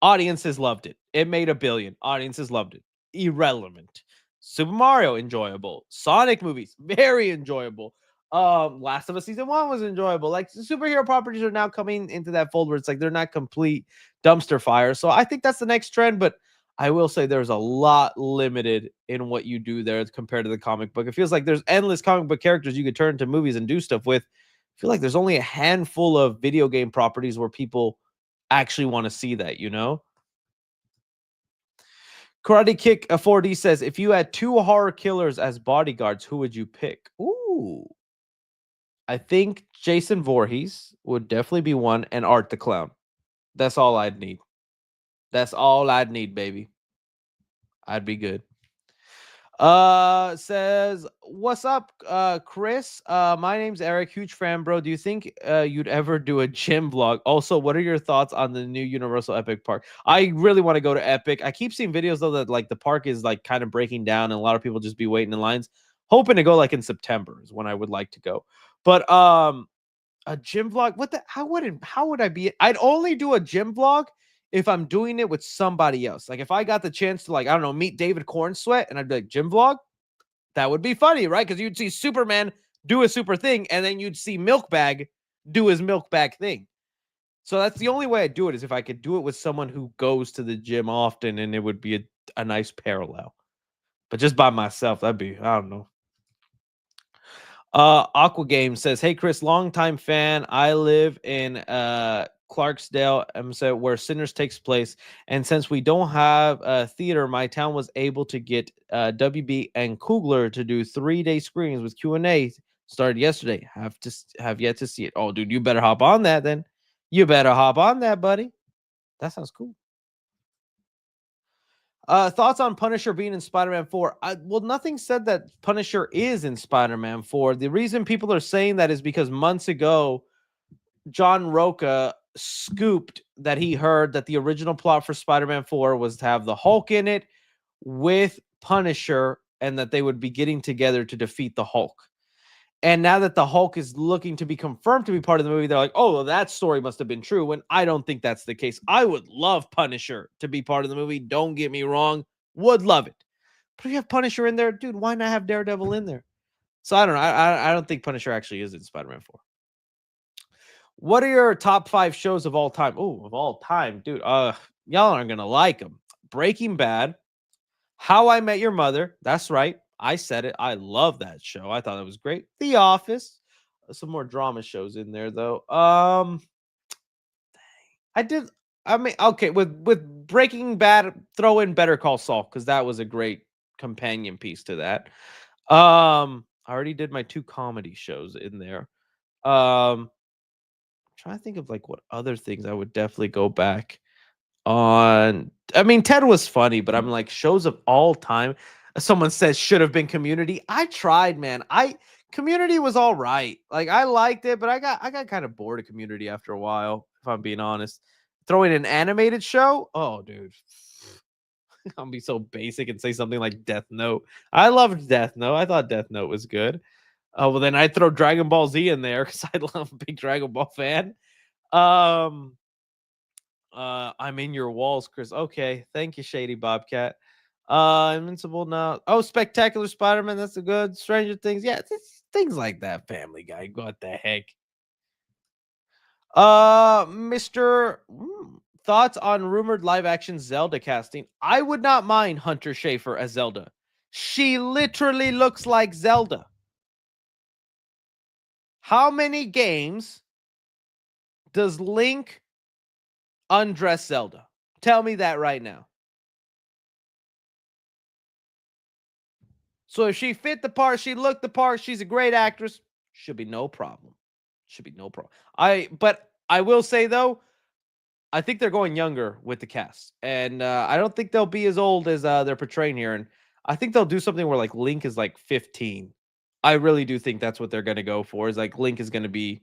S1: Audiences loved it. It made $1 billion. Audiences loved it. Irrelevant. Super Mario, enjoyable. Sonic movies, very enjoyable. Last of Us Season 1 was enjoyable. Like, superhero properties are now coming into that fold where it's like they're not complete dumpster fire. So I think that's the next trend, but I will say there's a lot limited in what you do there compared to the comic book. It feels like there's endless comic book characters you could turn to movies and do stuff with. I feel like there's only a handful of video game properties where people actually want to see that, you know? Karate Kick 4D says, if you had 2 horror killers as bodyguards, who would you pick? Ooh. I think Jason Voorhees would definitely be one, and Art the Clown. That's all I'd need. That's all I'd need, baby. I'd be good. Says, what's up, Chris? My name's Eric, huge fan, bro. Do you think you'd ever do a gym vlog? Also, what are your thoughts on the new Universal Epic Park? I really want to go to Epic. I keep seeing videos though that like the park is like kind of breaking down, and a lot of people just be waiting in lines. Hoping to go like in September is when I would like to go. But a gym vlog, how would I be? I'd only do a gym vlog if I'm doing it with somebody else. Like if I got the chance to, like, I don't know, meet David Cornsweat and I'd be like, gym vlog, that would be funny, right? Because you'd see Superman do a super thing, and then you'd see Milkbag do his Milkbag thing. So that's the only way I'd do it, is if I could do it with someone who goes to the gym often, and it would be a nice parallel. But just by myself, that'd be, I don't know. Aqua Game says, hey Chris, longtime fan. I live in Clarksdale, where Sinners takes place, and since we don't have a theater, my town was able to get WB and Kugler to do 3-day screenings with Q&A. Started yesterday. Have yet to see it. Oh, dude, you better hop on that then. You better hop on that, buddy. That sounds cool. Thoughts on Punisher being in Spider-Man 4? Well, nothing said that Punisher is in Spider-Man 4. The reason people are saying that is because months ago, John Roca scooped that he heard that the original plot for Spider-Man 4 was to have the Hulk in it with Punisher, and that they would be getting together to defeat the Hulk. And now that the Hulk is looking to be confirmed to be part of the movie, they're like, oh, well, that story must have been true. When I don't think that's the case. I would love Punisher to be part of the movie. Don't get me wrong. Would love it. But if you have Punisher in there, dude, why not have Daredevil in there? So I don't know. I don't think Punisher actually is in Spider-Man 4. What are your top 5 shows of all time? Oh, of all time, dude. Y'all aren't going to like them. Breaking Bad. How I Met Your Mother. That's right. I said it. I love that show. I thought it was great. The Office. Some more drama shows in there, though. Okay, with Breaking Bad, throw in Better Call Saul, because that was a great companion piece to that. I already did my 2 comedy shows in there. I'm trying to think of like what other things I would definitely go back on. I mean, Ted was funny, but I'm like, shows of all time. Someone says should have been Community. I tried, man. Community was all right. Like, I liked it, but I got kind of bored of Community after a while, if I'm being honest. Throw in an animated show? Oh, dude. I'll be so basic and say something like Death Note. I loved Death Note. I thought Death Note was good. Oh, well, then I'd throw Dragon Ball Z in there because I'm a big Dragon Ball fan. I'm in your walls, Chris. Okay. Thank you, Shady Bobcat. Invincible now. Oh, Spectacular Spider-Man. That's a good. Stranger Things. Yeah, things like that. Family Guy. What the heck? Mr. Thoughts on rumored live-action Zelda casting? I would not mind Hunter Schafer as Zelda. She literally looks like Zelda. How many games does Link undress Zelda? Tell me that right now. So if she fit the part, she looked the part, she's a great actress, should be no problem. Should be no problem. But I will say, though, I think they're going younger with the cast. And I don't think they'll be as old as they're portraying here. And I think they'll do something where, like, Link is, like, 15. I really do think that's what they're going to go for, is, like, Link is going to be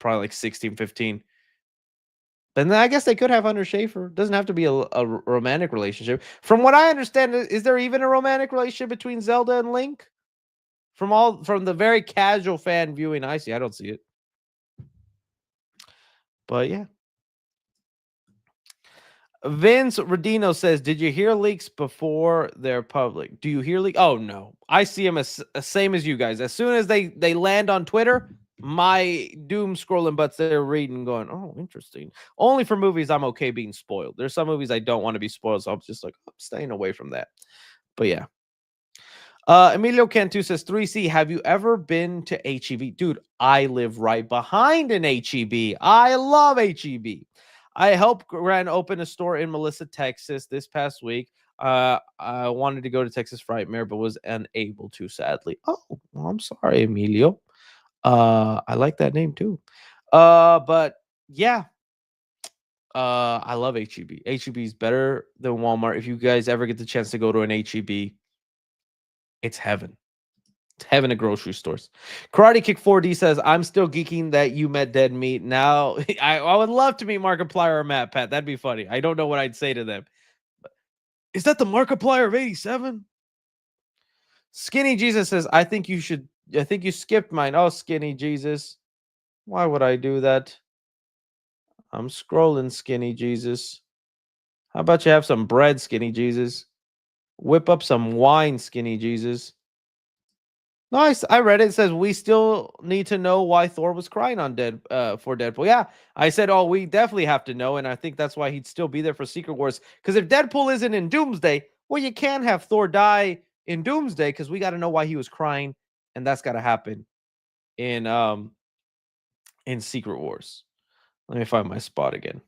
S1: probably, like, 16, 15. And then I guess they could have Hunter Schafer. Doesn't have to be a romantic relationship. From what I understand, is there even a romantic relationship between Zelda and Link? From the very casual fan viewing I see, I don't see it. But yeah. Vince Rodino says, did you hear leaks before they're public? Do you hear leaks? Oh, no. I see them as same as you guys. As soon as they land on Twitter, my doom scrolling butts there reading, going, oh, interesting. Only for movies I'm okay being spoiled. There's some movies I don't want to be spoiled, so I'm just like, I'm staying away from that. But yeah. Emilio Cantu says 3C, have you ever been to HEB? Dude, I live right behind an HEB. I love HEB. I helped grand open a store in Melissa, Texas this past week. I wanted to go to Texas Frightmare, but was unable to, sadly. Oh, well, I'm sorry, Emilio. I like that name too. But yeah, I love HEB. HEB is better than Walmart. If you guys ever get the chance to go to an HEB, it's heaven. It's heaven at grocery stores. Karate Kick 4D says, I'm still geeking that you met Dead Meat. Now, I would love to meet Markiplier or Matt Pat. That'd be funny. I don't know what I'd say to them. Is that the Markiplier of 87? Skinny Jesus says, I think you skipped mine. Oh, Skinny Jesus. Why would I do that? I'm scrolling, Skinny Jesus. How about you have some bread, Skinny Jesus? Whip up some wine, Skinny Jesus. Nice. I read it. It says we still need to know why Thor was crying on for Deadpool. Yeah, I said, oh, we definitely have to know, and I think that's why he'd still be there for Secret Wars. Because if Deadpool isn't in Doomsday, well, you can't have Thor die in Doomsday because we got to know why he was crying, and that's got to happen in Secret Wars. Let me find my spot again.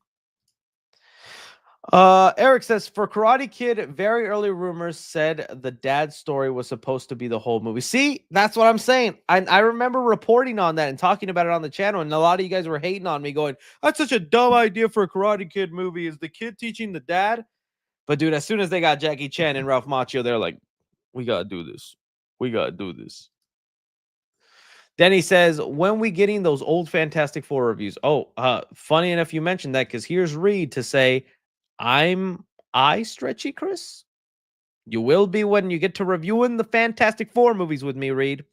S1: Eric says, for Karate Kid, very early rumors said the dad story was supposed to be the whole movie. See, that's what I'm saying. I remember reporting on that and talking about it on the channel, and a lot of you guys were hating on me, going, that's such a dumb idea for a Karate Kid movie. Is the kid teaching the dad? But dude, as soon as they got Jackie Chan and Ralph Macchio, they're like, we gotta do this. We gotta do this. Then he says, when we getting those old Fantastic Four reviews? Oh, funny enough you mentioned that, because here's Reed to say, I stretchy Chris. You will be when you get to reviewing the Fantastic Four movies with me, Reed.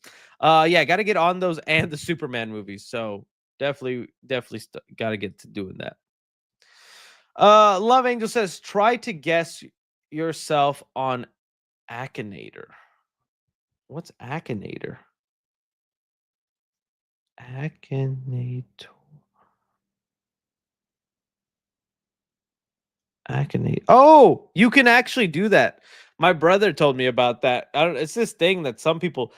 S1: Yeah, got to get on those and the Superman movies. So definitely got to get to doing that. Love Angel says, try to guess yourself on Akinator. What's Akinator? Akinator. Aconate. Oh, you can actually do that. My brother told me about that. It's this thing that some people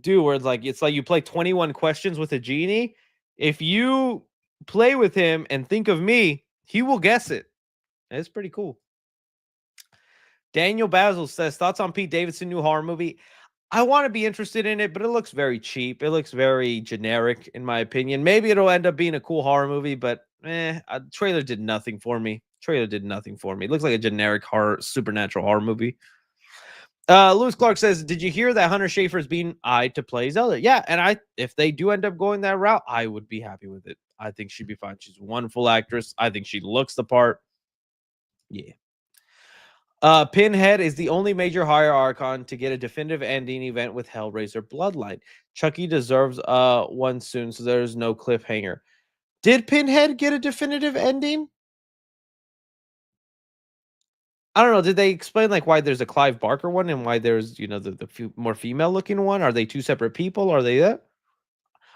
S1: do where it's like you play 21 questions with a genie. If you play with him and think of me, he will guess it. It's pretty cool. Daniel Basil says, thoughts on Pete Davidson new horror movie? I want to be interested in it, but it looks very cheap. It looks very generic, in my opinion. Maybe it'll end up being a cool horror movie, but a trailer did nothing for me. It looks like a generic horror, supernatural horror movie. Lewis Clark says, did you hear that Hunter Schafer is being eyed to play Zelda? Yeah, and if they do end up going that route, I would be happy with it. I think she'd be fine. She's a wonderful actress. I think she looks the part. Yeah. Pinhead is the only major hire Archon to get a definitive ending event with Hellraiser Bloodline. Chucky deserves one soon, so there's no cliffhanger. Did Pinhead get a definitive ending? I don't know. Did they explain why there's a Clive Barker one and why there's the more female looking one? Are they two separate people? Are they that?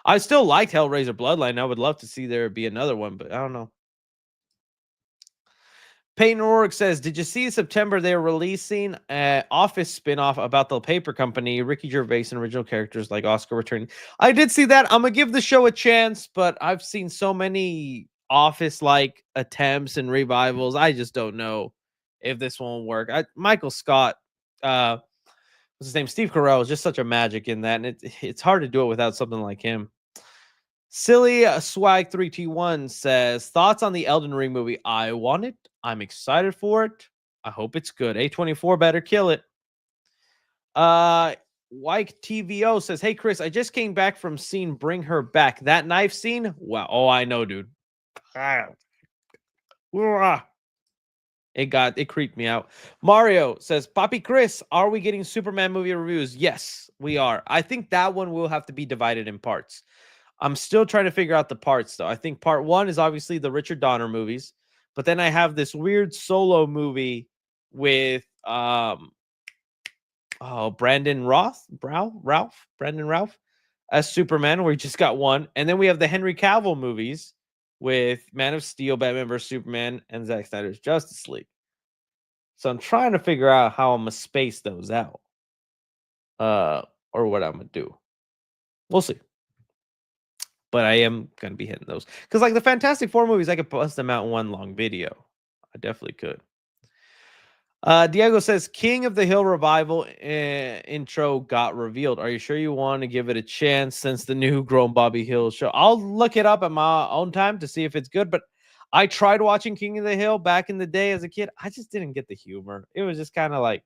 S1: I still liked Hellraiser Bloodline. I would love to see there be another one, but I don't know. Peyton O'Rourke says, did you see September they're releasing an Office spinoff about the paper company, Ricky Gervais and original characters like Oscar returning? I did see that. I'm going to give the show a chance, but I've seen so many Office-like attempts and revivals. I just don't know if this one will work. Michael Scott, what's his name? Steve Carell is just such a magic in that, and it's hard to do it without something like him. Silly Swag 3T1 says, thoughts on the Elden Ring movie? I want it. I'm excited for it. I hope it's good. A24 better kill it. White TVO says, hey Chris, I just came back from seeing Bring Her Back. That knife scene? Wow. Oh, I know, dude. It creeped me out. Mario says, Poppy Chris, are we getting Superman movie reviews? Yes, we are. I think that one will have to be divided in parts. I'm still trying to figure out the parts, though. I think part one is obviously the Richard Donner movies, but then I have this weird solo movie with Brandon Ralph. as Superman, where he just got one. And then we have the Henry Cavill movies with Man of Steel, Batman vs. Superman, and Zack Snyder's Justice League. So I'm trying to figure out how I'm going to space those out. Or what I'm going to do. We'll see. But I am going to be hitting those. Because like the Fantastic Four movies, I could bust them out in one long video. I definitely could. Diego says, King of the Hill revival intro got revealed. Are you sure you want to give it a chance since the new Grown Bobby Hill show? I'll look it up at my own time to see if it's good. But I tried watching King of the Hill back in the day as a kid. I just didn't get the humor. It was just kind of like,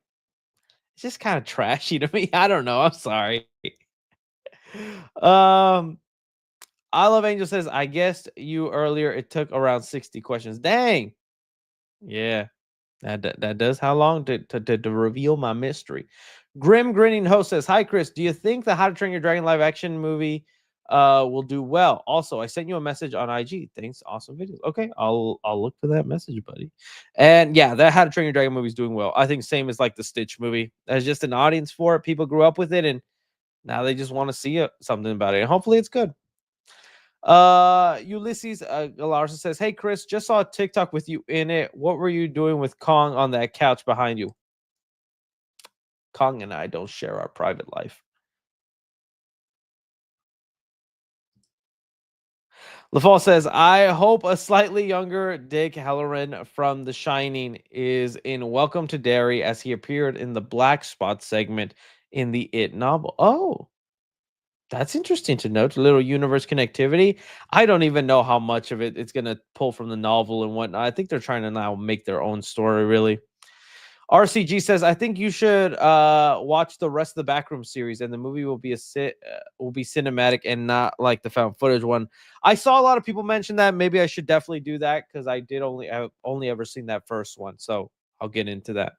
S1: it's just kind of trashy to me. I don't know. I'm sorry. I Love Angel says, I guessed you earlier. It took around 60 questions. Dang. Yeah. That does how long to reveal my mystery. Grim Grinning Host says, hi, Chris. Do you think the How to Train Your Dragon live action movie will do well? Also, I sent you a message on IG. Thanks. Awesome videos. Okay. I'll look for that message, buddy. And yeah, that How to Train Your Dragon movie is doing well. I think same as like the Stitch movie. There's just an audience for it. People grew up with it and now they just want to see something about it. And hopefully it's good. Ulysses Galarza says, hey Chris, just saw a TikTok with you in it. What were you doing with Kong on that couch behind you? Kong and I don't share our private life. LaFall says, I hope a slightly younger Dick Halloran from The Shining is in Welcome to Derry as he appeared in the Black Spot segment in the It novel. Oh, that's interesting to note. Little universe connectivity. I don't even know how much of it's going to pull from the novel and whatnot. I think they're trying to now make their own story, really. RCG says, I think you should watch the rest of the Backroom series, and the movie will be cinematic and not like the found footage one. I saw a lot of people mention that. Maybe I should definitely do that because I've only ever seen that first one, so I'll get into that.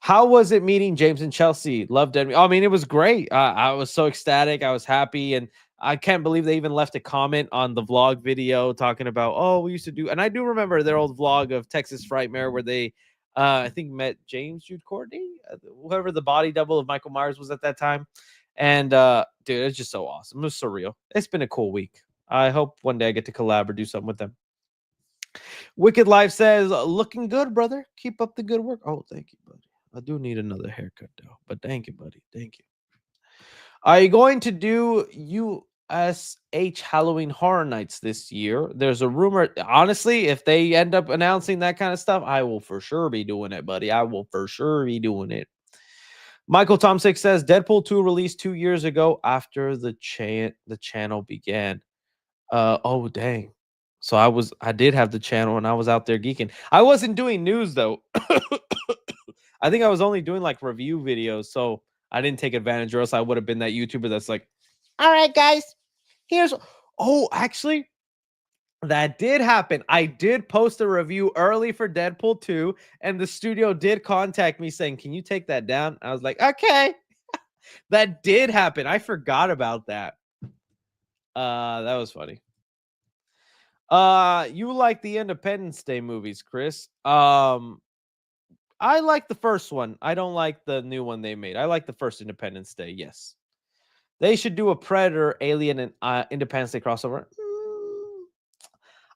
S1: How was it meeting James and Chelsea? Loved it. I mean, it was great. I was so ecstatic. I was happy. And I can't believe they even left a comment on the vlog video talking about, oh, we used to do. And I do remember their old vlog of Texas Frightmare where they, I think, met James Jude Courtney, whoever the body double of Michael Myers was at that time. And dude, it's just so awesome. It was surreal. It's been a cool week. I hope one day I get to collab or do something with them. Wicked Life says, looking good, brother. Keep up the good work. Oh, thank you, buddy. I do need another haircut, though. But thank you, buddy. Thank you. Are you going to do USH Halloween Horror Nights this year? There's a rumor. Honestly, if they end up announcing that kind of stuff, I will for sure be doing it, buddy. I will for sure be doing it. Michael Tom6 says, Deadpool 2 released 2 years ago after the channel began. Oh, dang. So I did have the channel and I was out there geeking. I wasn't doing news, though. I think I was only doing like review videos, so I didn't take advantage, or else I would have been that YouTuber that's like, all right, guys, actually, that did happen. I did post a review early for Deadpool 2, and the studio did contact me saying, can you take that down? I was like, okay. That did happen. I forgot about that. That was funny. You like the Independence Day movies, Chris? I like the first one. I don't like the new one they made. I like the first Independence Day. Yes. They should do a Predator, Alien, and Independence Day crossover.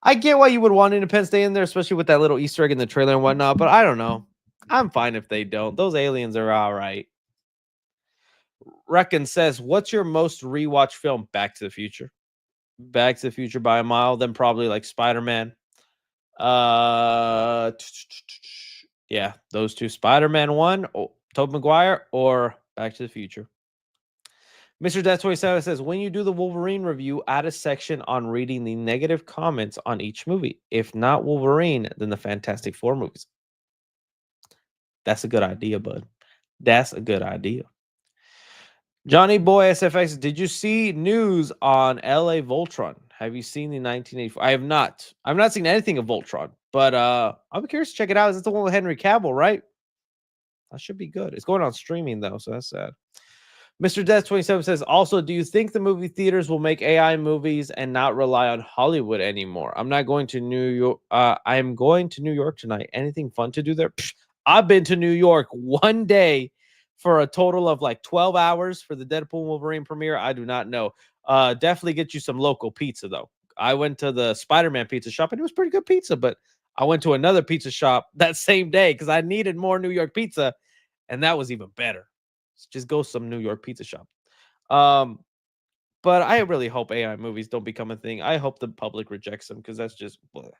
S1: I get why you would want Independence Day in there, especially with that little Easter egg in the trailer and whatnot, but I don't know. I'm fine if they don't. Those aliens are all right. Reckon says, what's your most rewatch film? Back to the Future. Back to the Future by a mile. Then probably like Spider-Man. Yeah, those two. Spider-Man 1, Tobey Maguire, or Back to the Future. Mr. Death 27 says, when you do the Wolverine review, add a section on reading the negative comments on each movie. If not Wolverine, then the Fantastic Four movies. That's a good idea, bud. That's a good idea. Johnny Boy SFX, did you see news on LA Voltron? Have you seen the 1984? I have not. I've not seen anything of Voltron, but I'm curious to check it out. Is it the one with Henry Cavill, right? That should be good. It's going on streaming, though, so that's sad. Mr. Death 27 says, also, do you think the movie theaters will make AI movies and not rely on Hollywood anymore? I'm not going to New York. I am going to New York tonight. Anything fun to do there? Psh, I've been to New York one day for a total of like 12 hours for the Deadpool Wolverine premiere. I do not know. Definitely get you some local pizza though. I went to the Spider-Man pizza shop and it was pretty good pizza, but I went to another pizza shop that same day because I needed more New York pizza, and that was even better. Just go some New York pizza shop. But I really hope AI movies don't become a thing. I hope the public rejects them because that's just bleh.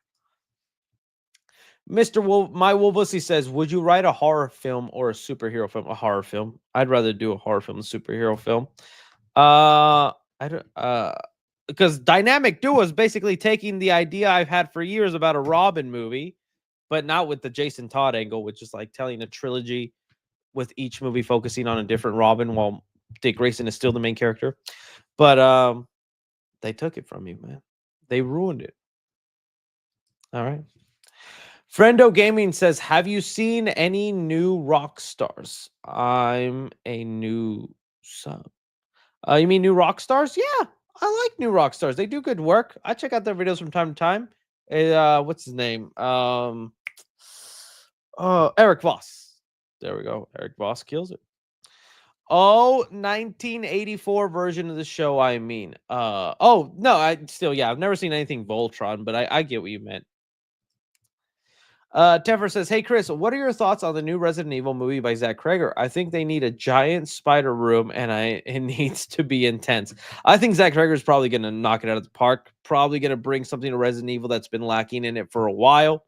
S1: Mr. Wolf, my Wolvussy says, would you write a horror film or a superhero film? A horror film. I'd rather do a horror film than a superhero film. I don't because Dynamic Duo is basically taking the idea I've had for years about a Robin movie, but not with the Jason Todd angle, which is like telling a trilogy with each movie focusing on a different Robin while Dick Grayson is still the main character. But they took it from you, man. They ruined it. All right. Friendo Gaming says, have you seen any new rock stars? I'm a new sub. You mean new rock stars? Yeah, I like new rock stars. They do good work. I check out their videos from time to time. What's his name? Eric Voss. There we go. Eric Voss kills it. Oh, 1984 version of the show, I mean. Oh, no, I've never seen anything Voltron, but I get what you meant. Teffer says, hey, Chris, what are your thoughts on the new Resident Evil movie by Zach Krager? I think they need a giant spider room, and it needs to be intense. I think Zach Krager is probably going to knock it out of the park, probably going to bring something to Resident Evil that's been lacking in it for a while.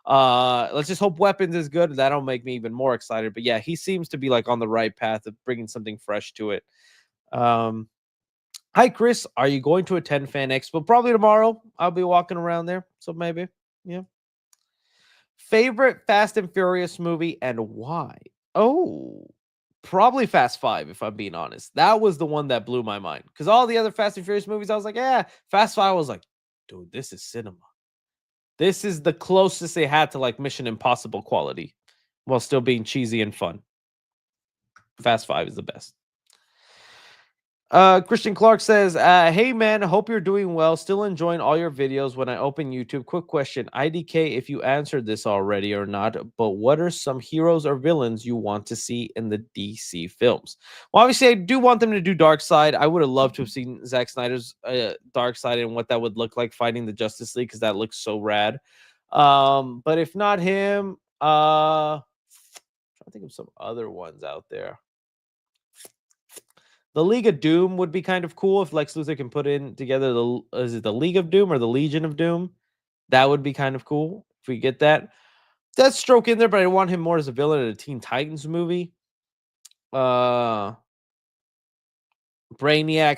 S1: Let's just hope Weapons is good. That'll make me even more excited. But yeah, he seems to be like on the right path of bringing something fresh to it. Hi, Chris. Are you going to attend Fan Expo? Probably tomorrow. I'll be walking around there. So maybe. Yeah. Favorite Fast and Furious movie and why? Oh, probably Fast 5, if I'm being honest. That was the one that blew my mind. Because all the other Fast and Furious movies, I was like, yeah. Fast 5 was like, dude, this is cinema. This is the closest they had to like Mission Impossible quality while still being cheesy and fun. Fast 5 is the best. Christian Clark says, hey man, hope you're doing well. Still enjoying all your videos when I open YouTube. Quick question, IDK, if you answered this already or not, but what are some heroes or villains you want to see in the DC films? Well, obviously, I do want them to do Darkseid. I would have loved to have seen Zack Snyder's Darkseid and what that would look like fighting the Justice League, because that looks so rad. But if not him, I'm trying to think of some other ones out there. The League of Doom would be kind of cool if Lex Luthor can put in together is it the League of Doom or the Legion of Doom? That would be kind of cool if we get that. Deathstroke in there, but I want him more as a villain in a Teen Titans movie. Brainiac,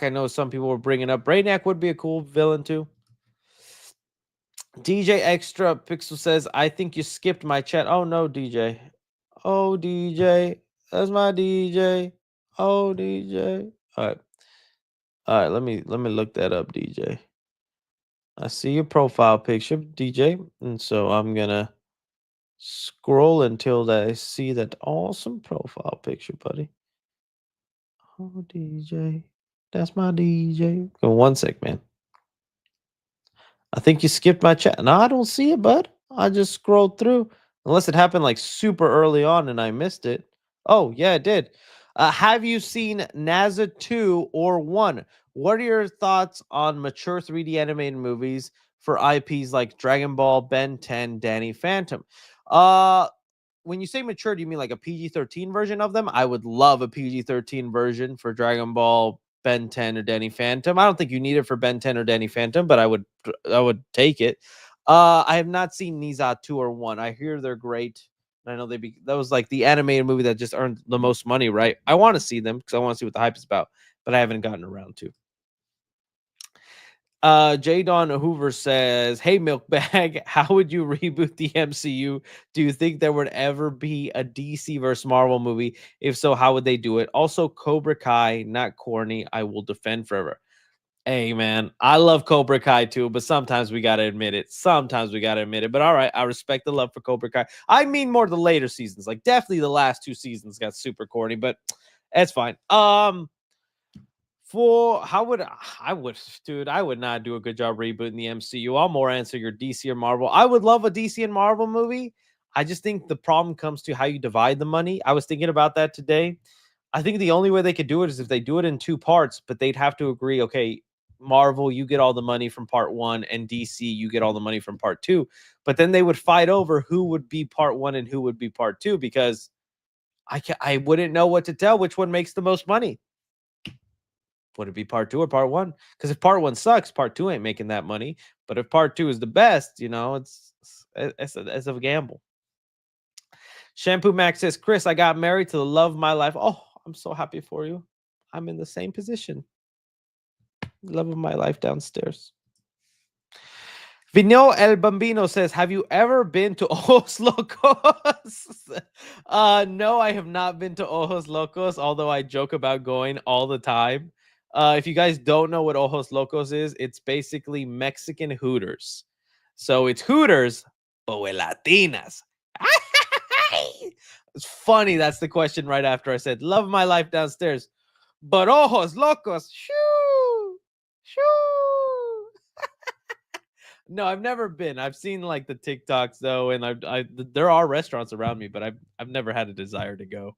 S1: I know some people were bringing up. Brainiac would be a cool villain too. DJ Extra Pixel says, I think you skipped my chat. Oh no, DJ. Oh, DJ. That's my DJ. Oh, DJ. All right. Let me look that up, DJ. I see your profile picture, DJ, and so I'm gonna scroll until I see that awesome profile picture, buddy. Oh, DJ. That's my DJ. Go 1 sec, man. I think you skipped my chat. No, I don't see it, bud. I just scrolled through. Unless it happened like super early on and I missed it. Oh, yeah, it did. Have you seen NASA 2 or 1? What are your thoughts on mature 3D animated movies for IPs like Dragon Ball, Ben 10, Danny Phantom? When you say mature, do you mean like a PG-13 version of them? I would love a PG-13 version for Dragon Ball, Ben 10, or Danny Phantom. I don't think you need it for Ben 10 or Danny Phantom, but I would take it. I have not seen Niza 2 or 1. I hear they're great. I know that was like the animated movie that just earned the most money, right? I want to see them because I want to see what the hype is about, but I haven't gotten around to. J. Don Hoover says, hey, Milkbag, how would you reboot the MCU? Do you think there would ever be a DC versus Marvel movie? If so, how would they do it? Also, Cobra Kai, not corny. I will defend forever. Hey, man, I love Cobra Kai too, but sometimes we got to admit it. But all right, I respect the love for Cobra Kai. I mean more the later seasons. Like, definitely the last 2 seasons got super corny, but it's fine. I would not do a good job rebooting the MCU. I'll more answer your DC or Marvel. I would love a DC and Marvel movie. I just think the problem comes to how you divide the money. I was thinking about that today. I think the only way they could do it is if they do it in 2 parts, but they'd have to agree, okay, Marvel, you get all the money from part 1, and DC, you get all the money from part 2. But then they would fight over who would be part 1 and who would be part 2, because I wouldn't know what to tell which one makes the most money. Would it be part 2 or part 1? Because if part 1 sucks, part 2 ain't making that money. But if part 2 is the best, it's a gamble. Shampoo Max says, Chris, I got married to the love of my life. Oh, I'm so happy for you. I'm in the same position. Love of my life downstairs. Vino El Bambino says, have you ever been to Ojos Locos? No, I have not been to Ojos Locos, although I joke about going all the time. If you guys don't know what Ojos Locos is, it's basically Mexican Hooters. So it's Hooters, but with Latinas. It's funny. That's the question right after I said, love my life downstairs. But Ojos Locos, shoo, shoo. No, I've never been. I've seen like the TikToks though, and there are restaurants around me, but I've never had a desire to go.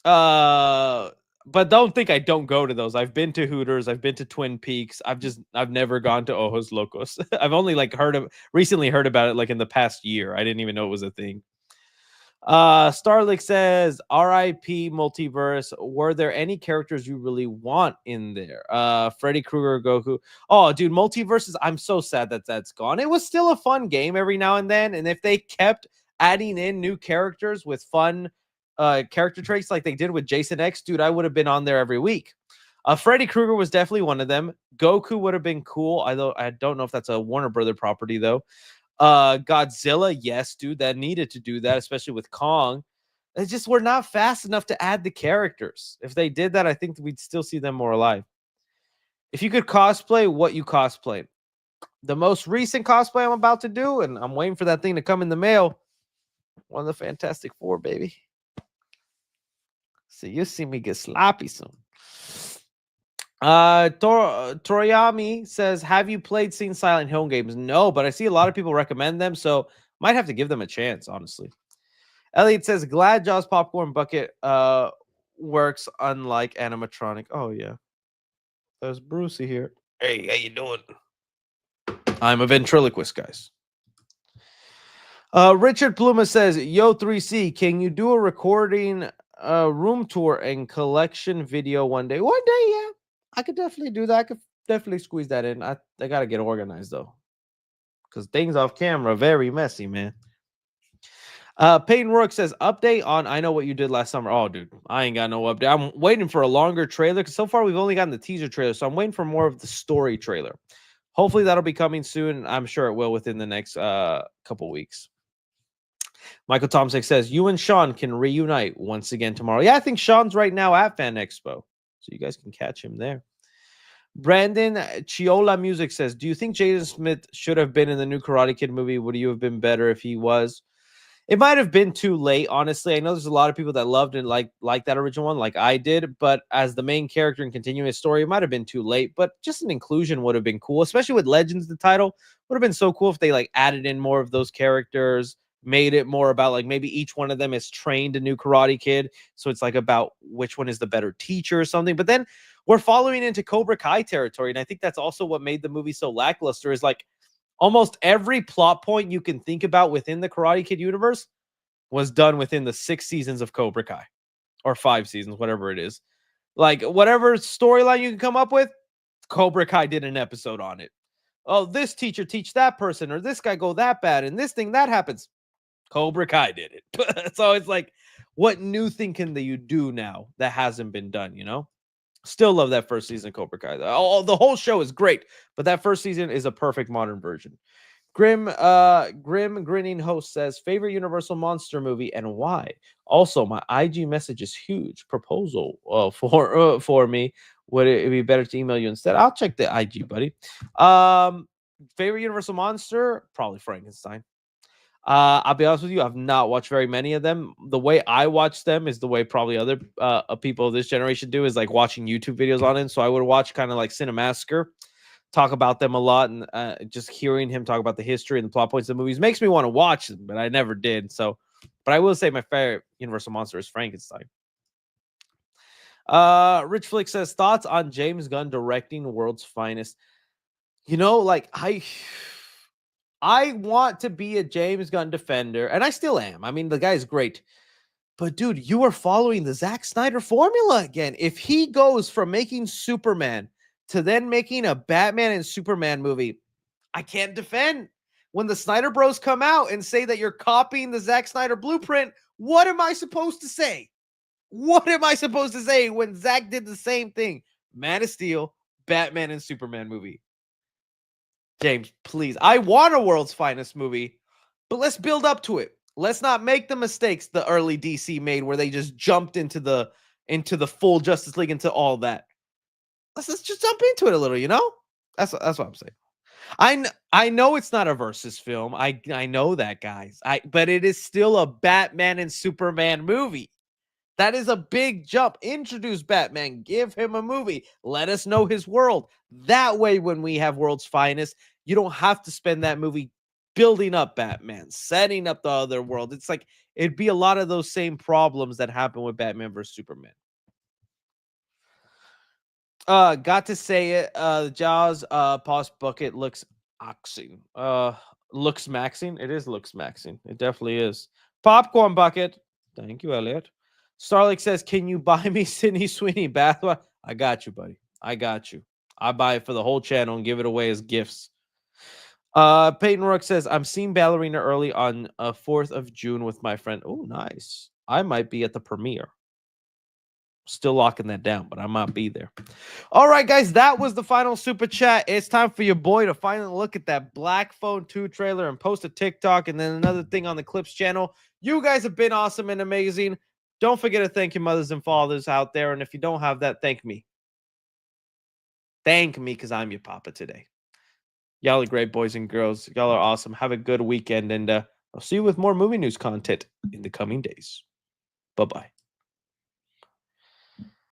S1: But don't think I don't go to those. I've been to Hooters, I've been to Twin Peaks. I've never gone to Ojos Locos. I've only like recently heard about it like in the past year. I didn't even know it was a thing. Starlick says, RIP multiverse. Were there any characters you really want in there? Freddy Krueger, Goku. Oh, dude, multiverses. I'm so sad that that's gone. It was still a fun game every now and then. And if they kept adding in new characters with fun character traits like they did with Jason X, dude, I would have been on there every week. Freddy Krueger was definitely one of them. Goku would have been cool. Although I don't know if that's a Warner Brother property though. Godzilla, yes, dude, that needed to do that, especially with Kong. They just were not fast enough to add the characters. If they did that, I think we'd still see them more alive. If you could cosplay, what you cosplay? The most recent cosplay I'm about to do, and I'm waiting for that thing to come in the mail. One of the Fantastic Four, baby. So you see me get sloppy soon. Toriyami says, have you seen Silent Hill games? No, but I see a lot of people recommend them, so might have to give them a chance, honestly. Elliot says, glad Jaws popcorn bucket works unlike animatronic. Oh yeah, there's Brucey here. Hey, how you doing? I'm a ventriloquist, guys. Richard Pluma says, yo 3C, can you do a recording room tour and collection video one day? Yeah, I could definitely do that. I could definitely squeeze that in. I got to get organized, though, because things off camera are very messy, man. Peyton Rourke says, update on I Know What You Did Last Summer. Oh, dude, I ain't got no update. I'm waiting for a longer trailer, because so far we've only gotten the teaser trailer, so I'm waiting for more of the story trailer. Hopefully that'll be coming soon. I'm sure it will within the next couple weeks. Michael Tomczyk says, you and Sean can reunite once again tomorrow. Yeah, I think Sean's right now at Fan Expo, so you guys can catch him there. Brandon Chiola Music says, do you think Jaden Smith should have been in the new Karate Kid movie? Would you have been better if he was? It might have been too late, honestly. I know there's a lot of people that loved and like that original one, like I did, but as the main character and continuing his story, it might have been too late, but just an inclusion would have been cool, especially with Legends, the title. Would have been so cool if they like added in more of those characters, made it more about like maybe each one of them is trained a new Karate Kid, so it's like about which one is the better teacher or something. But then we're following into Cobra Kai territory, and I think that's also what made the movie so lackluster, is like almost every plot point you can think about within the Karate Kid universe was done within the 6 seasons of Cobra Kai, or 5 seasons, whatever it is. Like whatever storyline you can come up with, Cobra Kai did an episode on it. Oh, this teacher teach that person, or this guy go that bad, and this thing that happens. Cobra Kai did it. So it's like, what new thing can you do now that hasn't been done, you know? Still love that first season of Cobra Kai. The whole show is great, but that first season is a perfect modern version. Grim Grinning Host says, favorite Universal Monster movie and why? Also, my IG message is huge. Proposal for me. Would it be better to email you instead? I'll check the IG, buddy. Favorite Universal Monster? Probably Frankenstein. I'll be honest with you, I've not watched very many of them. The way I watch them is the way probably other people of this generation do, is like watching YouTube videos on it. So I would watch kind of like Cinemassacre. talk about them a lot, and just hearing him talk about the history and the plot points of the movies makes me want to watch them, but I never did. So, but I will say my favorite Universal monster is Frankenstein. Rich Flick says thoughts on James Gunn directing World's Finest. You know, like I want to be a James Gunn defender, and I still am. I mean, the guy's great. But dude, you are following the Zack Snyder formula again. If he goes from making Superman to then making a Batman and Superman movie, I can't defend. When the Snyder Bros come out and say that you're copying the Zack Snyder blueprint, what am I supposed to say? What am I supposed to say when Zack did the same thing? Man of Steel, Batman and Superman movie. James, please. I want a World's Finest movie, but let's build up to it. Let's not make the mistakes the early DC made where they just jumped into the full Justice League, into all that. Let's just jump into it a little, you know? That's what I'm saying. I know it's not a versus film. I know that, guys. But it is still a Batman and Superman movie. That is a big jump. Introduce Batman. Give him a movie. Let us know his world. That way, when we have World's Finest, you don't have to spend that movie building up Batman, setting up the other world. It's like, it'd be a lot of those same problems that happen with Batman versus Superman. Got to say it. The Jaws pause bucket looks oxing. Looks maxing. It is looks maxing. It definitely is. Popcorn bucket. Thank you, Elliot. Starlight says, can you buy me Sydney Sweeney bath? I got you, buddy. I got you. I buy it for the whole channel and give it away as gifts. Peyton Rook says, I'm seeing Ballerina early on 4th of June with my friend. Oh, nice. I might be at the premiere. Still locking that down, but I might be there. All right, guys, that was the final super chat. It's time for your boy to finally look at that Black Phone 2 trailer and post a TikTok and then another thing on the Clips channel. You guys have been awesome and amazing. Don't forget to thank your mothers and fathers out there. And if you don't have that, thank me. Thank me, because I'm your papa today. Y'all are great, boys and girls. Y'all are awesome. Have a good weekend, and I'll see you with more movie news content in the coming days. Bye-bye.